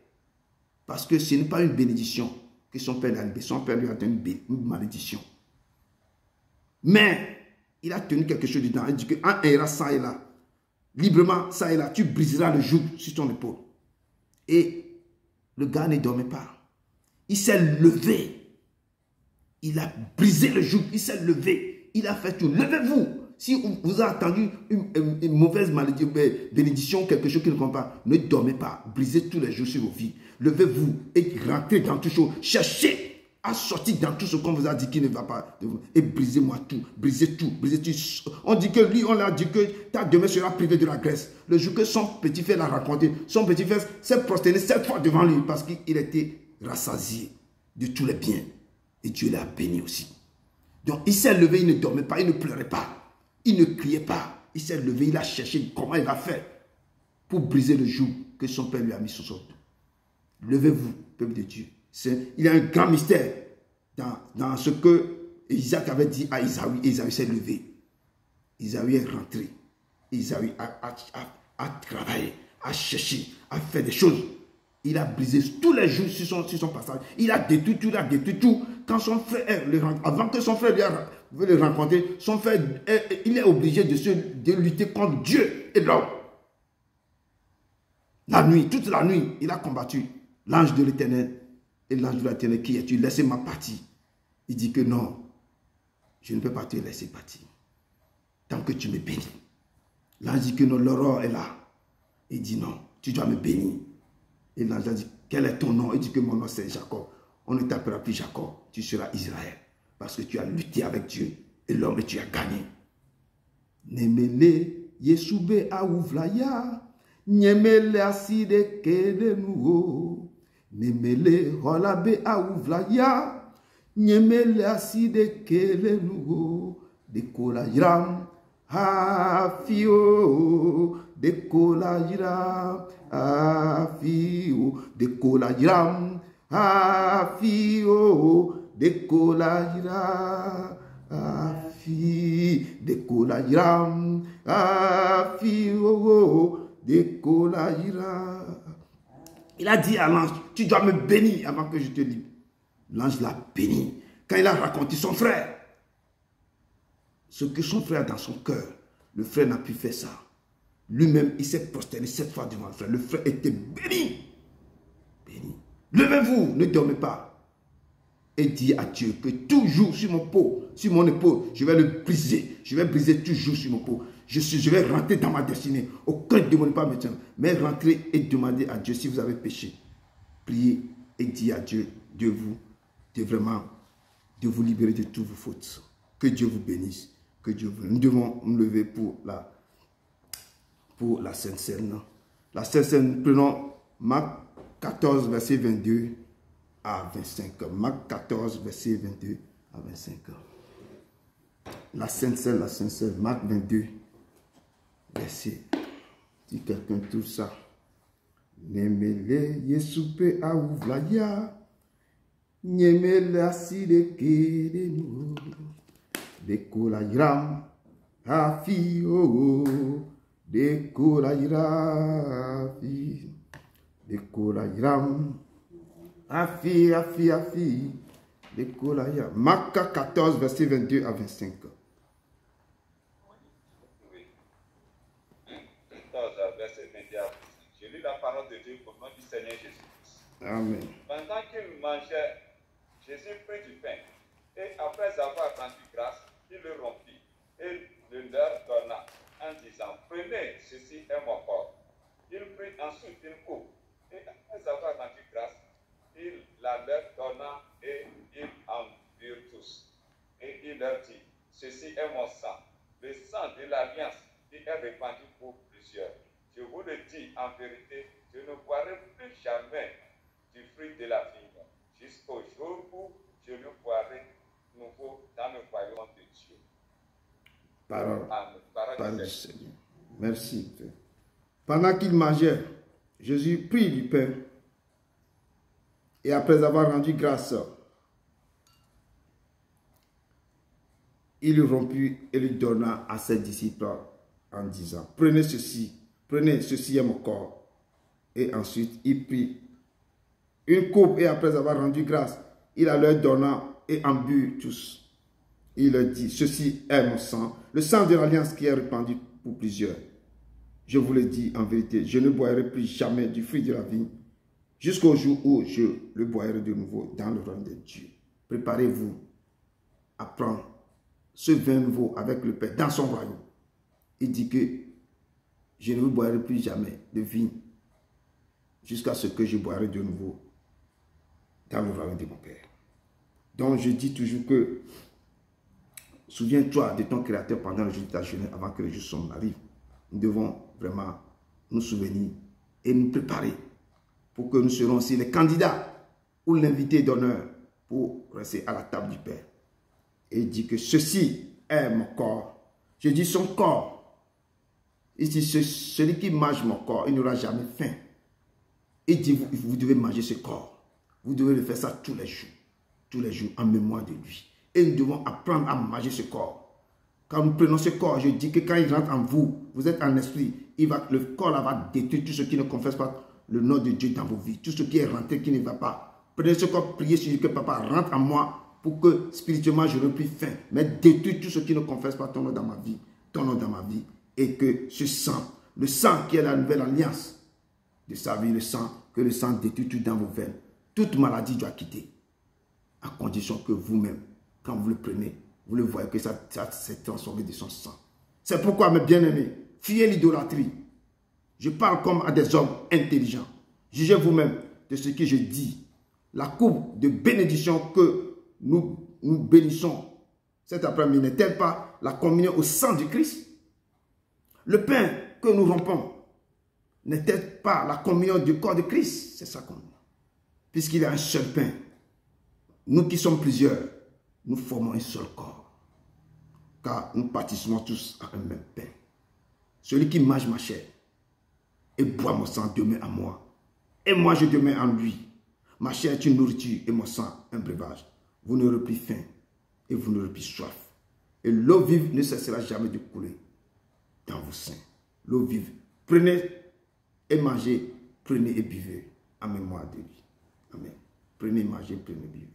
Parce que ce n'est pas une bénédiction que son père lui a libéré. Son père lui a donné une malédiction. Mais il a tenu quelque chose dedans. Il dit qu'en errant ça et là, librement, ça et là, tu briseras le joug sur ton épaule. Et le gars ne dormait pas. Il s'est levé. Il a brisé le joug. Il s'est levé. Il a fait tout. Levez-vous. Si vous avez attendu une mauvaise malédiction, bénédiction, quelque chose qui ne compte pas, ne dormez pas. Brisez tous les jours sur vos vies. Levez-vous et rentrez dans tout chose. Cherchez à sortir dans tout ce qu'on vous a dit qui ne va pas. Et brisez-moi tout. Brisez tout. Brisez tout. On dit que lui, on l'a dit que ta demeure sera privée de la graisse. Le jour que son petit-frère l'a raconté, son petit-frère s'est prosterné 7 fois devant lui parce qu'il était rassasié de tous les biens. Et Dieu l'a béni aussi. Donc il s'est levé, il ne dormait pas, il ne pleurait pas. Il ne criait pas. Il s'est levé, il a cherché comment il va faire pour briser le joug que son père lui a mis sur son dos. Levez-vous, peuple de Dieu. Il y a un grand mystère dans ce que Isaac avait dit à Ésaü. Ésaü s'est levé. Ésaü est rentré. Ésaü a travaillé, a cherché, a fait des choses. Il a brisé tous les jours sur son passage. Il a détruit tout, Quand son frère, avant que son frère veut le rencontrer, son frère, il est obligé de lutter contre Dieu et l'homme. La nuit, toute la nuit, il a combattu l'ange de l'Éternel. Et l'ange de l'Éternel qui es-tu? Laissez-moi partir. Il dit que non, je ne peux pas te laisser partir. Tant que tu me bénis. L'ange dit que non, l'aurore est là. Il dit non, tu dois me bénir. Et l'ange a dit, quel est ton nom? Il dit que mon nom c'est Jacob. On ne t'appellera plus Jacob, tu seras Israël. Parce que tu as lutté avec Dieu et l'homme et tu as gagné. Nemele Yesube Aouvlaya, Nemele Aside Kedenuo, Nemele Holabe Aouvlaya, Nemele Aside Kedenuo, Dekola Yiram, Afio, Dekola Yiram, Afio, Dekola Yiram, Afio, Dekola Yiram, Afi, Dekola Yiram, Afio, Dekola Yiram. Il a dit à l'ange, tu dois me bénir avant que je te libère. L'ange l'a béni. Quand il a raconté son frère, ce que son frère a dans son cœur, le frère n'a pu faire ça. Lui-même, il s'est prosterné 7 fois devant le frère. Le frère était béni. Béni. Levez-vous, ne dormez pas. et dis à Dieu que toujours sur mon peau, sur mon épaule, je vais le briser. Je vais briser toujours sur mon peau. Je vais rentrer dans ma destinée. Aucun ne demande pas maintenant. Mais rentrer et demander à Dieu si vous avez péché. Priez et dis à Dieu de vous libérer de toutes vos fautes. Que Dieu vous bénisse. Que Dieu vous... Nous devons nous lever pour la Sainte Seine. La Sainte Seine, prenons Marc 14, verset 22 à 25. Marc 14, verset 22 à 25. La Sainte Seine, Marc 22, verset. Si quelqu'un trouve ça. Nemele yesupe a ouvlaya. Nemele asile kedenu. Dekola iram. Afi o. Dekola irafi. Dekola iram. Afi. Dekola iram. Marc 14, verset 22 à 25. Je lis la parole de Dieu au nom du Seigneur Jésus-Christ. Amen. Pendant qu'il mangeait, Jésus prit du pain et après avoir rendu grâce, il le rompit et le leur donna en disant, prenez, ceci est mon corps. Il prit ensuite une coupe et après avoir rendu grâce, il la leur donna et ils en burent tous. Et il leur dit, ceci est mon sang, le sang de l'alliance qui est répandu pour plusieurs. Je vous le dis en vérité, je ne boirai plus jamais du fruit de la vigne, jusqu'au jour où je le boirai nouveau dans le royaume de Dieu. Parole. Amen. Parole du Seigneur. Merci. Pendant qu'il mangeait, Jésus prit du pain et après avoir rendu grâce, il le rompit et le donna à ses disciples en disant, prenez, ceci est mon corps. Et ensuite, il prit une coupe et après avoir rendu grâce, il la leur donna et en but tous. Il leur dit, ceci est mon sang, le sang de l'alliance qui est répandu pour plusieurs. Je vous le dis en vérité, je ne boirai plus jamais du fruit de la vigne, jusqu'au jour où je le boirai de nouveau dans le royaume de Dieu. Préparez-vous à prendre ce vin nouveau avec le Père dans son royaume. Il dit que je ne vous boirai plus jamais de vigne jusqu'à ce que je boirai de nouveau dans le royaume de mon Père. Donc je dis toujours que souviens-toi de ton Créateur pendant le jour de ta jeunesse avant que le jour sombre arrive. Nous devons vraiment nous souvenir et nous préparer pour que nous serons aussi les candidats ou l'invité d'honneur pour rester à la table du Père. Et il dit que ceci est mon corps. Je dis son corps. Il dit celui qui mange mon corps, il n'aura jamais faim. Il dit vous devez manger ce corps. Vous devez le faire ça tous les jours en mémoire de lui. Et nous devons apprendre à manger ce corps. Quand nous prenons ce corps, je dis que quand il rentre en vous, vous êtes en esprit, le corps là va détruire tout ce qui ne confesse pas le nom de Dieu dans vos vies. Tout ce qui est rentré, qui ne va pas. Prenez ce corps, priez sur lui que papa rentre en moi pour que spirituellement je n'ai plus faim. Mais détruis tout ce qui ne confesse pas ton nom dans ma vie. Et que ce sang, le sang qui est la nouvelle alliance de sa vie, que le sang détruit tout dans vos veines. Toute maladie doit quitter. À condition que vous-même, quand vous le prenez, vous le voyez que ça s'est transformé de son sang. C'est pourquoi, mes bien-aimés, fuyez l'idolâtrie. Je parle comme à des hommes intelligents. Jugez vous-même de ce que je dis. La coupe de bénédiction que nous bénissons cet après-midi n'est-elle pas la communion au sang du Christ? Le pain que nous rompons n'est-elle pas la communion du corps de Christ? C'est ça qu'on dit. Puisqu'il y a un seul pain. Nous qui sommes plusieurs, nous formons un seul corps. Car nous participons tous à un même pain. Celui qui mange ma chair et boit mon sang demeure en moi. Et moi je demeure en lui. Ma chair est une nourriture et mon sang un breuvage. Vous n'aurez plus faim et vous n'aurez plus soif. Et l'eau vive ne cessera jamais de couler dans vos seins. L'eau vive. Prenez et mangez, prenez et buvez en mémoire de lui. Amen. Prenez, mangez, prenez, buvez.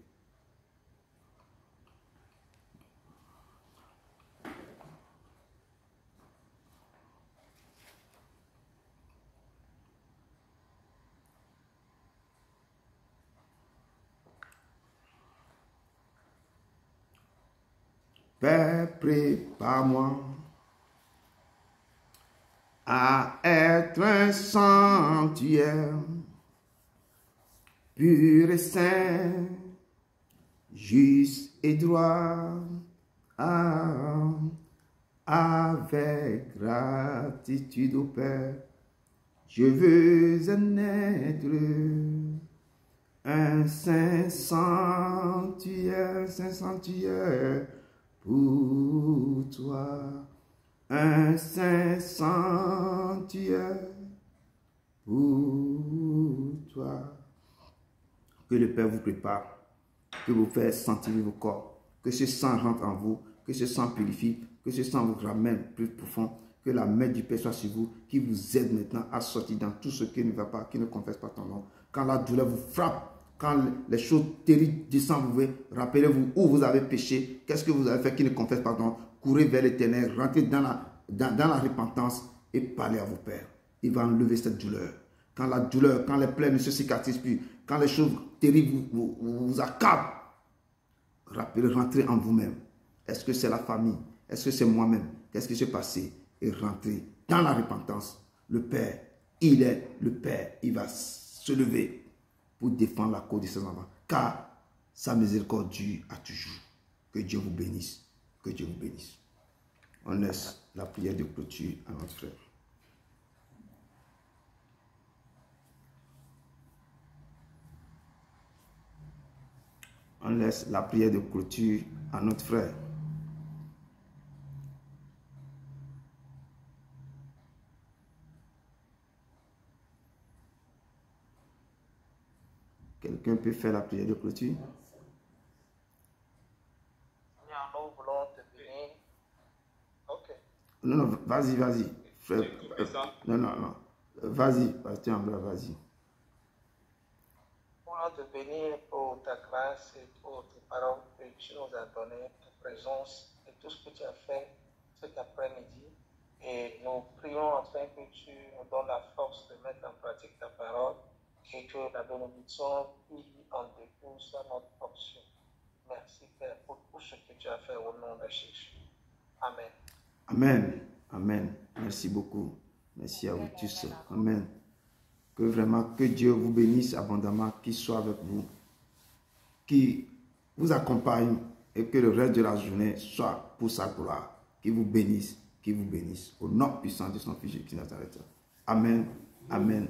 Père, prépare-moi à être un sanctuaire pur et saint, juste et droit, avec gratitude au Père. Je veux en être un saint sanctuaire pour toi. Un saint sanctuaire pour toi. Que le Père vous prépare, que vous fasse sentir vos corps, que ce sang rentre en vous, que ce sang purifie, que ce sang vous ramène plus profond, que la main du Père soit sur vous, qui vous aide maintenant à sortir dans tout ce qui ne va pas, qui ne confesse pas ton nom. Quand la douleur vous frappe, quand les choses terribles descendent, vous rappelez-vous où vous avez péché, qu'est-ce que vous avez fait qui ne confesse pas ton nom. Courez vers l'Éternel, rentrez dans la repentance et parlez à vos pères. Il va enlever cette douleur. Quand la douleur, quand les plaies ne se cicatrisent plus, quand les choses terribles vous accablent, rappelez, rentrez en vous-même. Est-ce que c'est la famille? Est-ce que c'est moi-même? Qu'est-ce qui s'est passé? Et rentrez dans la repentance. Le Père, il est le Père. Il va se lever pour défendre la cause de ses enfants. Car sa miséricorde dure à toujours. Que Dieu vous bénisse. Que Dieu vous bénisse. On laisse la prière de clôture à notre frère. On laisse la prière de clôture à notre frère. Quelqu'un peut faire la prière de clôture? Nous voulons te bénir. Ok. Non, vas-y. Frère, non. Vas-y, pasteur Ambra, vas-y. Nous voulons te bénir pour ta grâce et pour tes paroles que tu nous as données, ta présence et tout ce que tu as fait cet après-midi. Et nous prions afin que tu nous donnes la force de mettre en pratique ta parole et que la bénédiction qui en découle soit notre portion. Merci Père pour tout ce que tu as fait au nom de Jésus. Amen. Amen. Merci beaucoup. Merci à vous tous. Amen. Que vraiment, que Dieu vous bénisse abondamment, qu'il soit avec vous, qu'il vous accompagne et que le reste de la journée soit pour sa gloire. Qu'il vous bénisse, au nom puissant de son Fils Jésus qui Nazareth. Amen. Amen.